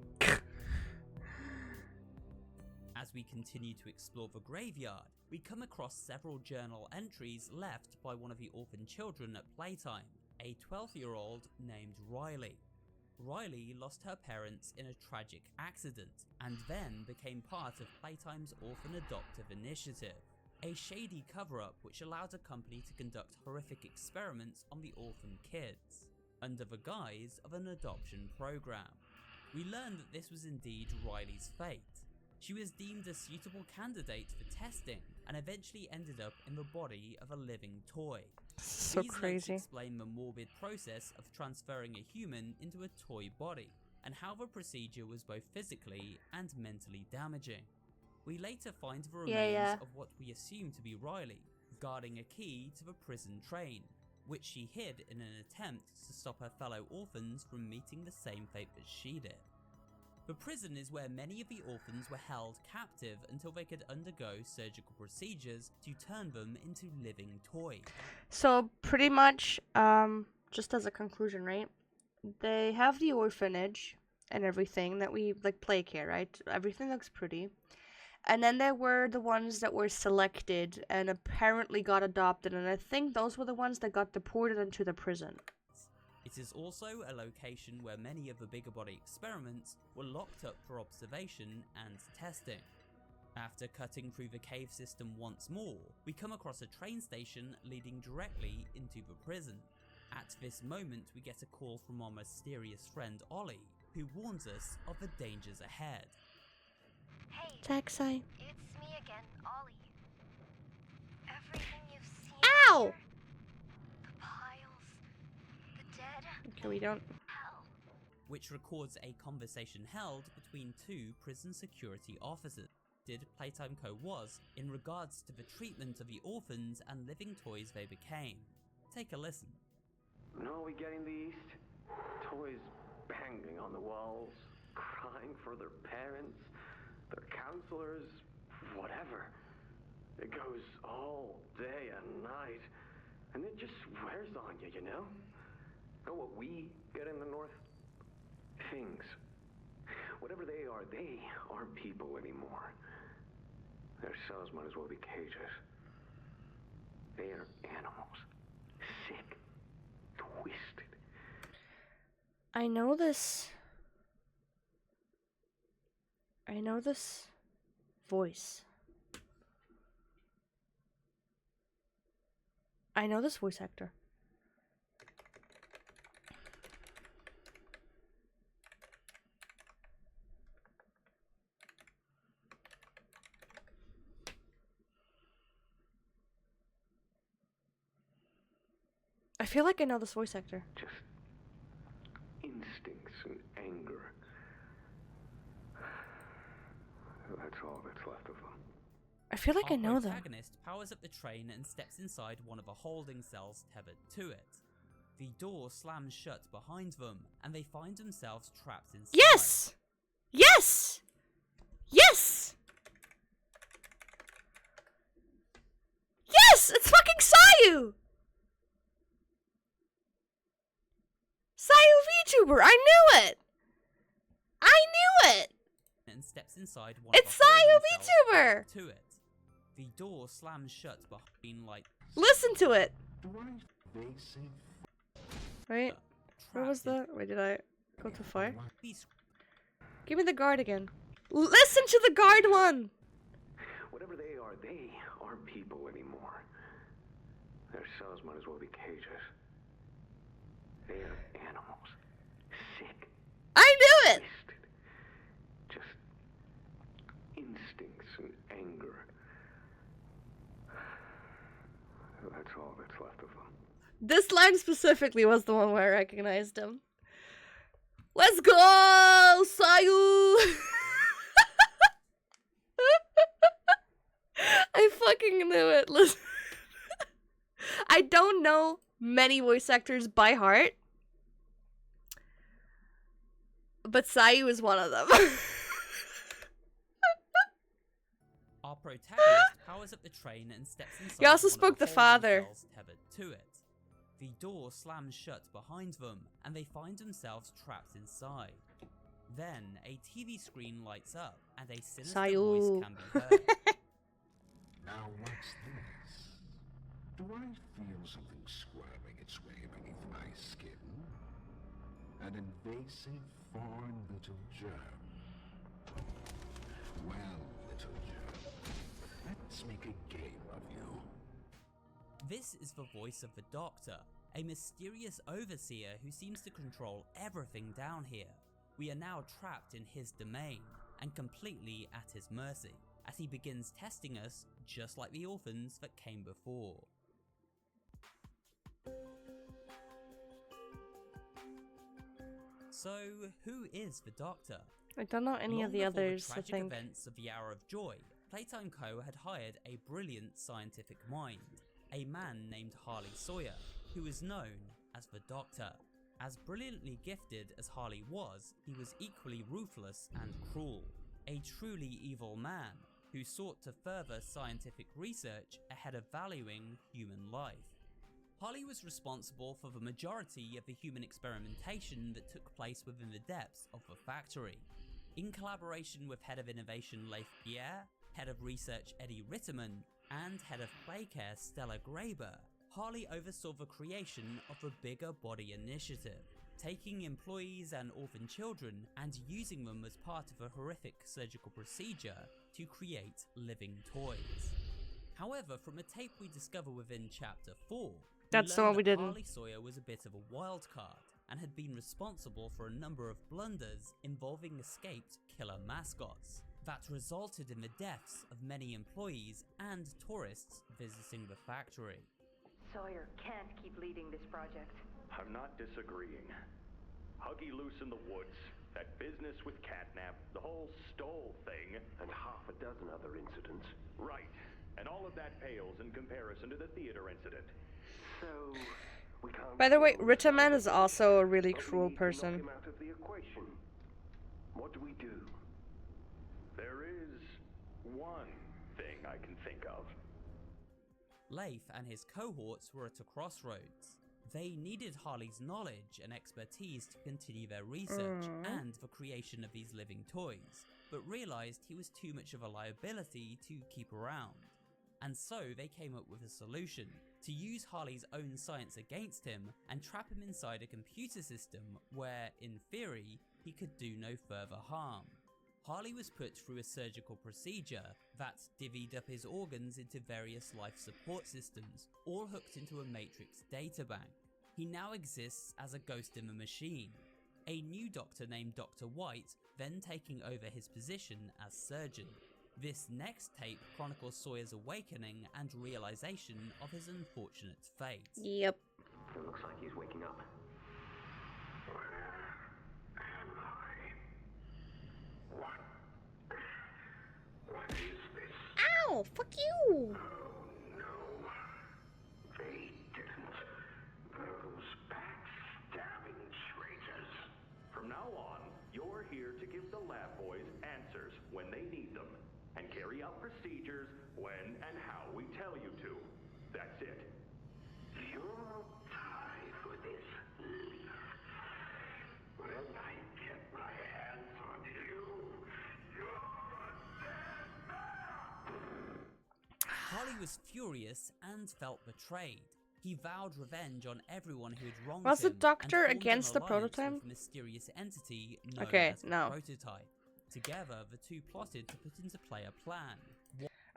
As we continue to explore the graveyard, we come across several journal entries left by one of the orphan children at Playtime, a 12-year-old named Riley. Riley lost her parents in a tragic accident, and then became part of Playtime's Orphan Adoptive Initiative, a shady cover-up which allowed a company to conduct horrific experiments on the orphan kids, under the guise of an adoption program. We learn that this was indeed Riley's fate. She was deemed a suitable candidate for testing, and eventually ended up in the body of a living toy. So These notes crazy. explain the morbid process of transferring a human into a toy body, and how the procedure was both physically and mentally damaging. We later find the Yeah, remains yeah. of what we assume to be Riley, guarding a key to the prison train, which she hid in an attempt to stop her fellow orphans from meeting the same fate that she did. The prison is where many of the orphans were held captive until they could undergo surgical procedures to turn them into living toys. So pretty much, just as a conclusion, right? They have the orphanage and everything that we like play care, right? Everything looks pretty. And then there were the ones that were selected and apparently got adopted, and I think those were the ones that got deported into the prison. It is also a location where many of the bigger body experiments were locked up for observation and testing. After cutting through the cave system once more, we come across a train station leading directly into the prison. At this moment, we get a call from our mysterious friend Ollie, who warns us of the dangers ahead. Hey, Taxi. it's me again, Ollie. Everything you've seen Ow! here, the piles, the dead, Okay, we don't. hell. Which records a conversation held between two prison security officers. Did Playtime Co was in regards to the treatment of the orphans and living toys they became. Take a listen. No, we getting the East? Toys banging on the walls, crying for their parents, their counselors, whatever. It goes all day and night, and it just wears on you, you know? Know what we get in the North? Things. Whatever they aren't people anymore. Their cells might as well be cages. They are animals. Sick. Twisted. I know this. I know this voice. I know this voice actor. I feel like I know this voice actor. Just instincts and anger. That's all that's left of them. I feel like I know Our them. protagonist powers up the train and steps inside one of the holding cells tethered to it. The door slams shut behind them, and they find themselves trapped inside. Yes! Yes! Yes! Yes! It's fucking Sayu! Sayu VTuber! I knew it! I knew it! And steps inside one It's of the Sayu holding cells VTuber! tethered to it. The door slams shut behind like Listen to it! Wait, where was trapped the... Wait, did I go too far? in these Give me the guard again. Listen to the guard one! Whatever they aren't people anymore. Their cells might as well be cages. They are animals. Sick. I knew it! Twisted. Just instincts and anger. That's all that's left of them. This line specifically was the one where I recognized him. Let's go, Sayu! I fucking knew it. Listen. I don't know many voice actors by heart, but Sayu is one of them. Our protagonist powers up the train and steps inside. He also one of spoke the holding father. cells tethered to it. The door slams shut behind them, and they find themselves trapped inside. Then a TV screen lights up, and a sinister Sayu. voice can be heard. Now what's this? Do I feel something squirming its way beneath my skin? An invasive foreign little germ. Well, little germ, let's make a game of you. This is the voice of the Doctor, a mysterious overseer who seems to control everything down here. We are now trapped in his domain, and completely at his mercy, as he begins testing us just like the orphans that came before. So, who is the Doctor? I don't know any of the Long before others, I tragic think. events of the Hour of Joy, Playtime Co. had hired a brilliant scientific mind, a man named Harley Sawyer, who was known as the Doctor. As brilliantly gifted as Harley was, he was equally ruthless and cruel, a truly evil man who sought to further scientific research ahead of valuing human life. Harley was responsible for the majority of the human experimentation that took place within the depths of the factory. In collaboration with Head of Innovation Leif Pierre, Head of Research Eddie Ritterman, and Head of Playcare Stella Graber, Harley oversaw the creation of the Bigger Body Initiative, taking employees and orphan children and using them as part of a horrific surgical procedure to create living toys. However, from a tape we discover within Chapter 4, That's the one we didn't. Harley Sawyer was a bit of a wild card and had been responsible for a number of blunders involving escaped killer mascots that resulted in the deaths of many employees and tourists visiting the factory. Sawyer can't keep leading this project. I'm not disagreeing. Huggy Loose in the Woods, that business with Catnap, the whole Stoll thing, And half a dozen other incidents. right. And all of that pales in comparison to the theater incident. So, we can't... By the way, Ritterman is also a really But we cruel need to person. knock him out of the equation. What do we do? There is one thing I can think of. Leif and his cohorts were at a crossroads. They needed Harley's knowledge and expertise to continue their research and the creation of these living toys, but realized he was too much of a liability to keep around. And so they came up with a solution: to use Harley's own science against him and trap him inside a computer system where, in theory, he could do no further harm. Harley was put through a surgical procedure that divvied up his organs into various life support systems, all hooked into a matrix databank. He now exists as a ghost in the machine, a new doctor named Dr. White then taking over his position as surgeon. This next tape chronicles Sawyer's awakening and realization of his unfortunate fate. Yep. It looks like he's waking up. What is this? Ow! Fuck you! No. They didn't. Those backstabbing traitors. From now on, you're here to give the lab boys answers when they need them, and carry out procedures when and how we tell you to. That's it. You'll die for this, Leaf. When I get my hands on you, you're a dead man! Harley was furious and felt betrayed. He vowed revenge on everyone who had wronged Was the him and doctor formed an against the alliance prototype? with a mysterious entity known Okay, as the no. Prototype. Together, the two plotted to put into play a plan.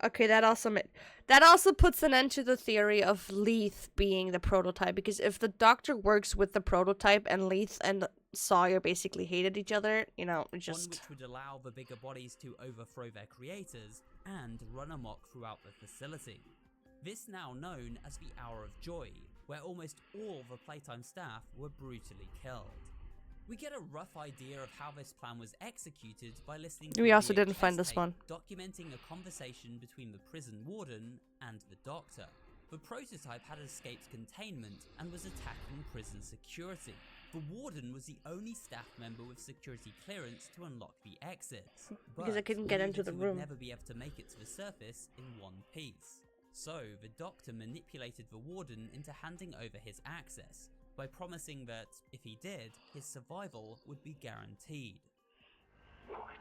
Okay, that also puts an end to the theory of Leith being the prototype, because if the doctor works with the prototype and Leith and Sawyer basically hated each other, you know, One just... which would allow the bigger bodies to overthrow their creators and run amok throughout the facility. This now known as the Hour of Joy, where almost all the Playtime staff were brutally killed. We get a rough idea of how this plan was executed by listening to We a also didn't VHS find this tape one. documenting a conversation between the prison warden and the doctor. The prototype had escaped containment and was attacking prison security. The warden was the only staff member with security clearance to unlock the exits, Because I but couldn't get knew into that the he room. would never be able to make it to the surface in one piece. So the doctor manipulated the warden into handing over his access, by promising that, if he did, his survival would be guaranteed. What?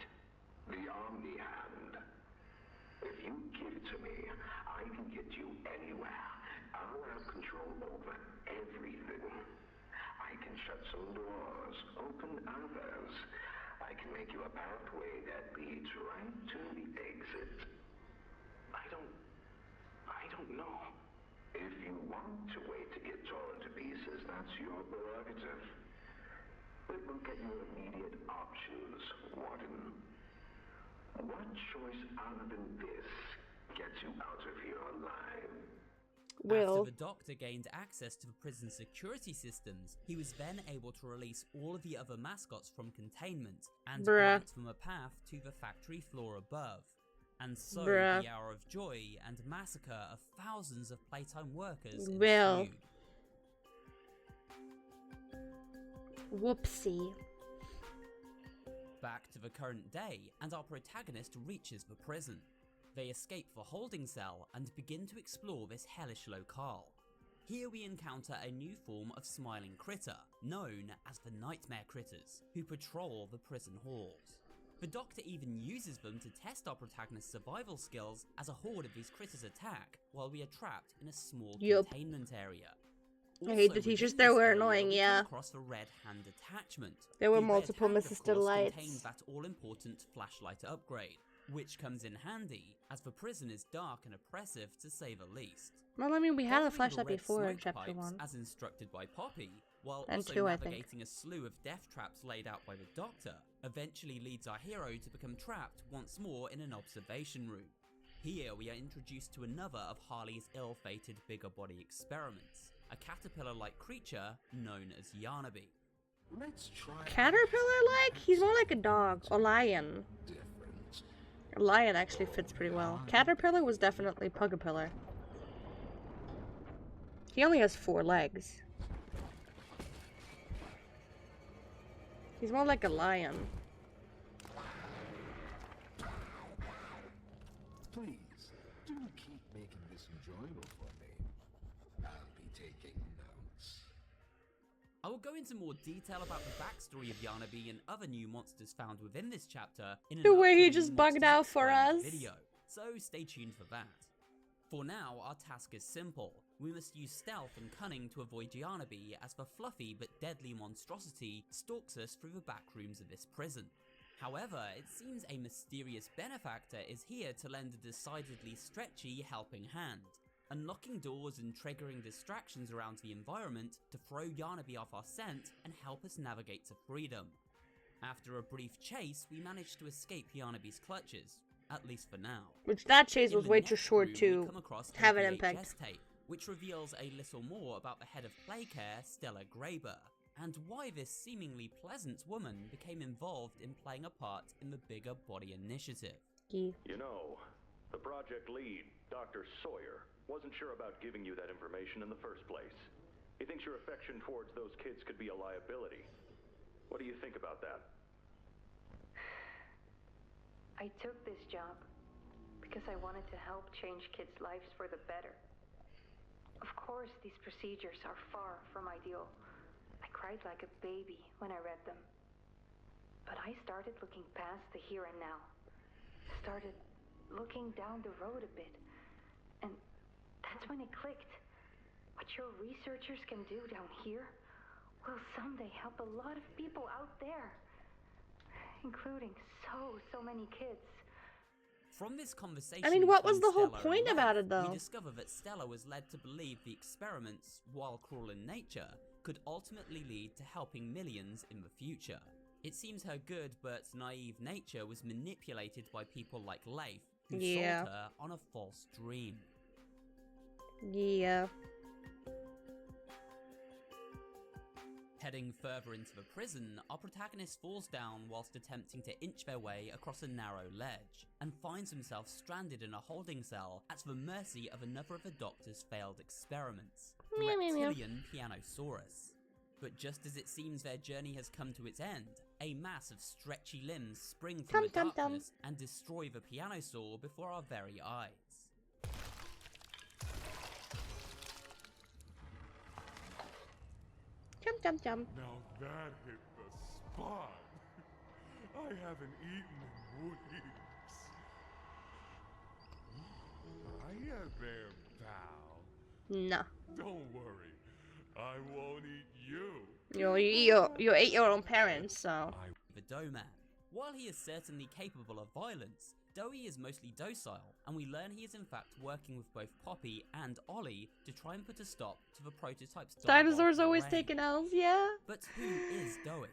The Omni Hand. If you give it to me, I can get you anywhere. I'll have control over everything. I can shut some doors, open others. I can make you a pathway that leads right to the exit. I don't know. If you want to wait to get torn to pieces, that's your prerogative. But look at your immediate options, Warden. What choice other than this gets you out of here alive? Will. After the doctor gained access to the prison security systems, he was then able to release all of the other mascots from containment and Bruh. grant them a path to the factory floor above. and so Bruh. the hour of joy and massacre of thousands of Playtime workers Well. ensued. Whoopsie. Back to the current day, and our protagonist reaches the prison. They escape the holding cell and begin to explore this hellish locale. Here we encounter a new form of smiling critter, known as the Nightmare Critters, who patrol the prison halls. The Doctor even uses them to test our protagonist's survival skills as a horde of these critters attack, while we are trapped in a small containment area. I hate the Also, teachers, within they this were area, annoying, we yeah. come across the red hand attachment. There were The red multiple hand, of Mrs. course, Delights. contains that all-important flashlight upgrade, which comes in handy, as the prison is dark and oppressive to say the least. Well, I mean, we had a Following the flashlight red before in smoke chapter pipes, 1. as instructed by Poppy, while And also 2, I think. navigating a slew of death traps laid out by the Doctor, eventually leads our hero to become trapped once more in an observation room. Here we are introduced to another of Harley's ill-fated bigger body experiments, a caterpillar-like creature known as Yarnaby. Let's try Caterpillar-like? He's more like a dog. Or lion. different. A lion actually fits pretty well. Caterpillar was definitely Pugapillar. He only has 4 legs. He's more like a lion. Please, do keep making this enjoyable for me. I'll be taking notes. I will go into more detail about the backstory of Yarnaby and other new monsters found within this chapter in an The way he upcoming just bugged Monsters out for Explained us. video, so stay tuned for that. For now, our task is simple. We must use stealth and cunning to avoid Yarnaby as the fluffy but deadly monstrosity stalks us through the back rooms of this prison. However, it seems a mysterious benefactor is here to lend a decidedly stretchy helping hand, unlocking doors and triggering distractions around the environment to throw Yarnaby off our scent and help us navigate to freedom. After a brief chase, we manage to escape Yarnaby's clutches, at least for now. Which that chase In was the way next too short room, we to come across a have an VHS impact. tape, which reveals a little more about the head of Playcare, Stella Graber, and why this seemingly pleasant woman became involved in playing a part in the Bigger Body Initiative. You know, the project lead, Dr. Sawyer, wasn't sure about giving you that information in the first place. He thinks your affection towards those kids could be a liability. What do you think about that? I took this job because I wanted to help change kids' lives for the better. Of course, these procedures are far from ideal. I cried like a baby when I read them. But I started looking past the here and now. Started looking down the road a bit. And that's when it clicked. What your researchers can do down here will someday help a lot of people out there. Including so many kids. From this conversation, I mean, what was between the whole Stella point and about Lev, it, though? We discover that Stella was led to believe the experiments, while cruel in nature, could ultimately lead to helping millions in the future. It seems her good but naive nature was manipulated by people like Leif, who Yeah. sold her on a false dream. Yeah. Heading further into the prison, our protagonist falls down whilst attempting to inch their way across a narrow ledge, and finds himself stranded in a holding cell at the mercy of another of the Doctor's failed experiments, the Meow, meow, meow. reptilian Pianosaurus. But just as it seems their journey has come to its end, a mass of stretchy limbs spring from the Tum, tum, tum. darkness and destroy the Pianosaur before our very eyes. Jump, jump, jump. Now that hit the spot. I haven't eaten in weeks. Hiya there, pal. Nah. Don't worry. I won't eat you. You ate your own parents, so. The Dough Man. While he is certainly capable of violence, Doughy is mostly docile, and we learn he is in fact working with both Poppy and Ollie to try and put a stop to the prototype's Dinosaurs diabolical always reign. taking L's, yeah. But who is Doughy?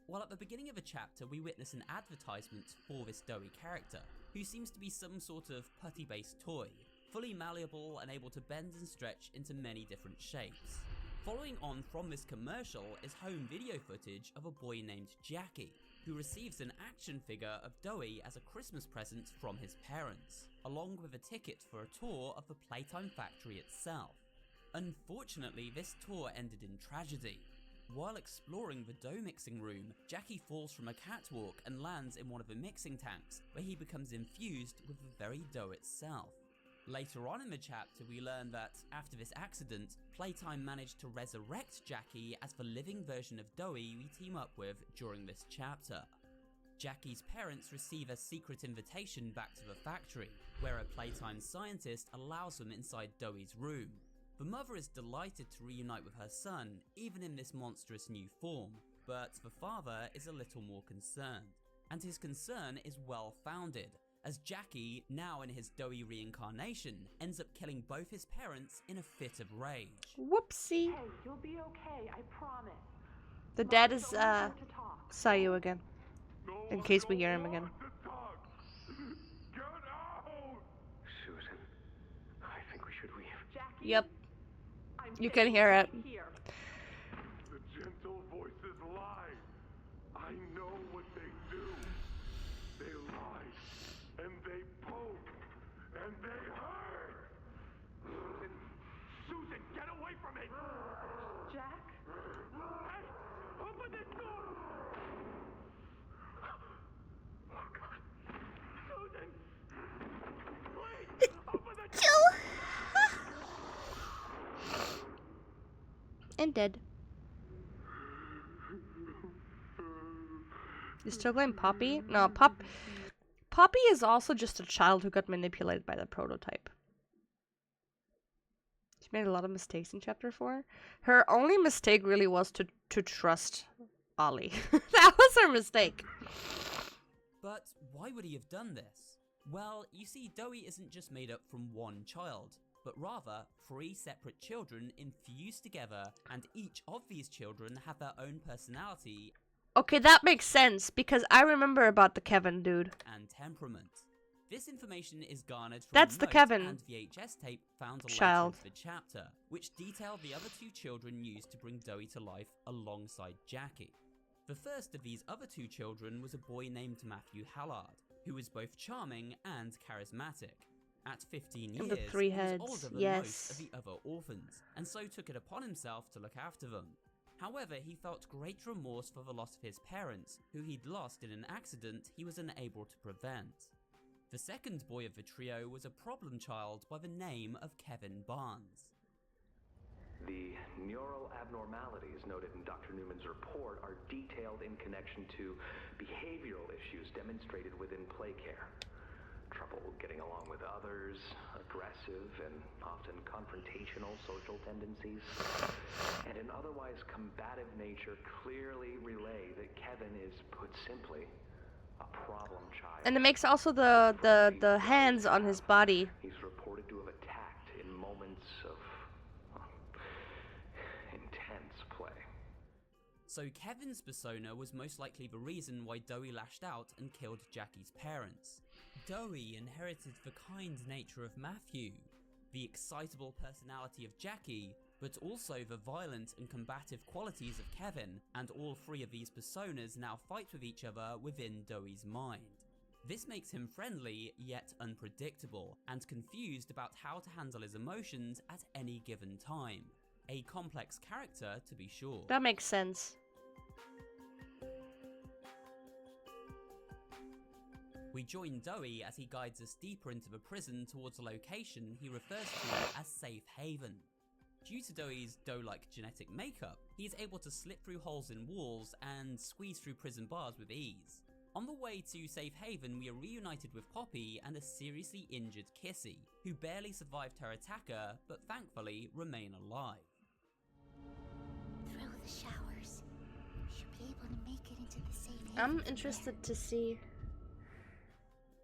Well, at the beginning of a chapter, we witness an advertisement for this Doughy character, who seems to be some sort of putty-based toy, fully malleable and able to bend and stretch into many different shapes. Following on from this commercial is home video footage of a boy named Jackie, who receives an action figure of Doey as a Christmas present from his parents, along with a ticket for a tour of the Playtime factory itself. Unfortunately, this tour ended in tragedy. While exploring the dough mixing room, Jackie falls from a catwalk and lands in one of the mixing tanks, where he becomes infused with the very dough itself. Later on in the chapter, we learn that, after this accident, Playtime managed to resurrect Jackie as the living version of Doey we team up with during this chapter. Jackie's parents receive a secret invitation back to the factory, where a Playtime scientist allows them inside Doey's room. The mother is delighted to reunite with her son, even in this monstrous new form, but the father is a little more concerned. And his concern is well founded, as Jackie, now in his Doey reincarnation, ends up killing both his parents in a fit of rage. Whoopsie. Hey, you'll be okay, I promise. The dad is, Sayu again. In case we hear him again. Get out! Susan, I think we should leave. Jackie? Yep. I'm You safe can hear it. right here. The gentle voices lie. I know what they do. They lie, and they poke, and they hurt. Susan, get away from me! Jack? Hey, open this door! Oh God, Susan, please open the door! And dead. You still going Poppy? No, Poppy is also just a child who got manipulated by the prototype. She made a lot of mistakes in chapter 4. Her only mistake really was to trust Ollie. That was her mistake. But why would he have done this? Well, you see, Doey isn't just made up from one child, but rather 3 separate children infused together, and each of these children have their own personality. Okay, that makes sense, because I remember about the Kevin dude. And temperament. This information is garnered from That's the notes Kevin and VHS tape found child. later in the chapter, which detail the other 2 children used to bring Doey to life alongside Jackie. The first of these other 2 children was a boy named Matthew Hallard, who was both charming and charismatic. At 15 And years, the 3 he heads, was older than yes. most of the other orphans, and so took it upon himself to look after them. However, he felt great remorse for the loss of his parents, who he'd lost in an accident he was unable to prevent. The second boy of the trio was a problem child by the name of Kevin Barnes. The neural abnormalities noted in Dr. Newman's report are detailed in connection to behavioral issues demonstrated within play care. Trouble getting along with others, aggressive and often confrontational social tendencies, and an otherwise combative nature clearly relay that Kevin is, put simply, a problem child. And it makes also the hands on his body. He's reported to have attacked in moments of intense play. So Kevin's persona was most likely the reason why Doey lashed out and killed Jackie's parents. Doey inherited the kind nature of Matthew, the excitable personality of Jackie, but also the violent and combative qualities of Kevin, and all 3 of these personas now fight with each other within Doey's mind. This makes him friendly, yet unpredictable, and confused about how to handle his emotions at any given time. A complex character, to be sure. That makes sense. We join Doey as he guides us deeper into the prison towards a location he refers to as Safe Haven. Due to Doey's dough-like genetic makeup, he is able to slip through holes in walls and squeeze through prison bars with ease. On the way to Safe Haven, we are reunited with Poppy and a seriously injured Kissy, who barely survived her attacker, but thankfully remain alive. Through the showers, she'll be able to make it into the safe haven. I'm interested to see.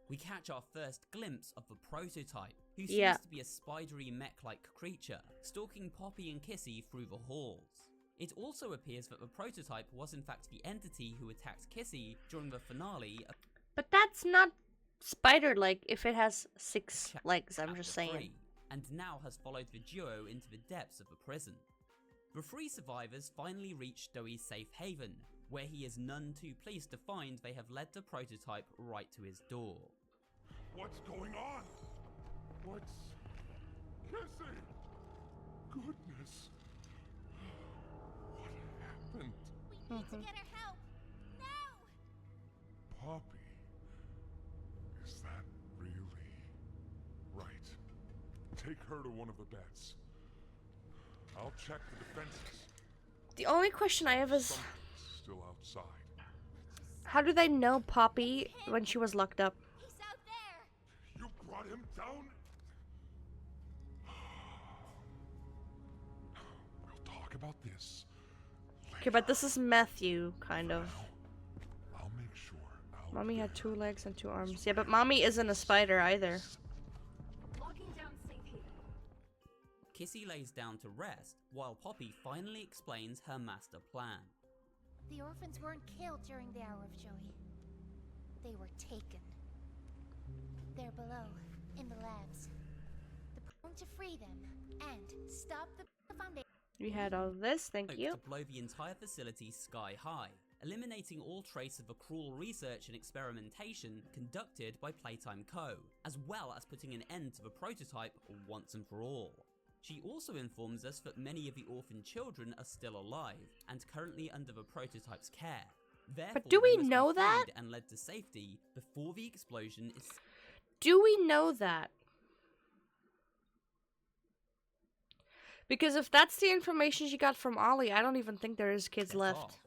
We catch our first glimpse of the prototype, who seems Yeah. to be a spidery mech-like creature, stalking Poppy and Kissy through the halls. It also appears that the prototype was in fact the entity who attacked Kissy during the finale of But that's not spider-like if it has 6 legs, I'm just Chapter saying. 3, and now has followed the duo into the depths of the prison. The 3 survivors finally reach Doey's safe haven, where he is none too pleased to find they have led the prototype right to his door. What's going on? What's... Kissing? Goodness. What happened? We need to get her help. Now! Poppy. Is that really right? Take her to one of the beds. I'll check the defenses. The only question I have is, Something's still outside. how do they know Poppy when she was locked up? He's out there. You brought him down? We'll talk about this Okay, but this is Matthew, kind of. I'll make sure. Mommy had 2 legs and 2 arms. Yeah, but Mommy isn't a spider either. Locking down safe haven. Kissy lays down to rest, while Poppy finally explains her master plan. The orphans weren't killed during the hour of Joey. They were taken. They're below, in the labs. The plan to free them and stop the foundation. We had all this, thank you. To blow the entire facility sky high, eliminating all trace of the cruel research and experimentation conducted by Playtime Co, as well as putting an end to the prototype once and for all. She also informs us that many of the orphan children are still alive and currently under the prototype's care. Therefore, do we they must be know that? freed and led to safety before the explosion is... Do we know that? Because if that's the information she got from Ollie, I don't even think there is kids set left. off.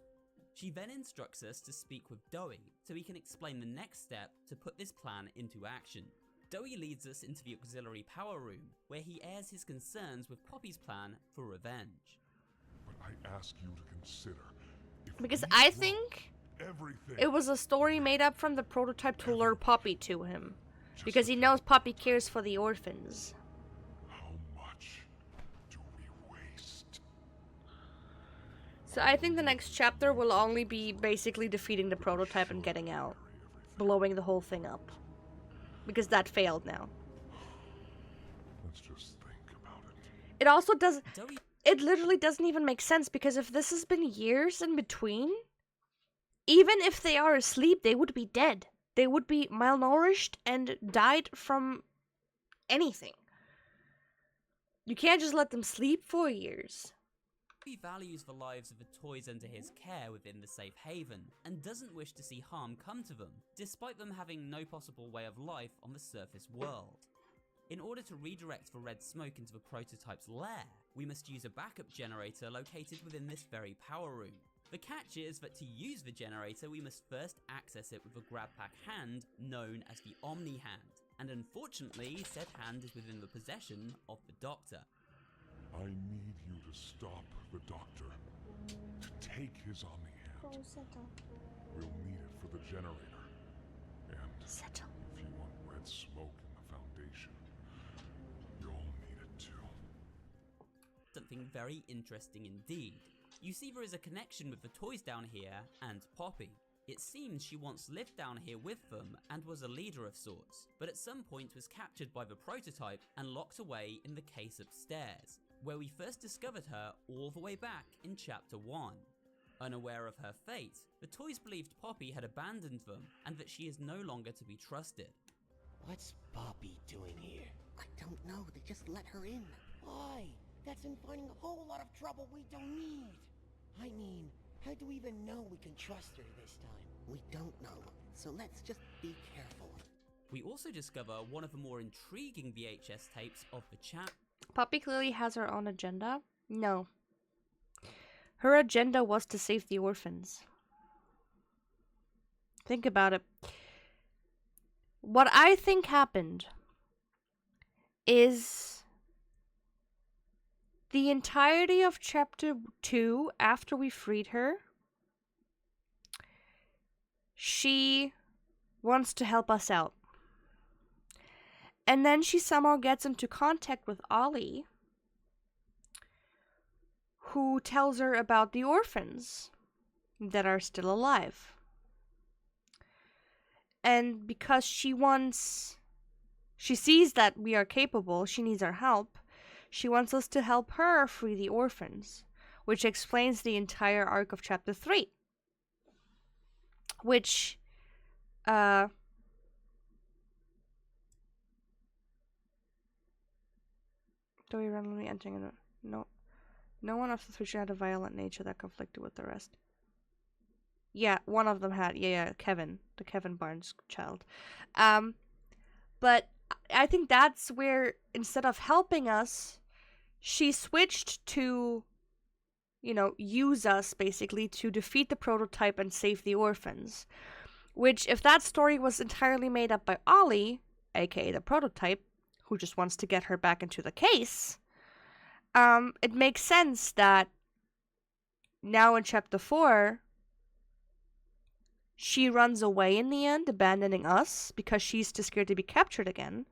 She then instructs us to speak with Doey so he can explain the next step to put this plan into action. Doey leads us into the auxiliary power room, where he airs his concerns with Poppy's plan for revenge. But I ask you to consider. Because I think Everything. it was a story made up from the prototype to lure Poppy to him. Because he knows Poppy cares for the orphans. How much do we waste? So I think the next chapter will only be basically defeating the prototype and getting out. Blowing the whole thing up. Because that failed now. Let's just think about it. It also doesn't... Doey It literally doesn't even make sense, because if this has been years in between, even if they are asleep, they would be dead. They would be malnourished and died from anything. You can't just let them sleep for years. He values the lives of the toys under his care within the safe haven, and doesn't wish to see harm come to them, despite them having no possible way of life on the surface world. In order to redirect the red smoke into the prototype's lair, we must use a backup generator located within this very power room. The catch is that to use the generator, we must first access it with a grab pack hand known as the Omni Hand, and unfortunately, said hand is within the possession of the Doctor. I need you to stop the Doctor. To take his Omni Hand. We'll need it for the generator. And if you want red smoke in the Foundation, you'll need it too. Something very interesting indeed. You see there is a connection with the toys down here and Poppy. It seems she once lived down here with them and was a leader of sorts, but at some point was captured by the prototype and locked away in the case upstairs, where we first discovered her all the way back in Chapter 1. Unaware of her fate, the toys believed Poppy had abandoned them and that she is no longer to be trusted. What's Poppy doing here? I don't know, they just let her in. Why? That's inviting a whole lot of trouble we don't need. I mean, how do we even know we can trust her this time? We don't know, so let's just be careful. We also discover one of the more intriguing VHS tapes of the chat. Poppy clearly has her own agenda. No. Her agenda was to save the orphans. Think about it. What I think happened is the entirety of Chapter 2, after we freed her, she wants to help us out. And then she somehow gets into contact with Ollie, who tells her about the orphans that are still alive. And because she sees that we are capable, she needs our help, she wants us to help her free the orphans, which explains the entire arc of Chapter 3. which do we randomly entering in a no one of the three had a violent nature that conflicted with the rest. Yeah, one of them had. Yeah, Kevin, the Kevin Barnes child. But I think that's where, instead of helping us, she switched to, you know, use us basically to defeat the prototype and save the orphans. Which, if that story was entirely made up by Ollie, aka the prototype, who just wants to get her back into the case, it makes sense that now in chapter 4, she runs away in the end, abandoning us because she's too scared to be captured again,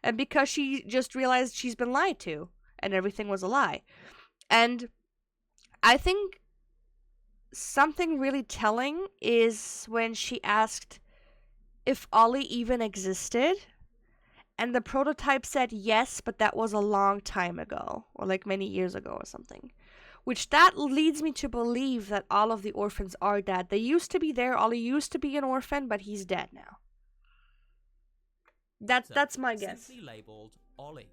and because she just realized she's been lied to and everything was a lie. And I think something really telling is when she asked if Ollie even existed, and the prototype said yes, but that was a long time ago, or like many years ago or something. Which that leads me to believe that all of the orphans are dead. They used to be there. Ollie used to be an orphan, but he's dead now. That's my guess. Simply labeled Ollie.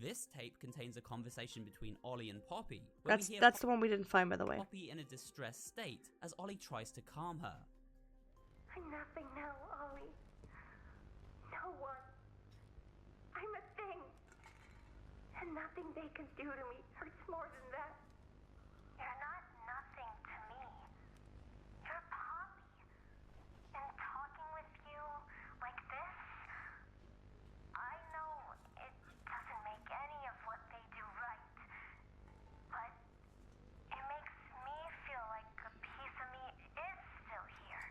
This tape contains a conversation between Ollie and Poppy. That's the one we didn't find, by the way. Poppy in a distressed state as Ollie tries to calm her. I'm nothing now, Ollie. No one. I'm a thing. And nothing they can do to me hurts more than that. You're not nothing to me. You're Poppy. And talking with you like this, I know it doesn't make any of what they do right. But it makes me feel like a piece of me is still here.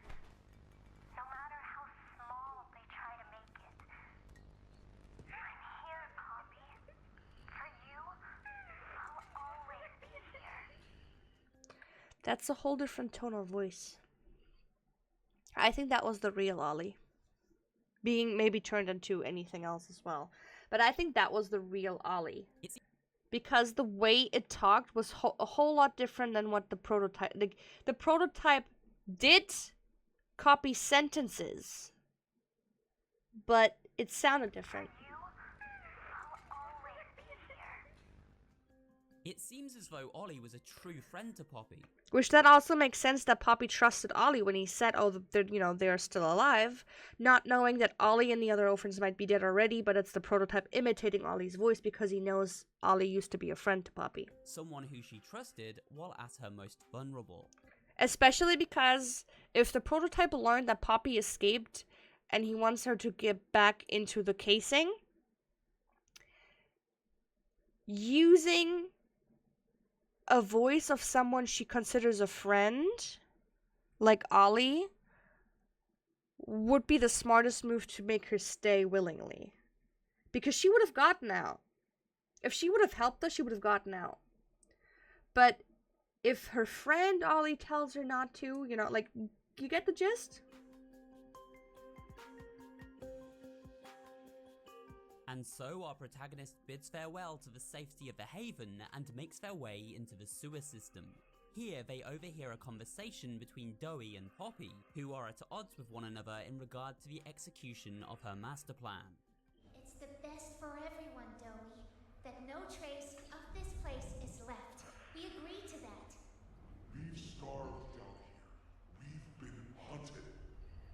No matter how small they try to make it. I'm here, Poppy. For you, I'll always be here. That's a whole different tone of voice. I think that was the real Ollie. Being maybe turned into anything else as well. But I think that was the real Ollie. Because the way it talked was a whole lot different than what the prototype... The prototype did copy sentences, but it sounded different. It seems as though Ollie was a true friend to Poppy. Which then also makes sense that Poppy trusted Ollie when he said, oh, they're still alive, not knowing that Ollie and the other orphans might be dead already, but it's the prototype imitating Ollie's voice because he knows Ollie used to be a friend to Poppy. Someone who she trusted while at her most vulnerable. Especially because if the prototype learned that Poppy escaped and he wants her to get back into the casing, using a voice of someone she considers a friend, like Ollie, would be the smartest move to make her stay willingly. Because she would have gotten out. If she would have helped us, she would have gotten out. But if her friend Ollie tells her not to, like, you get the gist? And so our protagonist bids farewell to the safety of the haven and makes their way into the sewer system. Here they overhear a conversation between Doe and Poppy, who are at odds with one another in regard to the execution of her master plan. It's the best for everyone, Doe. That no trace of this place is left. We agree to that. We've starved down here. We've been hunted.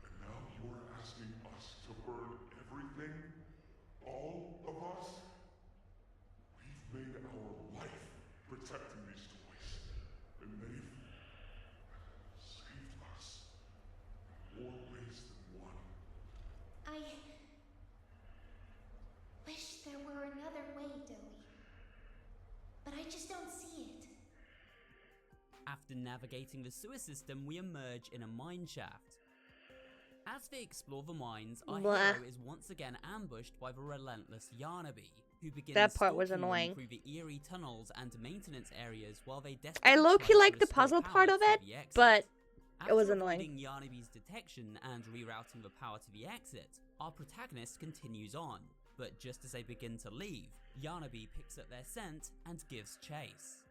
And now you're asking us to burn everything? All of us? We've made our life protecting these toys. And they've saved us. In more ways than one. I wish there were another way, Doe. But I just don't see it. After navigating the sewer system, we emerge in a mine shaft. As they explore the mines, our hero is once again ambushed by the relentless Yarnaby, who begins that part was stalking them annoying. through the eerie tunnels and maintenance areas while they I low-key like the puzzle part of it, but it was annoying. After avoiding Yarnaby's detection and rerouting the power to the exit, our protagonist continues on. But just as they begin to leave, Yarnaby picks up their scent and gives chase.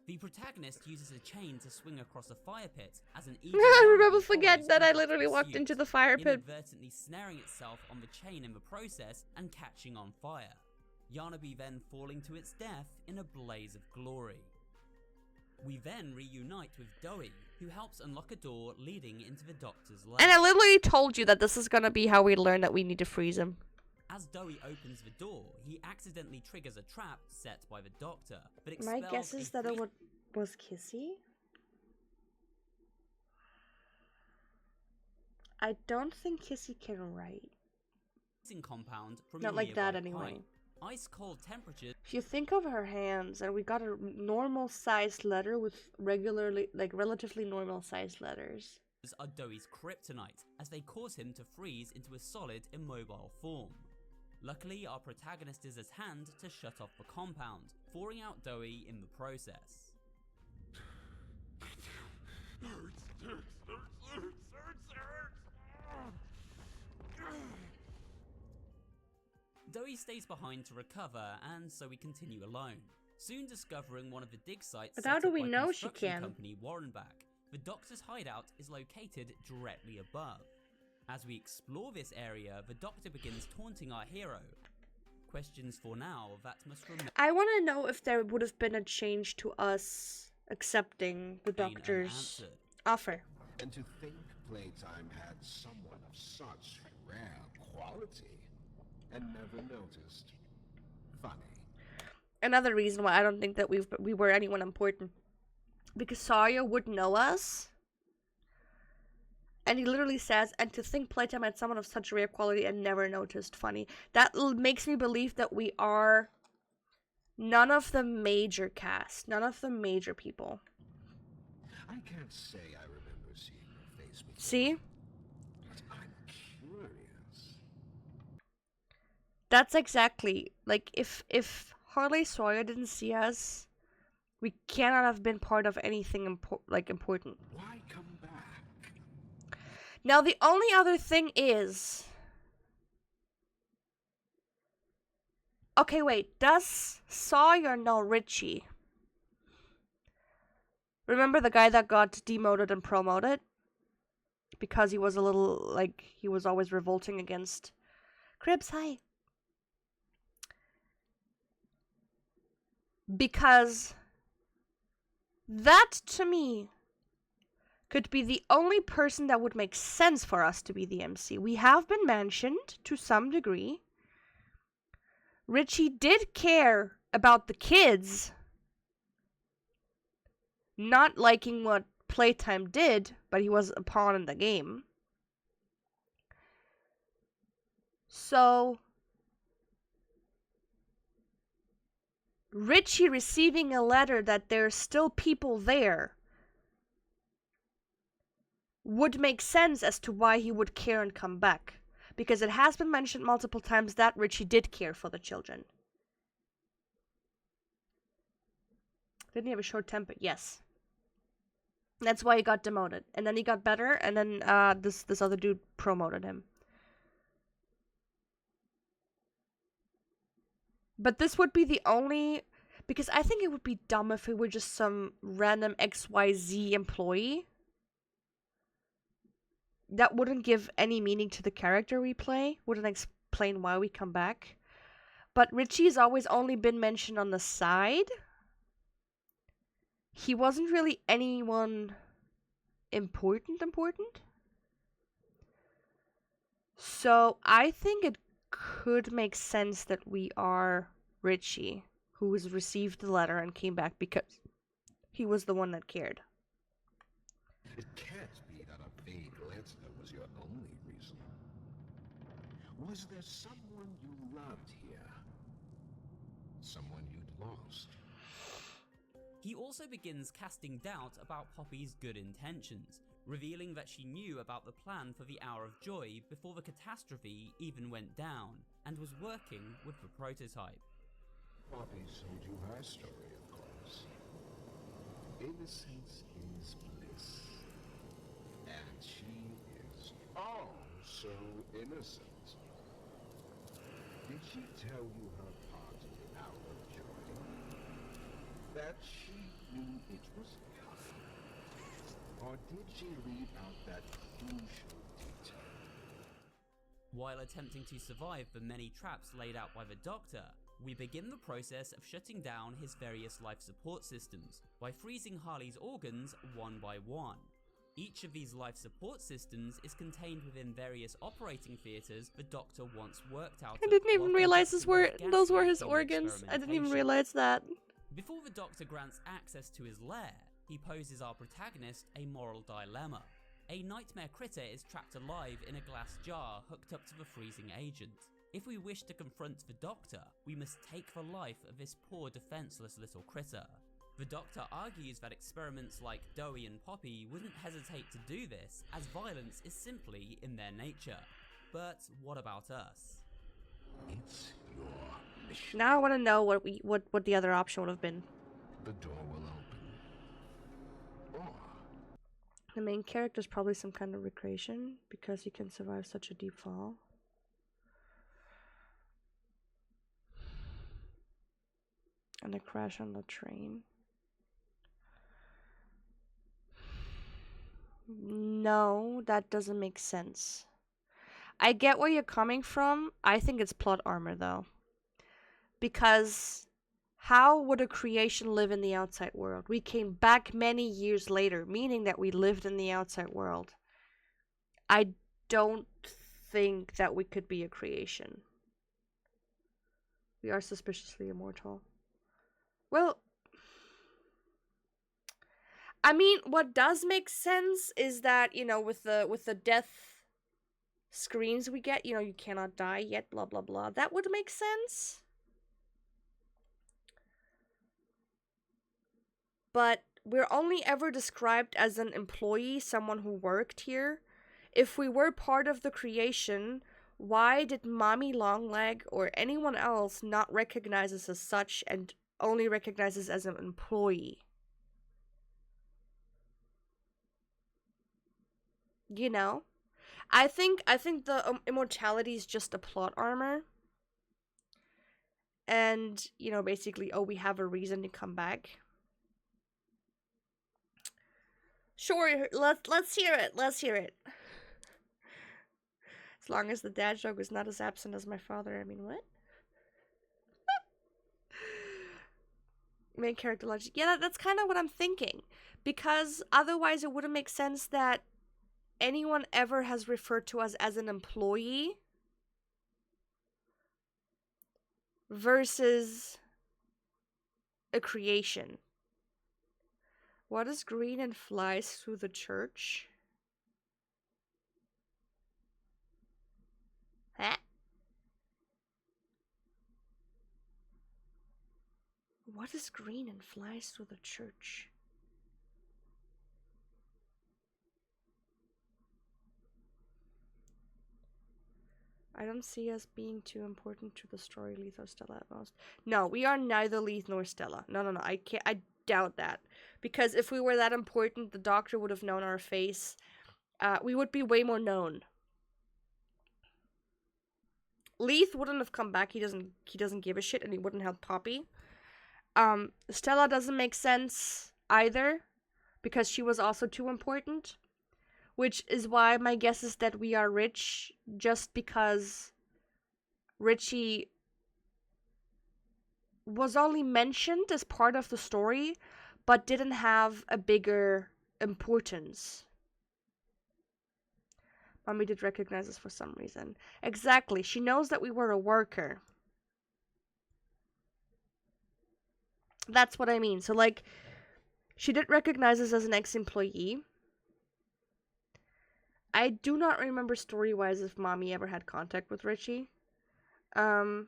The protagonist uses a chain to swing across a fire pit as an eager I Yanabe remember forget follows that I in hot literally walked pursuit, into the fire pit. inadvertently snaring itself on the chain in the process and catching on fire. Yanabe then falling to its death in a blaze of glory. We then reunite with Doe, who helps unlock a door leading into the Doctor's lab. And I literally told you that this is gonna be how we learn that we need to freeze him. As Doe opens the door, he accidentally triggers a trap set by the Doctor, but My expels guess is that it was Kissy. I don't think Kissy can write. Compound from Not a like that nearby anyway. pipe. Ice cold temperatures If you think of her hands, and we got a normal sized letter with relatively normal sized letters. are Doe's kryptonite, as they cause him to freeze into a solid, immobile form. Luckily, our protagonist is at hand to shut off the compound, thawing out Doe in the process. Doe stays behind to recover, and so we continue alone. Soon discovering one of the dig sites But set how do up we by know she construction can? company Warrenback, the Doctor's hideout is located directly above. As we explore this area, the Doctor begins taunting our hero. Questions for now that must remain. I want to know if there would have been a change to us accepting the Doctor's unanswered. offer. And to think Playtime had someone of such rare quality and never noticed. Funny. Another reason why I don't think that we were anyone important, because Sawyer would know us, and he literally says, and to think Playtime had someone of such rare quality and never noticed. Funny. That makes me believe that we are none of the major cast, none of the major people. I can't say I remember seeing your face before. See? But I'm curious. That's exactly, like, if Harley Sawyer didn't see us, we cannot have been part of anything important. Why come back? Now, the only other thing is... Okay, wait. Does Sawyer know Richie? Remember the guy that got demoted and promoted? Because he was a little, he was always revolting against... Cribs, hi. Because that, to me, could be the only person that would make sense for us to be the MC. We have been mentioned to some degree. Richie did care about the kids not liking what Playtime did, but he was a pawn in the game. So... Richie receiving a letter that there's still people there would make sense as to why he would care and come back. Because it has been mentioned multiple times that Richie did care for the children. Didn't he have a short temper? Yes. That's why he got demoted. And then he got better, and then this other dude promoted him. But this would be the only... Because I think it would be dumb if it were just some random XYZ employee. That wouldn't give any meaning to the character we play. Wouldn't explain why we come back. But Richie's always only been mentioned on the side. He wasn't really anyone important. So I think it could make sense that we are Richie, who has received the letter and came back because he was the one that cared. It can't be that a vague letter was your only reason. Was there someone you loved here? Someone you'd lost? He also begins casting doubt about Poppy's good intentions, revealing that she knew about the plan for the Hour of Joy before the catastrophe even went down, and was working with the prototype. Poppy told you her story, of course. Innocence is bliss. And she is oh so innocent. Did she tell you her part in the Hour of Joy? That she me it was coming? Or did she leave out that crucial detail? While attempting to survive the many traps laid out by the Doctor, we begin the process of shutting down his various life support systems by freezing Harley's organs one by one. Each of these life support systems is contained within various operating theatres the Doctor once worked out. I didn't even realize those were his organs. I didn't even realize that. Before the Doctor grants access to his lair, he poses our protagonist a moral dilemma. A nightmare critter is trapped alive in a glass jar hooked up to the freezing agent. If we wish to confront the Doctor, we must take the life of this poor defenseless little critter. The Doctor argues that experiments like Dowie and Poppy wouldn't hesitate to do this, as violence is simply in their nature. But what about us? It's your mission. Now I want to know what the other option would have been. The door will open. Or the main character is probably some kind of recreation because he can survive such a deep fall. And a crash on the train. No, that doesn't make sense. I get where you're coming from. I think it's plot armor, though. Because how would a creation live in the outside world? We came back many years later, meaning that we lived in the outside world. I don't think that we could be a creation. We are suspiciously immortal. Well, I mean, what does make sense is that, you know, with the death screens we get, you know, you cannot die yet, blah, blah, blah. That would make sense. But we're only ever described as an employee, someone who worked here. If we were part of the creation, why did Mommy Longleg or anyone else not recognize us as such and only recognize us as an employee? You know? I think the immortality is just a plot armor. And, you know, basically, oh, we have a reason to come back. Sure, let's hear it. Let's hear it. As long as the dad joke is not as absent as my father. I mean, what? Main character logic. Yeah, that's kind of what I'm thinking. Because otherwise it wouldn't make sense that anyone ever has referred to us as an employee versus a creation. What is green and flies through the church? Huh? What is green and flies through the church? I don't see us being too important to the story, Leith or Stella at most. No, we are neither Leith nor Stella. No, I doubt that. Because if we were that important, the Doctor would have known our face. We would be way more known. Leith wouldn't have come back. He doesn't give a shit, and he wouldn't help Poppy. Stella doesn't make sense either, because she was also too important. Which is why my guess is that we are Rich, just because Richie was only mentioned as part of the story, but didn't have a bigger importance. Mommy did recognize us for some reason. Exactly, she knows that we were a worker. That's what I mean. So, like, she did recognize us as an ex-employee. I do not remember story-wise if Mommy ever had contact with Richie. Again,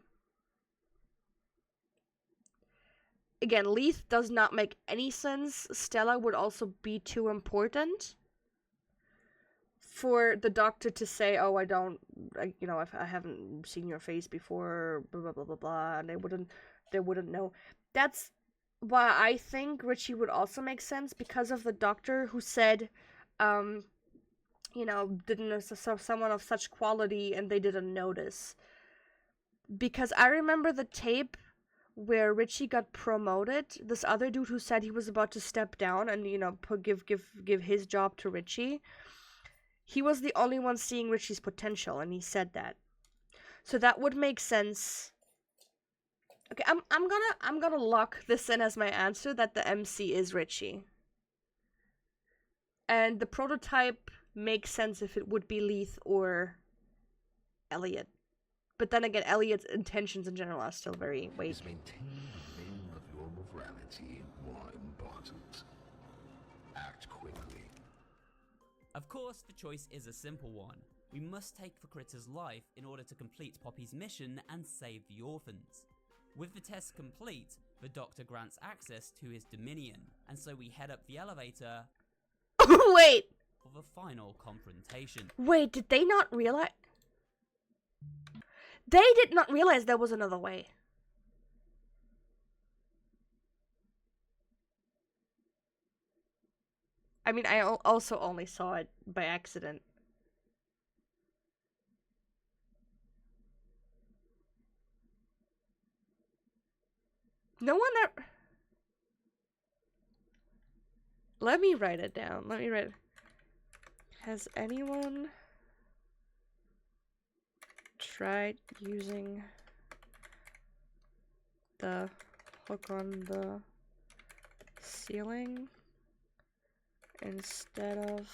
Leith does not make any sense. Stella would also be too important for the Doctor to say, oh, I haven't seen your face before, blah, blah, blah, blah, blah, and they wouldn't know. That's why I think Richie would also make sense, because of the Doctor who said, didn't know someone of such quality and they didn't notice. Because I remember the tape where Richie got promoted, this other dude who said he was about to step down and, you know, give his job to Richie, he was the only one seeing Richie's potential, and he said that. So that would make sense. Okay, I'm gonna lock this in as my answer, that the MC is Richie. And the prototype makes sense if it would be Leith or Elliot. But then again, Elliot's intentions in general are still very vague. Is maintaining the name of your morality more important? Act quickly. Of course, the choice is a simple one. We must take the critter's life in order to complete Poppy's mission and save the orphans. With the test complete, the Doctor grants access to his dominion, and so we head up the elevator. Wait! For the final confrontation. Wait, did they not realize? They did not realize there was another way. I mean, I also only saw it by accident. No one ever... Let me write it down. Let me write... Has anyone tried using the hook on the ceiling instead of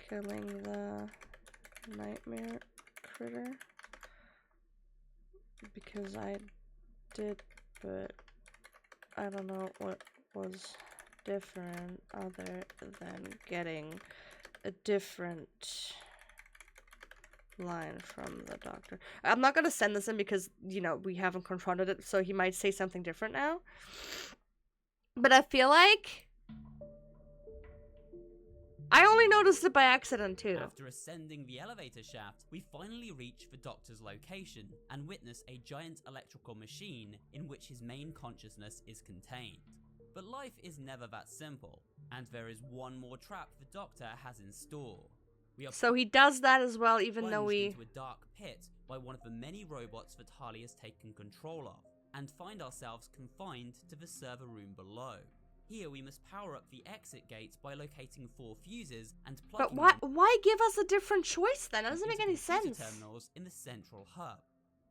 killing the nightmare critter? Because I did, but I don't know what was different other than getting a different line from the Doctor. I'm not gonna send this in because, you know, we haven't confronted it, so he might say something different now. But I feel like I only noticed it by accident too. After ascending the elevator shaft, we finally reach the Doctor's location and witness a giant electrical machine in which his main consciousness is contained. But life is never that simple, and there is one more trap the Doctor has in store. So he does that as well, even though we... into a dark pit by one of the many robots that Harley has taken control of, and find ourselves confined to the server room below. Here we must power up the exit gates by locating 4 fuses and plugging But why give us a different choice then? That doesn't make any sense. Terminals in the central hub.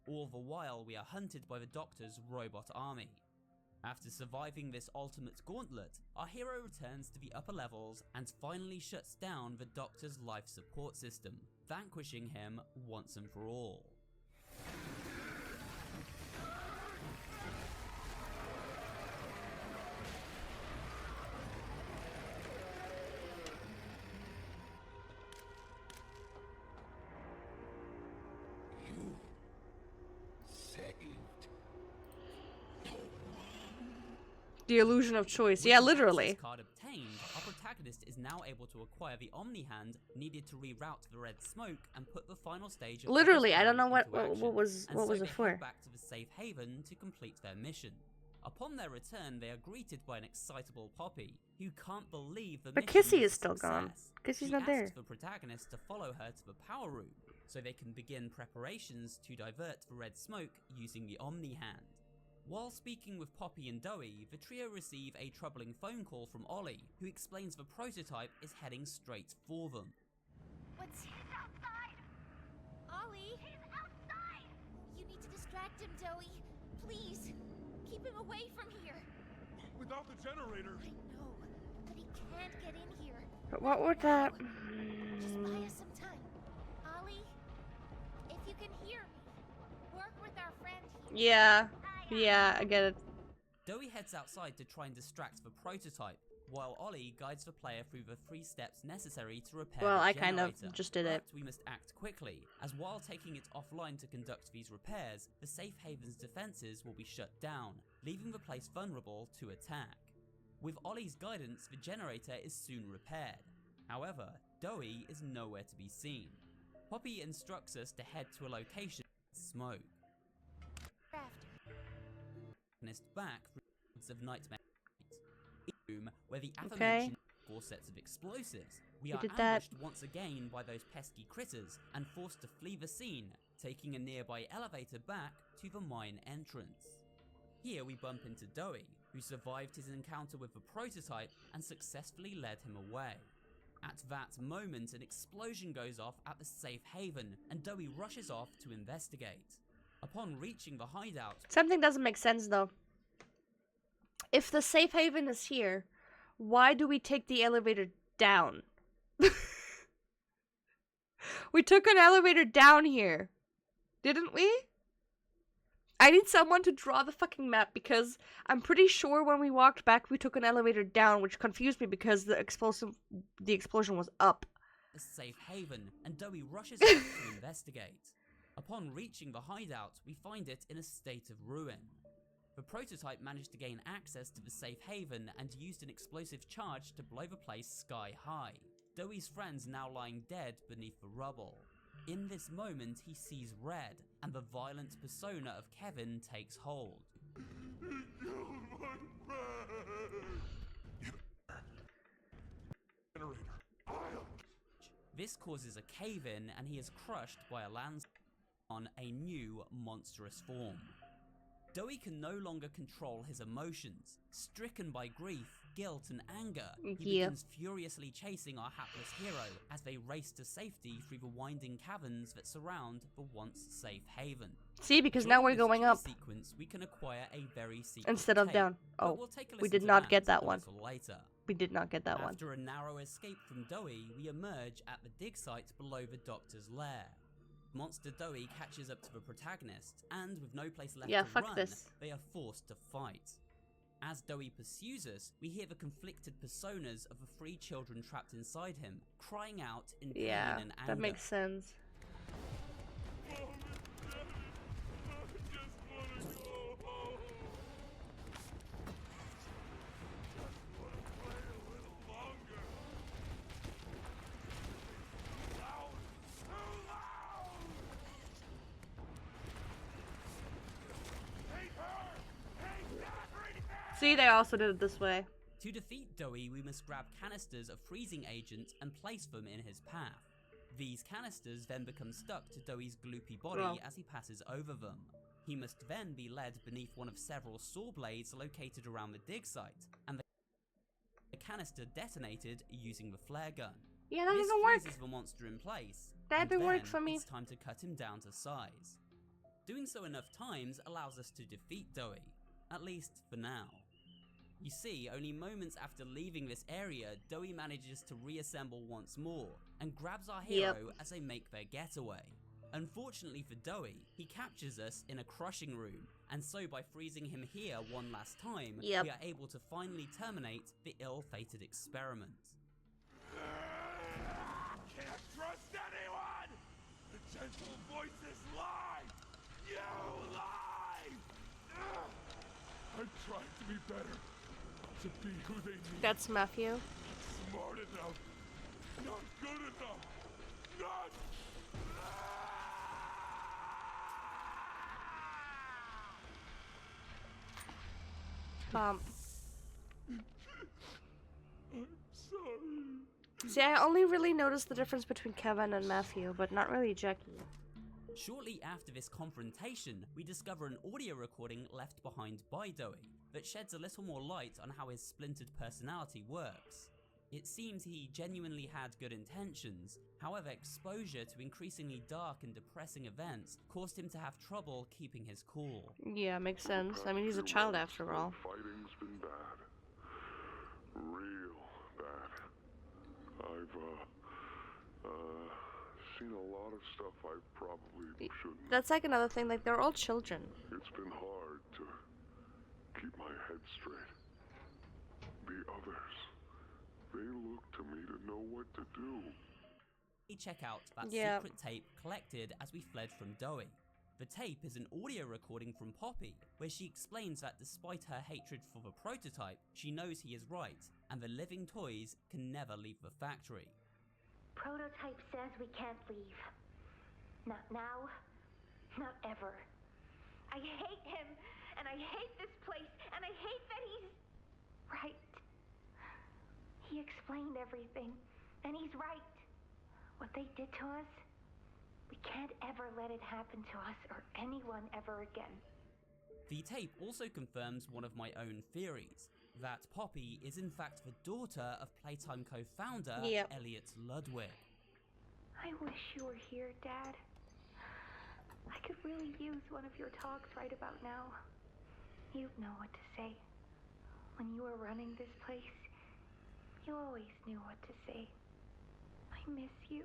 All the while we are hunted by the Doctor's robot army. After surviving this ultimate gauntlet, our hero returns to the upper levels and finally shuts down the Doctor's life support system, vanquishing him once and for all. You saved. The illusion of choice. Yeah, literally. Card obtained, our protagonist is now able to acquire the Omni Hand needed to reroute the red smoke and put the final stage of literally, I don't know what was it it for. head back to the safe haven to complete their mission. Upon their return, they are greeted by an excitable Poppy, who can't believe the But mission Kissy was is still a success. gone. Kissy's She not there. asks the protagonist to follow her to the power room, so they can begin preparations to divert the red smoke using the Omni Hand. While speaking with Poppy and Doey, the trio receive a troubling phone call from Ollie, who explains the prototype is heading straight for them. He's outside! Ollie! He's outside! You need to distract him, Doey. Please, keep him away from here. Without the generator. I know, but he can't get in here. But what would that... Just buy us some time. Ollie, if you can hear me, work with our friend here. Yeah, I get it. Doey heads outside to try and distract the prototype, while Ollie guides the player through the 3 steps necessary to repair Well, the I generator. kind of just did it. But we must act quickly, as while taking it offline to conduct these repairs, the safe haven's defenses will be shut down, leaving the place vulnerable to attack. With Ollie's guidance, the generator is soon repaired. However, Doey is nowhere to be seen. Poppy instructs us to head to a location with smoke. Back of Nightmare room where the aforementioned 4 sets of explosives. We are ambushed once again by those pesky critters and forced to flee the scene, taking a nearby elevator back to the mine entrance. Here we bump into Doey, who survived his encounter with the prototype and successfully led him away. At that moment, an explosion goes off at the safe haven, and Doey rushes off to investigate. Upon reaching the hideout... Something doesn't make sense, though. If the safe haven is here, why do we take the elevator down? We took an elevator down here, didn't we? I need someone to draw the fucking map, because I'm pretty sure when we walked back we took an elevator down, which confused me because the explosion was up. A safe haven, and Doey rushes off to investigate. Upon reaching the hideout, we find it in a state of ruin. The prototype managed to gain access to the safe haven and used an explosive charge to blow the place sky high. Doey's friends now lying dead beneath the rubble. In this moment, he sees red, and the violent persona of Kevin takes hold. He killed my friend! Generator. This causes a cave-in, and he is crushed by a landslide on a new monstrous form. Doey can no longer control his emotions. Stricken by grief, guilt, and anger, he begins furiously chasing our hapless hero as they race to safety through the winding caverns that surround the once safe haven. See, because now we're going up. Sequence, we can acquire a very secret instead of tape, down. Oh, we did not get that one. Later. We did not get that one. After a narrow escape from Doey, we emerge at the dig site below the doctor's lair. Monster Doey catches up to the protagonist, and with no place left to run, they are forced to fight. As Doey pursues us, we hear the conflicted personas of the 3 children trapped inside him, crying out in pain and anger. That makes sense. See, they also did it this way. To defeat Doey, we must grab canisters of freezing agent and place them in his path. These canisters then become stuck to Doey's gloopy body as he passes over them. He must then be led beneath one of several saw blades located around the dig site, and the canister detonated using the flare gun. Yeah, that doesn't work. This work. freezes the monster in place. That didn't work for me. It's time to cut him down to size. Doing so enough times allows us to defeat Doey, at least for now. You see, only moments after leaving this area, Doey manages to reassemble once more, and grabs our hero as they make their getaway. Unfortunately for Doey, he captures us in a crushing room, and so by freezing him here one last time, we are able to finally terminate the ill-fated experiment. Can't trust anyone! The gentle voices lie! You lie! I'm trying to be better. To be who they need. That's Matthew. Smart enough. Not good enough. Not. Bump. I'm sorry. See, I only really noticed the difference between Kevin and Matthew, but not really Jackie. Shortly after this confrontation, we discover an audio recording left behind by Doey that sheds a little more light on how his splintered personality works. It seems he genuinely had good intentions, however exposure to increasingly dark and depressing events caused him to have trouble keeping his cool. Yeah, makes sense. I mean, he's a child after all. Fighting's been bad. Real bad. I've, seen a lot of stuff I probably shouldn't. That's like another thing, like, they're all children. It's been hard to keep my head straight. The others, they look to me to know what to do. We check out that secret tape collected as we fled from Doey. The tape is an audio recording from Poppy, where she explains that despite her hatred for the prototype, she knows he is right, and the living toys can never leave the factory. Prototype says we can't leave. Not now, not ever. I hate him, and I hate this place, and I hate that he's right. He explained everything, and he's right. What they did to us, we can't ever let it happen to us or anyone ever again. The tape also confirms one of my own theories, that Poppy is in fact the daughter of Playtime co-founder Elliot Ludwig. I wish you were here, Dad. I could really use one of your talks right about now. You know what to say. When you were running this place, you always knew what to say. I miss you.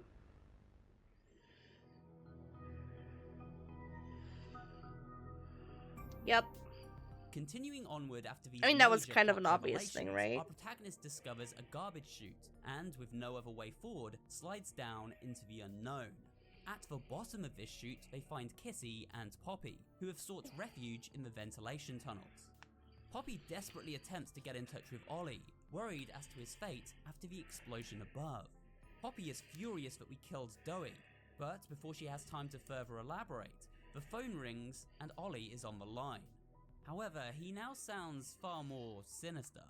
Yep. Continuing onward after these I mean, that was major kind of plot an obvious thing, revelations, right? Our protagonist discovers a garbage chute, and with no other way forward, slides down into the unknown. At the bottom of this chute, they find Kissy and Poppy, who have sought refuge in the ventilation tunnels. Poppy desperately attempts to get in touch with Ollie, worried as to his fate after the explosion above. Poppy is furious that we killed Doey, but before she has time to further elaborate, the phone rings and Ollie is on the line. However, he now sounds far more sinister.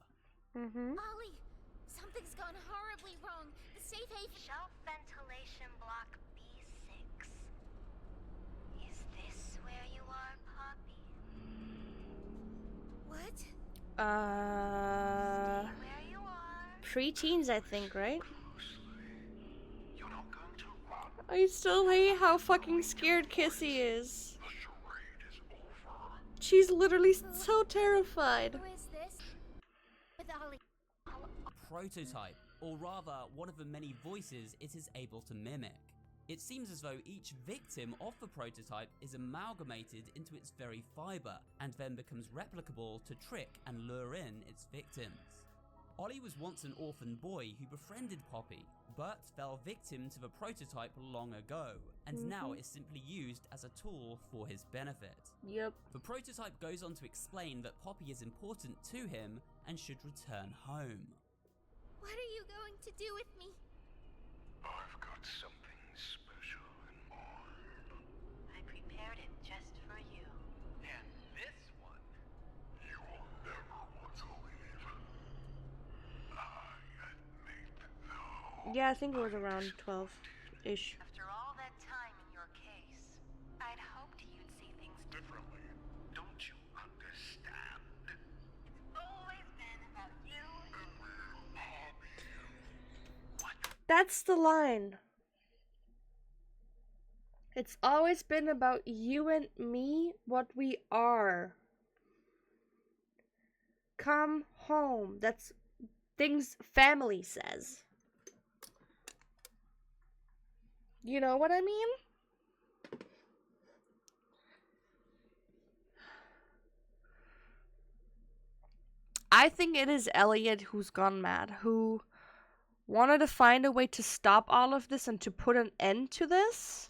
Ollie, something's gone horribly wrong. The safe haven... Shelf ventilation block B6. Is this where you are, Poppy? What? Stay where you are. Pre-teens, I think, right? I still hate how fucking scared Kissy is. She's literally so terrified. Who is this? With Ollie. Prototype, or rather, one of the many voices it is able to mimic. It seems as though each victim of the prototype is amalgamated into its very fiber, and then becomes replicable to trick and lure in its victims. Ollie was once an orphan boy who befriended Poppy, but fell victim to the prototype long ago, and now is simply used as a tool for his benefit. Yep. The prototype goes on to explain that Poppy is important to him and should return home. What are you going to do with me? I've got something special in mind. I prepared it just for you. And this one, you will never want to leave. I admit, though. Yeah, I think it was around 12-ish. After all that time in your case, I'd hoped you'd see things Differently, don't you understand? It's always been about you. That's the line. It's always been about you and me, what we are. Come home. That's things family says. You know what I mean? I think it is Elliot who's gone mad, who wanted to find a way to stop all of this and to put an end to this,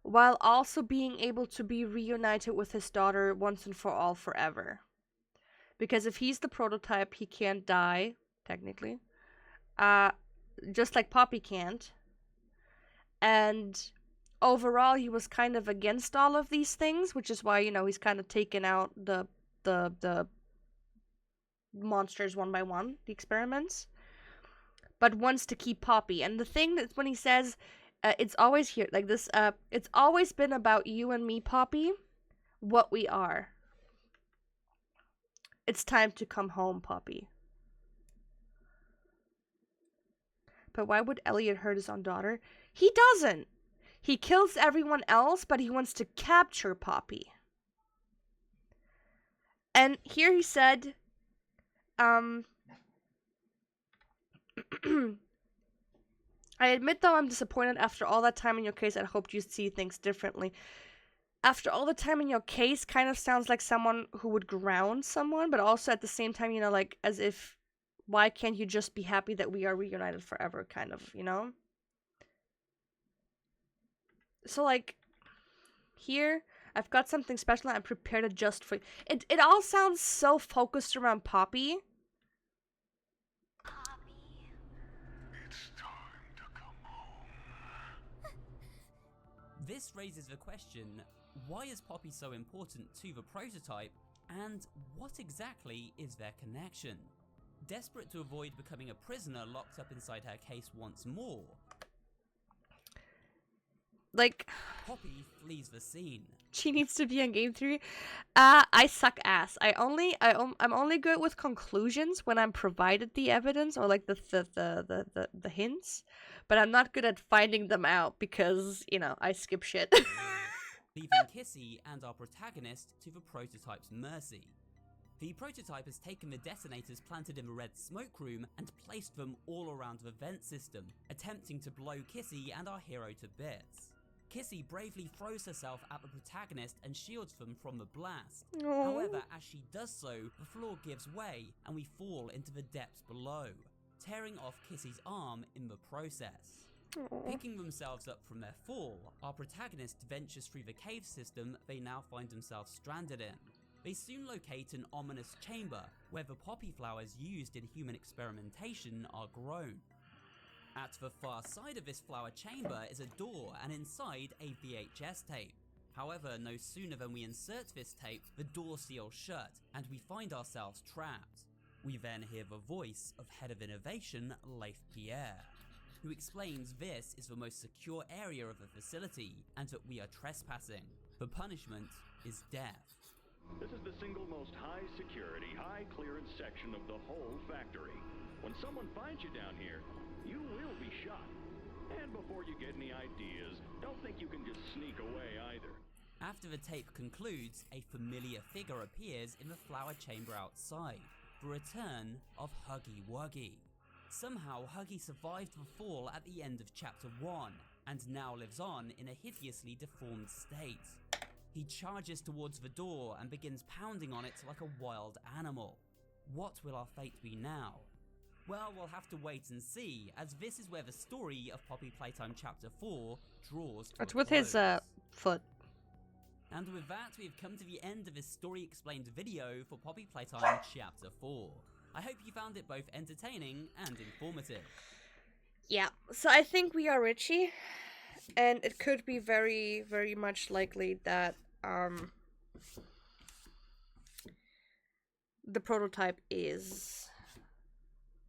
while also being able to be reunited with his daughter once and for all forever. Because if he's the prototype, he can't die, technically. Just like Poppy can't. And overall, he was kind of against all of these things, which is why, you know, he's kind of taken out the monsters one by one, the experiments, but wants to keep Poppy. And the thing that when he says, it's always here, like this, it's always been about you and me, Poppy, what we are. It's time to come home, Poppy. But why would Elliot hurt his own daughter? He doesn't. He kills everyone else, but he wants to capture Poppy. And here he said, I admit, though, I'm disappointed. After all that time in your case, I hoped you'd see things differently. After all the time in your case kind of sounds like someone who would ground someone, but also at the same time, you know, like, as if, why can't you just be happy that we are reunited forever, kind of, you know? So, like, here, I've got something special and I'm prepared to just for you. It all sounds so focused around Poppy. It's time to come home. This raises the question, why is Poppy so important to the prototype, and what exactly is their connection? Desperate to avoid becoming a prisoner locked up inside her case once more, like, Poppy flees the scene. she needs to be on game 3. I suck ass. I'm only good with conclusions when I'm provided the evidence or like the hints, but I'm not good at finding them out because, you know, I skip shit. Leaving Kissy and our protagonist to the prototype's mercy. The prototype has taken the detonators planted in the red smoke room and placed them all around the vent system, attempting to blow Kissy and our hero to bits. Kissy bravely throws herself at the protagonist and shields them from the blast. Aww. However, as she does so, the floor gives way and we fall into the depths below, tearing off Kissy's arm in the process. Aww. Picking themselves up from their fall, our protagonist ventures through the cave system they now find themselves stranded in. They soon locate an ominous chamber where the poppy flowers used in human experimentation are grown. At the far side of this flower chamber is a door and inside a VHS tape. However, no sooner than we insert this tape, the door seals shut and we find ourselves trapped. We then hear the voice of Head of Innovation, Leif Pierre, who explains this is the most secure area of the facility and that we are trespassing. The punishment is death. This is the single most high security, high clearance section of the whole factory. When someone finds you down here, you will be shot. And before you get any ideas, don't think you can just sneak away either. After the tape concludes, a familiar figure appears in the flower chamber outside, the return of Huggy Wuggy. Somehow Huggy survived the fall at the end of Chapter 1, and now lives on in a hideously deformed state. He charges towards the door and begins pounding on it like a wild animal. What will our fate be now? Well, we'll have to wait and see, as this is where the story of Poppy Playtime Chapter 4 draws to It's a with close. his foot. And with that, we've come to the end of this story explained video for Poppy Playtime Chapter 4. I hope you found it both entertaining and informative. Yeah, so I think we are Richie, and it could be very, very much likely that the prototype is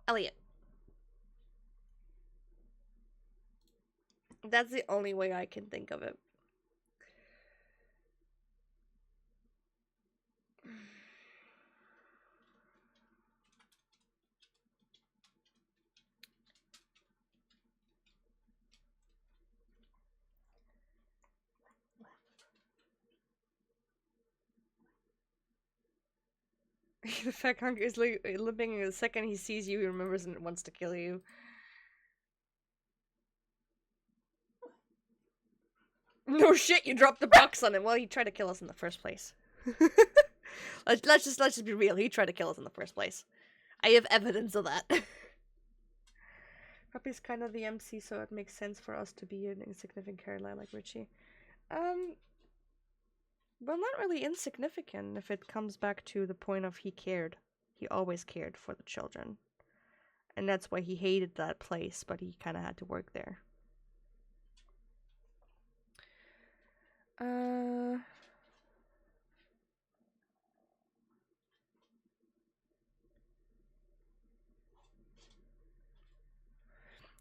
Elliot. That's the only way I can think of it. The fat conker is limping, and the second he sees you, he remembers and wants to kill you. No shit, you dropped the box on him. Well, he tried to kill us in the first place. let's just be real. He tried to kill us in the first place. I have evidence of that. Puppy's kind of the MC, so it makes sense for us to be an insignificant character like Richie. Well, not really insignificant if it comes back to the point of he cared. He always cared for the children. And that's why he hated that place, but he kind of had to work there.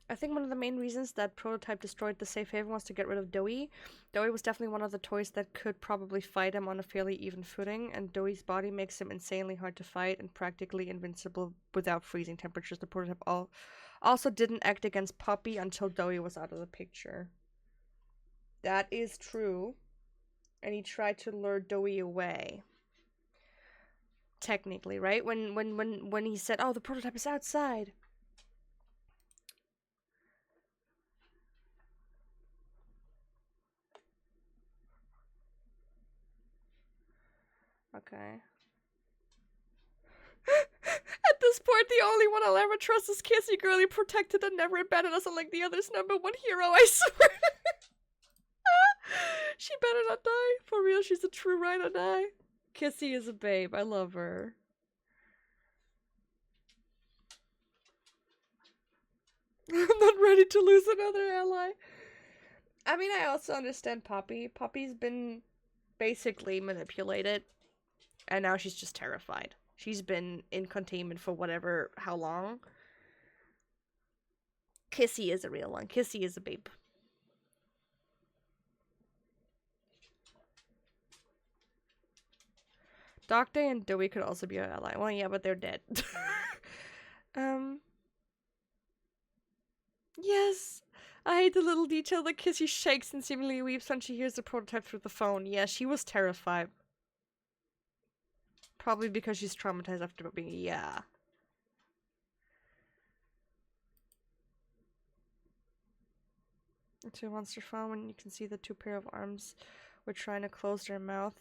I think one of the main reasons that Prototype destroyed the safe haven was to get rid of Doey. Doey was definitely one of the toys that could probably fight him on a fairly even footing, and Doey's body makes him insanely hard to fight and practically invincible without freezing temperatures. The Prototype also didn't act against Poppy until Doey was out of the picture. That is true. And he tried to lure Doey away. Technically, right? When he said, "Oh, the Prototype is outside." Okay. At this point, the only one I'll ever trust is Kissy Girlie, protected and never abandoned us unlike the others. #1 hero, I swear. She better not die. For real, she's a true ride or die. Kissy is a babe. I love her. I'm not ready to lose another ally. I mean, I also understand Poppy. Poppy's been basically manipulated. And now she's just terrified. She's been in containment for how long. Kissy is a real one. Kissy is a babe. Doctor and Dewey could also be our ally. Well, yeah, but they're dead. Yes! I hate the little detail that Kissy shakes and seemingly weeps when she hears the prototype through the phone. Yeah, she was terrified. Probably because she's traumatized after being... Yeah. Into a monster phone when you can see the 2 pair of arms were trying to close their mouth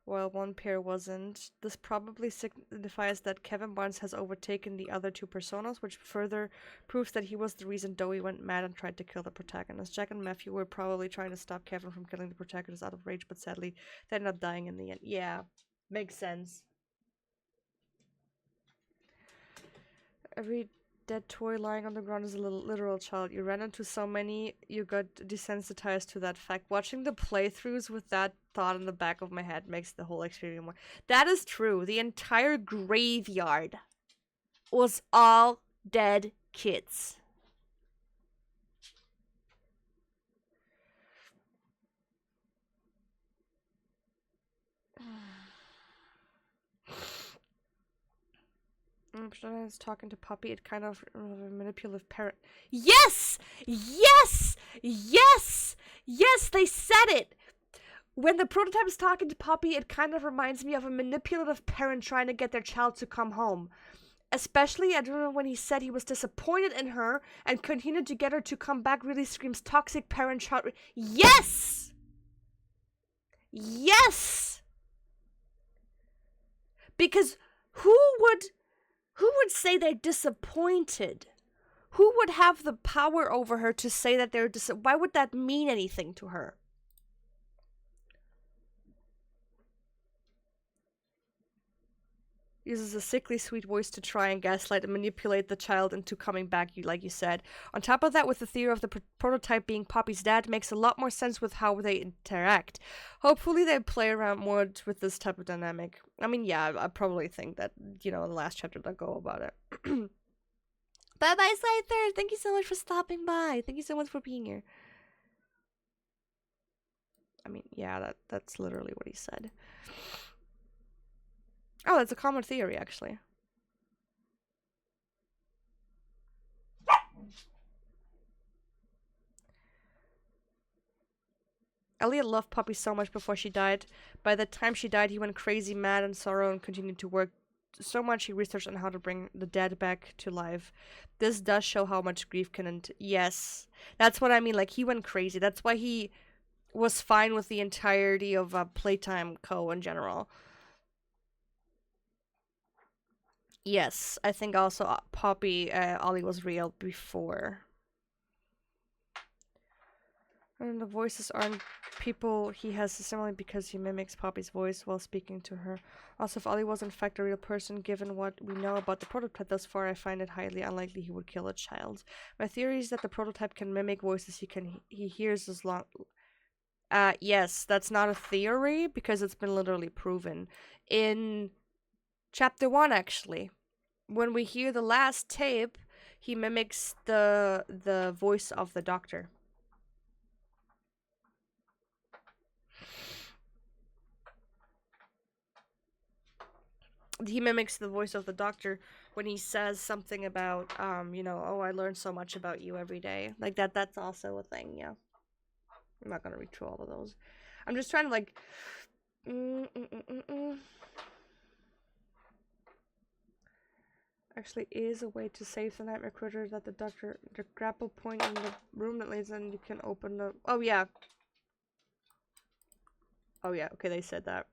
while 1 pair wasn't. This probably signifies that Kevin Barnes has overtaken the other 2 personas, which further proves that he was the reason Dewey went mad and tried to kill the protagonist. Jack and Matthew were probably trying to stop Kevin from killing the protagonist out of rage, but sadly they ended up dying in the end. Yeah, makes sense. Every dead toy lying on the ground is a little literal child. You ran into so many, you got desensitized to that fact. Watching the playthroughs with that thought in the back of my head makes the whole experience more... That is true. The entire graveyard was all dead kids. I was talking to Puppy, it kind of a manipulative parent. Yes! Yes! Yes! Yes, they said it! When the prototype is talking to Puppy, it kind of reminds me of a manipulative parent trying to get their child to come home. Especially, I don't know, when he said he was disappointed in her and continued to get her to come back, really screams toxic parent-child. Yes! Yes! Because who would say they're disappointed? Who would have the power over her to say that they're why would that mean anything to her? Uses a sickly sweet voice to try and gaslight and manipulate the child into coming back, like you said. On top of that, with the theory of the prototype being Poppy's dad, makes a lot more sense with how they interact. Hopefully they play around more with this type of dynamic. I mean, yeah, I probably think that, you know, in the last chapter they'll go about it. Bye-bye, Scyther! Thank you so much for stopping by. Thank you so much for being here. I mean, yeah, that's literally what he said. Oh, that's a common theory, actually. Elliot loved Poppy so much before she died. By the time she died, he went crazy, mad, and sorrow, and continued to work so much he researched on how to bring the dead back to life. This does show how much grief can yes, that's what I mean. Like, he went crazy. That's why he was fine with the entirety of Playtime Co. in general. Yes, I think also Poppy, Ollie was real before. And the voices aren't people he has similarly because he mimics Poppy's voice while speaking to her. Also, if Ollie was in fact a real person, given what we know about the prototype thus far, I find it highly unlikely he would kill a child. My theory is that the prototype can mimic voices he hears as long... yes, that's not a theory because it's been literally proven. In Chapter 1, actually, when we hear the last tape, he mimics the voice of the doctor. He mimics the voice of the doctor when he says something about, you know, oh, I learned so much about you every day. Like, that's also a thing, yeah. I'm not gonna read through all of those. I'm just trying to, like... Actually is a way to save the nightmare critter that the grapple point in the room that leads in, you can open the... Oh, yeah. Oh, yeah, okay, they said that.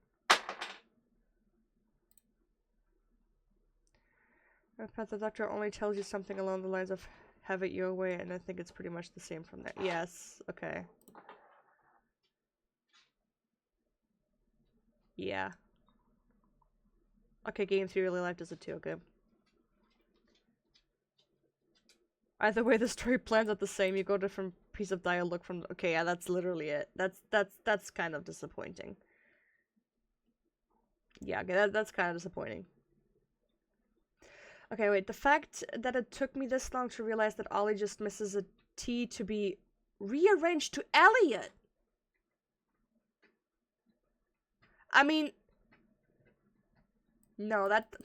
But the doctor only tells you something along the lines of have it your way, and I think it's pretty much the same from there. Yes, okay. Yeah. Okay, game theory, real life does it too, okay. Either way, the story plans out the same. You go different piece of dialogue from... Okay, yeah, that's literally it. That's kind of disappointing. Yeah, okay, that's kind of disappointing. Okay, wait, the fact that it took me this long to realize that Ollie just misses a T to be rearranged to Elliot. I mean, No, that...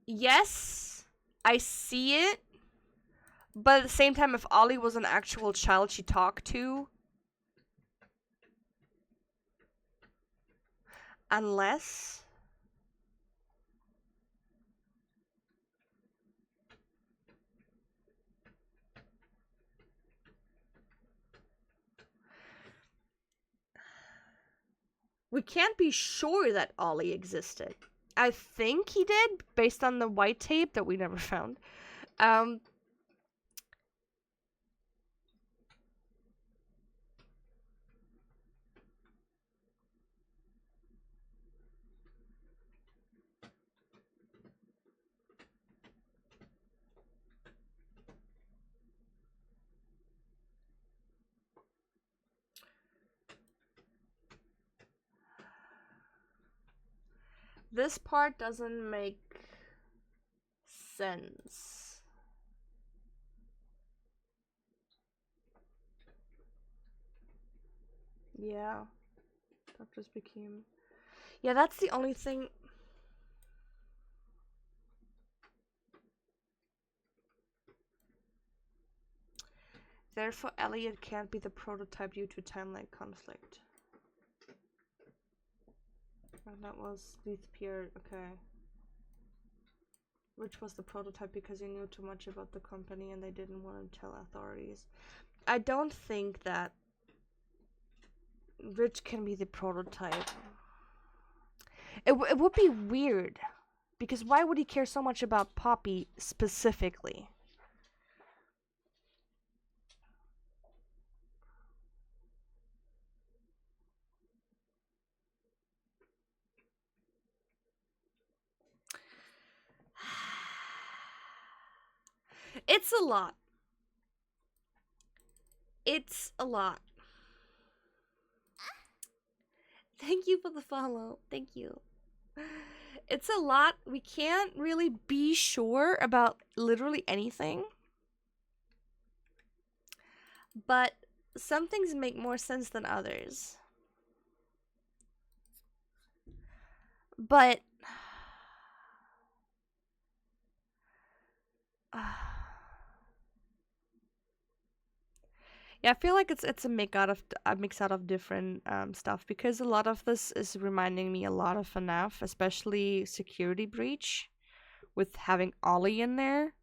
Yes, I see it. But at the same time, if Ollie was an actual child she talked to... Unless... We can't be sure that Ollie existed. I think he did, based on the white tape that we never found. This part doesn't make sense. Yeah. Doctors became... Yeah, that's the only thing... Therefore, Elliot can't be the prototype due to timeline conflict. And that was VTuber, okay. Rich was the prototype because he knew too much about the company and they didn't want to tell authorities. I don't think that Rich can be the prototype. It would be weird. Because why would he care so much about Poppy specifically? It's a lot. It's a lot. Thank you for the follow. Thank you. It's a lot. We can't really be sure about literally anything. But some things make more sense than others. But yeah, I feel like it's a mix out of different stuff, because a lot of this is reminding me a lot of FNAF, especially Security Breach, with having Ollie in there.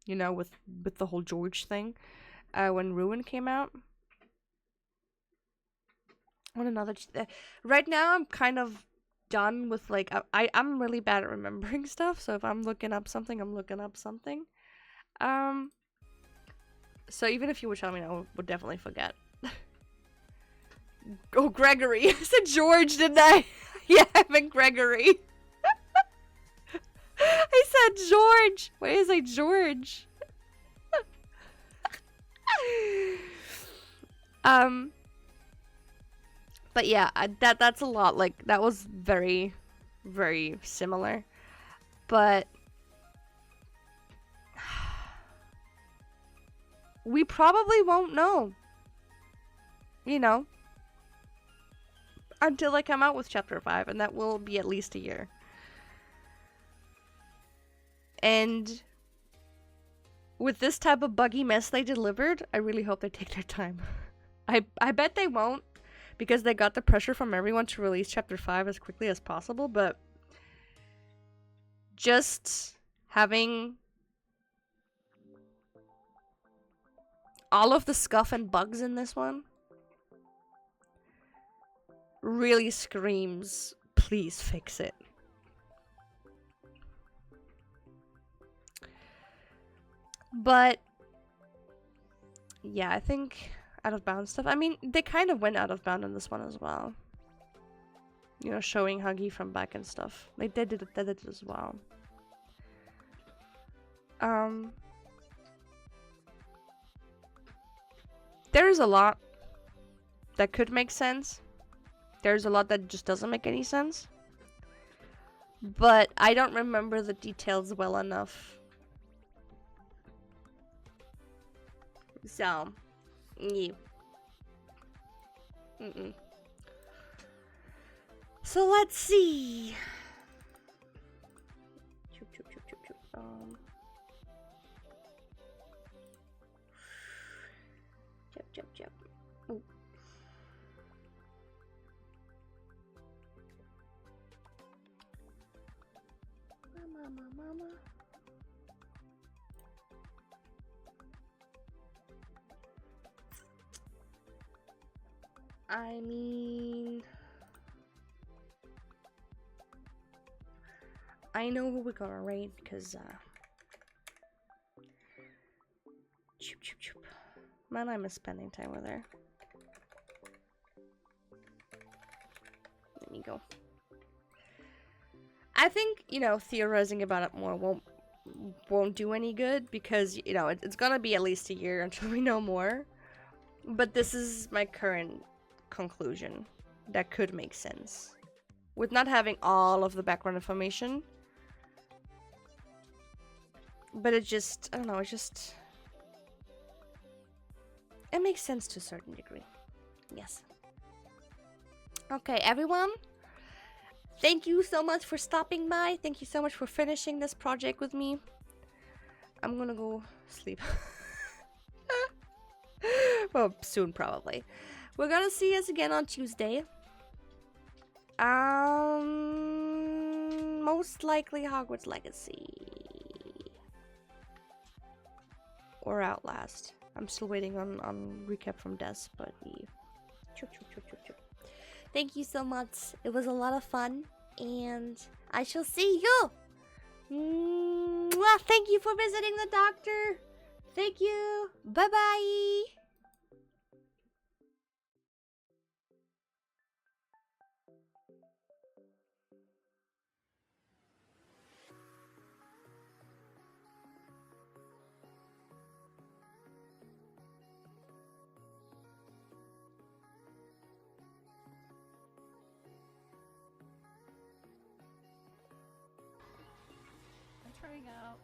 You know, with the whole George thing, when Ruin came out. What another? Right now, I'm kind of done with, like, I'm really bad at remembering stuff. So if I'm looking up something, I'm looking up something. So even if you would tell me, I would definitely forget. Oh, Gregory. I said George, didn't I? Yeah, I meant Gregory. I said George. Why is I George? But yeah, that's a lot. Like, that was very, very similar. But we probably won't know, you know, until I come out with Chapter 5, and that will be at least a year. And with this type of buggy mess they delivered, I really hope they take their time. I bet they won't, because they got the pressure from everyone to release Chapter 5 as quickly as possible, but just having all of the scuff and bugs in this one really screams, please fix it. But yeah, I think out of bounds stuff. I mean, they kind of went out of bound in this one as well. You know, showing Huggy from back and stuff. Like, they did it as well. There's a lot that could make sense. There's a lot that just doesn't make any sense. But I don't remember the details well enough. So, yeah. So let's see. Choop, choop, choop, choop, choop. Chop, chop, chop. Ooh. Mama, mama. I mean, I know who we're gonna raid because choop, choop, choop. Man, I miss spending time with her. There you go. I think, you know, theorizing about it more won't do any good because, you know, it's gonna be at least a year until we know more. But this is my current conclusion that could make sense. With not having all of the background information. But it just, I don't know, it makes sense to a certain degree. Yes. Okay, everyone. Thank you so much for stopping by. Thank you so much for finishing this project with me. I'm gonna go sleep. Well, soon probably. We're gonna see us again on Tuesday. Most likely Hogwarts Legacy. Or Outlast. I'm still waiting on recap from Des, but yeah. Thank you so much. It was a lot of fun, and I shall see you. Mwah! Thank you for visiting the doctor. Thank you. Bye bye. I'm trying out